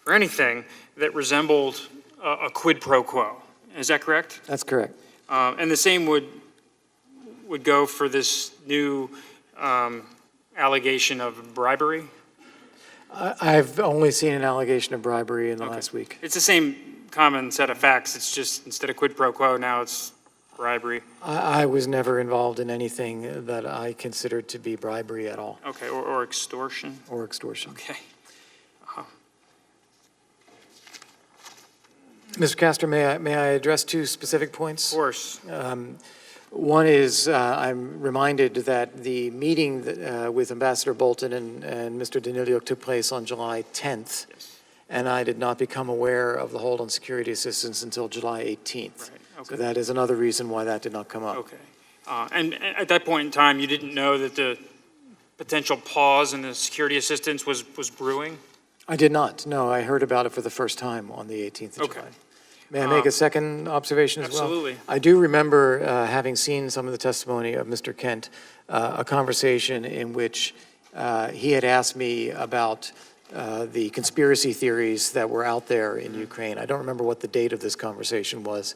for anything that resembled a quid pro quo. Is that correct? That's correct. And the same would go for this new allegation of bribery? I've only seen an allegation of bribery in the last week. It's the same common set of facts. It's just instead of quid pro quo, now it's bribery. I was never involved in anything that I considered to be bribery at all, Okay, or extortion? or extortion. Okay. Mr. Castor, may I address two specific points? Of course. One is I'm reminded that the meeting with Ambassador Bolton and Mr. Daniliuk took place on July 10th, Yes. and I did not become aware of the hold on security assistance until July 18th. Right, So okay. that is another reason why that did not come up. Okay. And at that point in time, you didn't know that the potential pause in the security assistance was brewing? I did not. No, I heard about it for the first time on the 18th of Okay. July. May I make a second observation as well? Absolutely. I do remember having seen some of the testimony of Mr. Kent, a conversation in which he had asked me about the conspiracy theories that were out there in Ukraine. I don't remember what the date of this conversation was.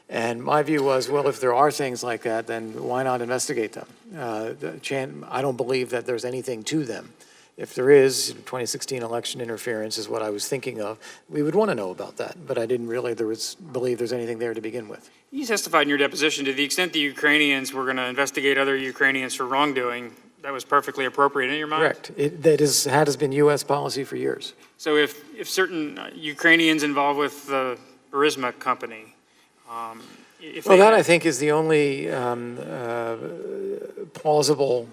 And my view was, well, if there are things like that, then why not investigate them? I don't believe that there's anything to them. If there is, 2016 election interference is what I was thinking of. We would want to know about that, but I didn't really believe there's anything there to begin with. You testified in your deposition to the extent the Ukrainians were going to investigate other Ukrainians for wrongdoing, that was perfectly appropriate in your mind? Correct. That has been U.S. policy for years. So if certain Ukrainians involved with the Burisma company, Well, that I think is the only plausible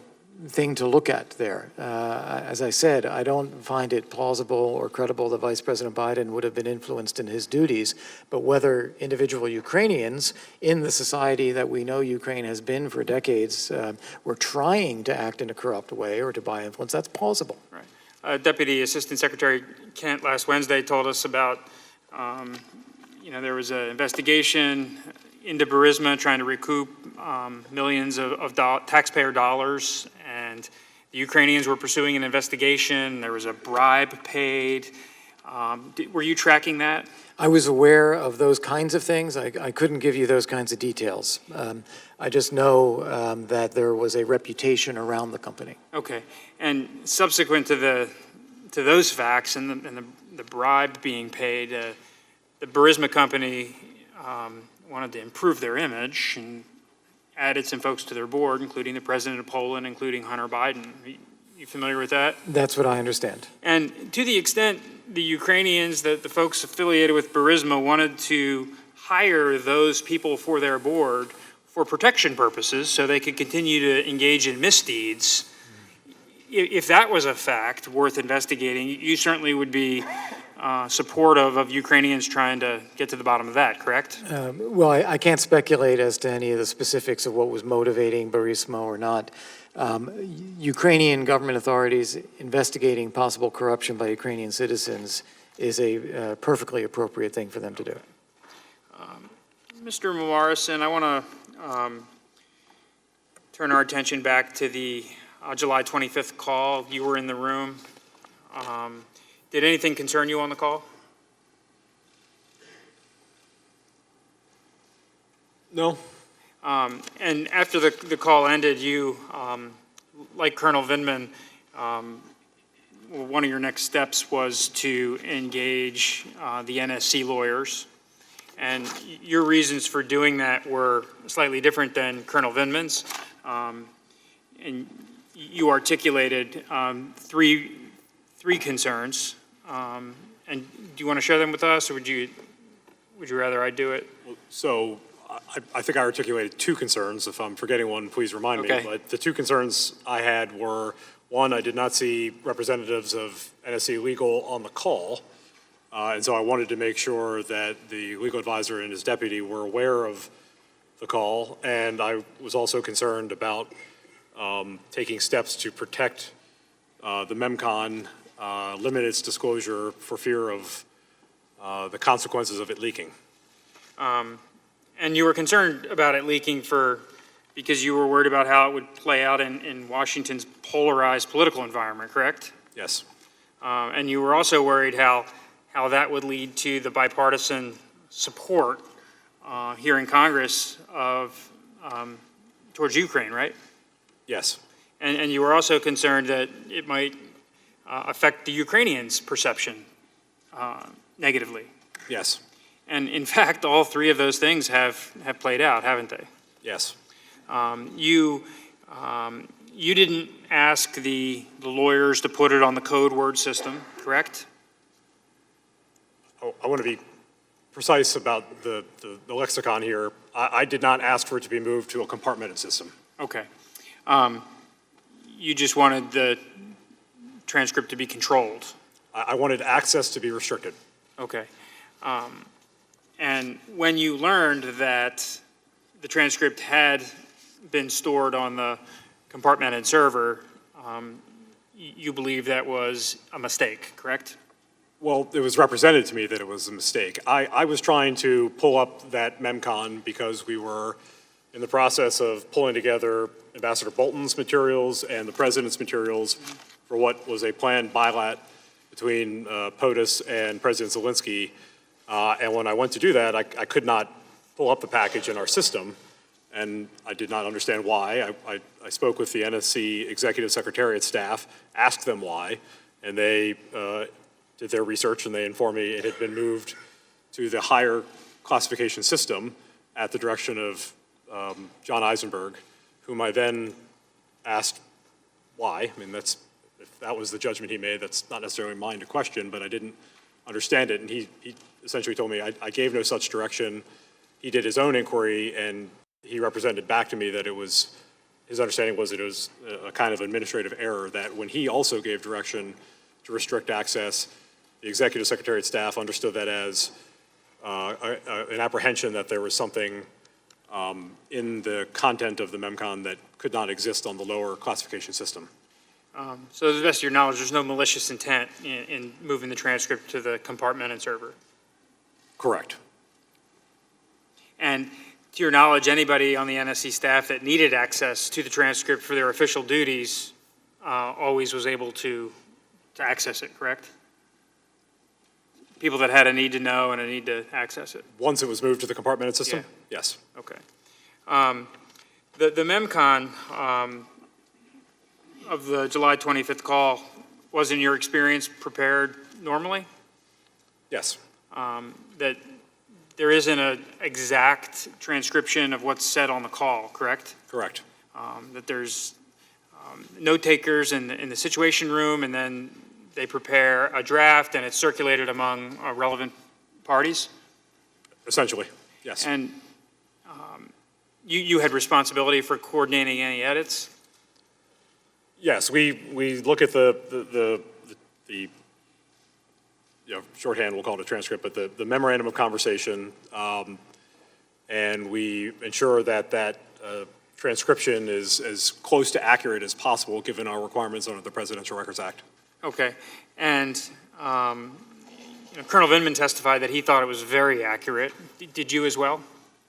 thing to look at there. As I said, I don't find it plausible or credible that Vice President Biden would have been influenced in his duties, but whether individual Ukrainians in the society that we know Ukraine has been for decades were trying to act in a corrupt way or to buy influence, that's plausible. Right. Deputy Assistant Secretary Kent last Wednesday told us about, there was an investigation into Burisma trying to recoup millions of taxpayer dollars, and the Ukrainians were pursuing an investigation. There was a bribe paid. Were you tracking that? I was aware of those kinds of things. I couldn't give you those kinds of details. I just know that there was a reputation around the company. Okay. And subsequent to those facts and the bribe being paid, the Burisma company wanted to improve their image and added some folks to their board, including the president of Poland, including Hunter Biden. Are you familiar with that? That's what I understand. And to the extent the Ukrainians, the folks affiliated with Burisma, wanted to hire those people for their board for protection purposes so they could continue to engage in misdeeds, if that was a fact worth investigating, you certainly would be supportive of Ukrainians trying to get to the bottom of that, correct? Well, I can't speculate as to any of the specifics of what was motivating Burisma or not. Ukrainian government authorities investigating possible corruption by Ukrainian citizens is a perfectly appropriate thing for them to do. Mr. Morrison, I want to turn our attention back to the July 25th call. You were in the room. Did anything concern you on the call? No. And after the call ended, you, like Colonel Vindman, one of your next steps was to engage the NSC lawyers. And your reasons for doing that were slightly different than Colonel Vindman's. And you articulated three concerns. And do you want to share them with us, or would you rather I do it? So I think I articulated two concerns. If I'm forgetting one, please remind me. But the two concerns I had were, one, I did not see representatives of NSC Legal on the call. And so I wanted to make sure that the legal advisor and his deputy were aware of the call. And I was also concerned about taking steps to protect the MEMCON, limit its disclosure for fear of the consequences of it leaking. And you were concerned about it leaking because you were worried about how it would play out in Washington's polarized political environment, correct? Yes. And you were also worried how that would lead to the bipartisan support here in Congress towards Ukraine, right? Yes. And you were also concerned that it might affect the Ukrainians' perception negatively. Yes. And in fact, all three of those things have played out, haven't they? Yes. You didn't ask the lawyers to put it on the code word system, correct? I want to be precise about the lexicon here. I did not ask for it to be moved to a compartmented system. Okay. You just wanted the transcript to be controlled. I wanted access to be restricted. Okay. And when you learned that the transcript had been stored on the compartmented server, you believe that was a mistake, correct? Well, it was represented to me that it was a mistake. I was trying to pull up that MEMCON because we were in the process of pulling together Ambassador Bolton's materials and the President's materials for what was a planned bilat between POTUS and President Zelensky. And when I went to do that, I could not pull up the package in our system, and I did not understand why. I spoke with the NSC Executive Secretariat staff, asked them why, and they did their research, and they informed me it had been moved to the higher classification system at the direction of John Eisenberg, whom I then asked why. I mean, if that was the judgment he made, that's not necessarily mine to question, but I didn't understand it. And he essentially told me I gave no such direction. He did his own inquiry, and he represented back to me that his understanding was that it was a kind of administrative error, that when he also gave direction to restrict access, the Executive Secretariat staff understood that as an apprehension that there was something in the content of the MEMCON that could not exist on the lower classification system. So to the best of your knowledge, there's no malicious intent in moving the transcript to the compartmented server? Correct. And to your knowledge, anybody on the NSC staff that needed access to the transcript for their official duties always was able to access it, correct? People that had a need to know and a need to access it? Once it was moved to the compartmented system? Yeah. Yes. Okay. The MEMCON of the July 25th call was, in your experience, prepared normally? Yes. That there isn't an exact transcription of what's said on the call, correct? Correct. That there's note takers in the situation room, and then they prepare a draft and it's circulated among relevant parties? Essentially, yes. And you had responsibility for coordinating any edits? Yes, we look at the shorthand, we'll call it a transcript, but the memorandum of conversation, and we ensure that transcription is as close to accurate as possible given our requirements under the Presidential Records Act. Okay. And Colonel Vindman testified that he thought it was very accurate. Did you as well?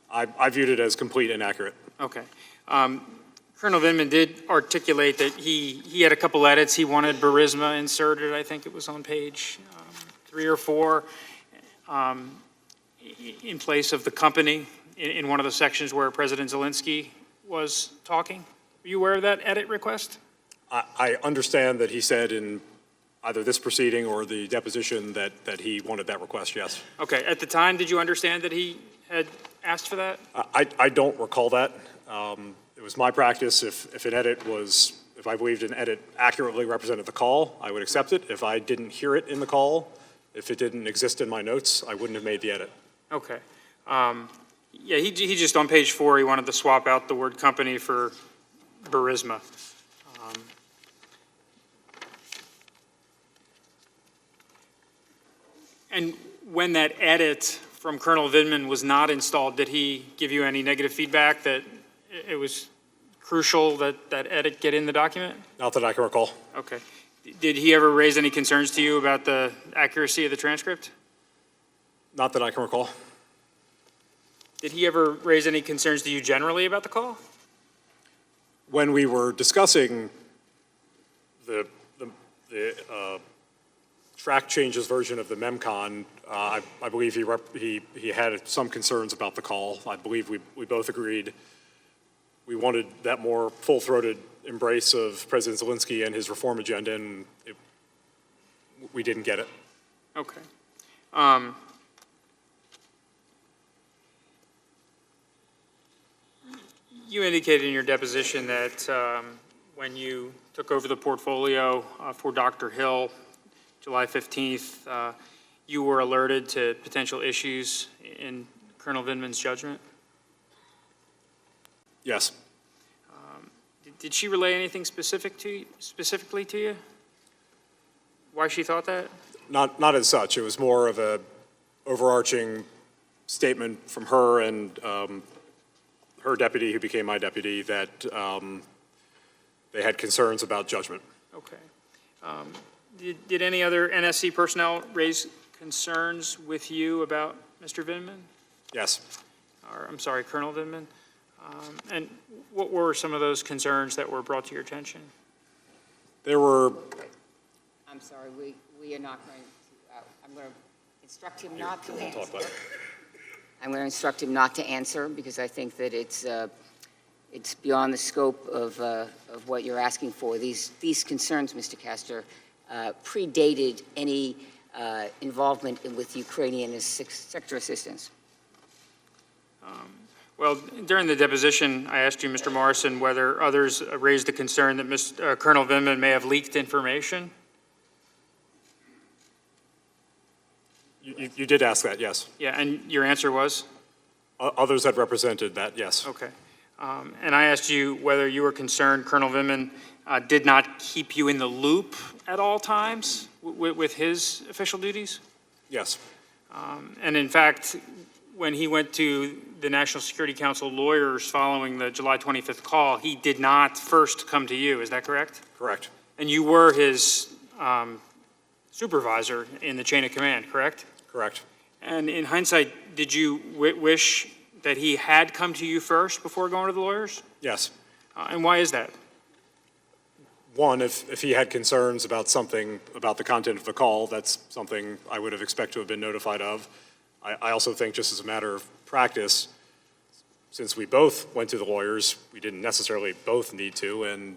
I viewed it as complete and accurate. Okay. Colonel Vindman did articulate that he had a couple edits. He wanted Burisma inserted. I think it was on page 3 or 4, in place of the company in one of the sections where President Zelensky was talking. Are you aware of that edit request? I understand that he said in either this proceeding or the deposition that he wanted that request, yes. Okay. At the time, did you understand that he had asked for that? I don't recall that. It was my practice, if I believed an edit accurately represented the call, I would accept it. If I didn't hear it in the call, if it didn't exist in my notes, I wouldn't have made the edit. Okay. Yeah, he just, on page 4, he wanted to swap out the word company for Burisma. And when that edit from Colonel Vindman was not installed, did he give you any negative feedback that it was crucial that that edit get in the document? Not that I can recall. Okay. Did he ever raise any concerns to you about the accuracy of the transcript? Not that I can recall. Did he ever raise any concerns to you generally about the call? When we were discussing the track changes version of the MEMCON, I believe he had some concerns about the call. I believe we both agreed we wanted that more full-throated embrace of President Zelensky and his reform agenda, and we didn't get it. Okay. You indicated in your deposition that when you took over the portfolio for Dr. Hill, July 15th, you were alerted to potential issues in Colonel Vindman's judgment? Yes. Did she relay anything specifically to you? Why she thought that? Not as such. It was more of a overarching statement from her and her deputy, who became my deputy, that they had concerns about judgment. Okay. Did any other NSC personnel raise concerns with you about Mr. Vindman? Yes. Or, I'm sorry, Colonel Vindman? And what were some of those concerns that were brought to your attention? There were. I'm sorry, we are not going to, I'm going to instruct him not to answer. I'm going to instruct him not to answer because I think that it's beyond the scope of what you're asking for. These concerns, Mr. Castor, predated any involvement with Ukrainian sector assistance. Well, during the deposition, I asked you, Mr. Morrison, whether others raised the concern that Colonel Vindman may have leaked information. You did ask that, yes. Yeah, and your answer was? Others had represented that, yes. Okay. And I asked you whether you were concerned Colonel Vindman did not keep you in the loop at all times with his official duties? Yes. And in fact, when he went to the National Security Council lawyers following the July 25th call, he did not first come to you, is that correct? Correct. And you were his supervisor in the chain of command, correct? Correct. And in hindsight, did you wish that he had come to you first before going to the lawyers? Yes. And why is that? One, if he had concerns about something, about the content of the call, that's something I would have expected to have been notified of. I also think just as a matter of practice, since we both went to the lawyers, we didn't necessarily both need to, and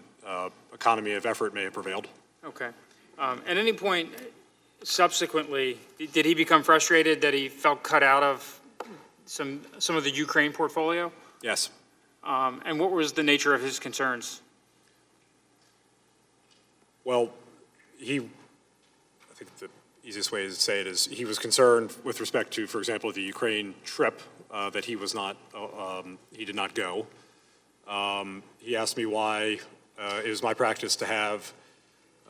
economy of effort may have prevailed. Okay. At any point subsequently, did he become frustrated that he felt cut out of some of the Ukraine portfolio? Yes. And what was the nature of his concerns? Well, I think the easiest way to say it is he was concerned with respect to, for example, the Ukraine trip, that he did not go. He asked me why it was my practice to have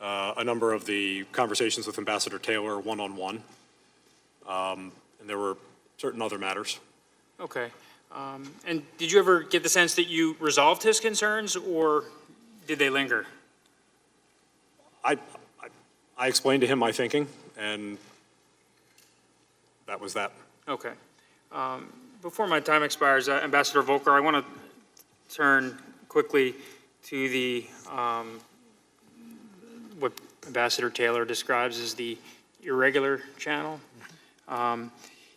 a number of the conversations with Ambassador Taylor one-on-one, and there were certain other matters. Okay. And did you ever get the sense that you resolved his concerns, or did they linger? I explained to him my thinking, and that was that. Okay. Before my time expires, Ambassador Volker, I want to turn quickly to the what Ambassador Taylor describes as the irregular channel.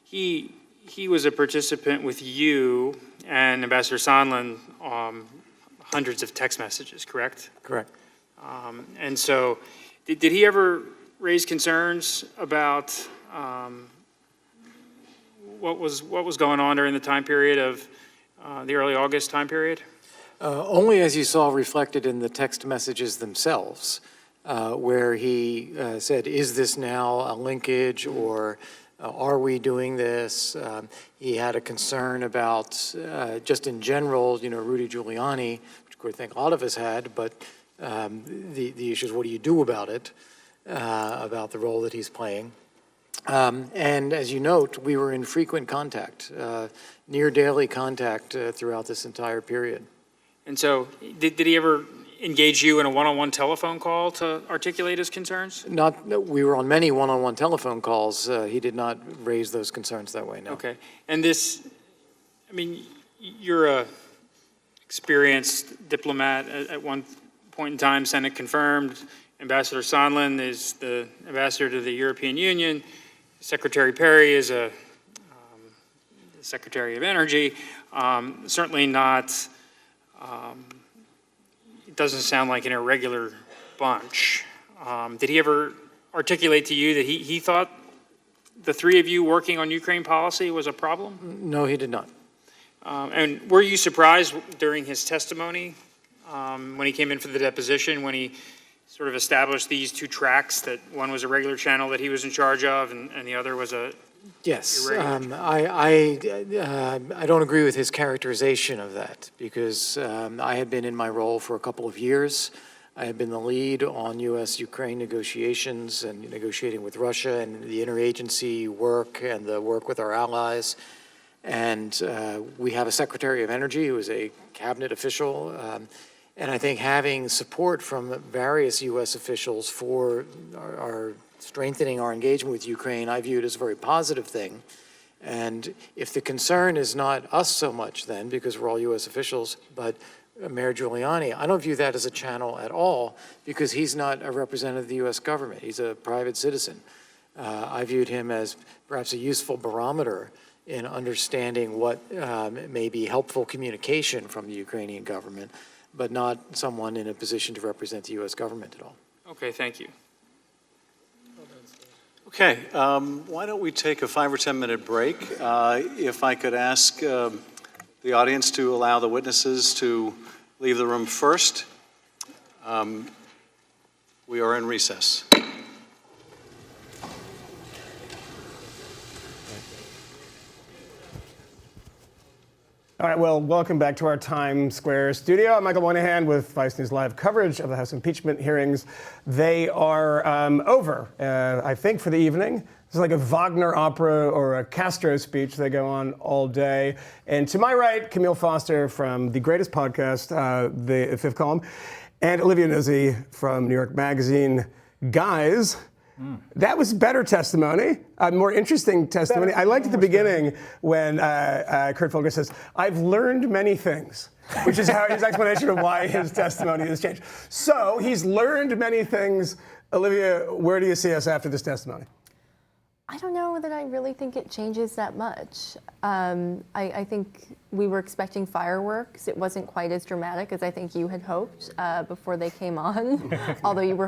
He was a participant with you and Ambassador Sondland, hundreds of text messages, correct? Correct. And so, did he ever raise concerns about what was going on during the time period of the early August time period? Only as you saw reflected in the text messages themselves, where he said, is this now a linkage, or are we doing this? He had a concern about, just in general, Rudy Giuliani, which I think a lot of us had, but the issue is what do you do about it, about the role that he's playing. And as you note, we were in frequent contact, near daily contact throughout this entire period. And so, did he ever engage you in a one-on-one telephone call to articulate his concerns? We were on many one-on-one telephone calls. He did not raise those concerns that way, no. Okay. And this, you're a experienced diplomat at one point in time, Senate confirmed. Ambassador Sondland is the ambassador to the European Union. Secretary Perry is the Secretary of Energy. Certainly not, it doesn't sound like an irregular bunch. Did he ever articulate to you that he thought the three of you working on Ukraine policy was a problem? No, he did not. And were you surprised during his testimony when he came in for the deposition, when he sort of established these two tracks, that one was a regular channel that he was in charge of and the other was a Yes, irregular? I don't agree with his characterization of that, because I had been in my role for a couple of years. I had been the lead on U.S.-Ukraine negotiations and negotiating with Russia and the interagency work and the work with our allies. And we have a Secretary of Energy who is a cabinet official. And I think having support from various U.S. officials for our strengthening our engagement with Ukraine, I view it as a very positive thing. And if the concern is not us so much then, because we're all U.S. officials, but Mayor Giuliani, I don't view that as a channel at all, because he's not a representative of the U.S. government. He's a private citizen. I viewed him as perhaps a useful barometer in understanding what may be helpful communication from the Ukrainian government, but not someone in a position to represent the U.S. government at all. Okay, thank you. Okay, why don't we take a 5 or 10 minute break? If I could ask the audience to allow the witnesses to leave the room first. We are in recess. All right, well, welcome back to our Times Square studio. I'm Michael Moynihan with Vice News Live coverage of the House impeachment hearings. They are over, I think, for the evening. It's like a Wagner opera or a Castro speech. They go on all day. And to my right, Camille Foster from the greatest podcast, The Fifth Column, and Olivia Nuzzi from New York Magazine. Guys, that was better testimony, a more interesting testimony. I liked at the beginning when Kurt Volker says, "I've learned many things," which is how his explanation of why his testimony has changed. So he's learned many things. Olivia, where do you see us after this testimony? I don't know that I really think it changes that much. I think we were expecting fireworks. It wasn't quite as dramatic as I think you had hoped before they came on, although you were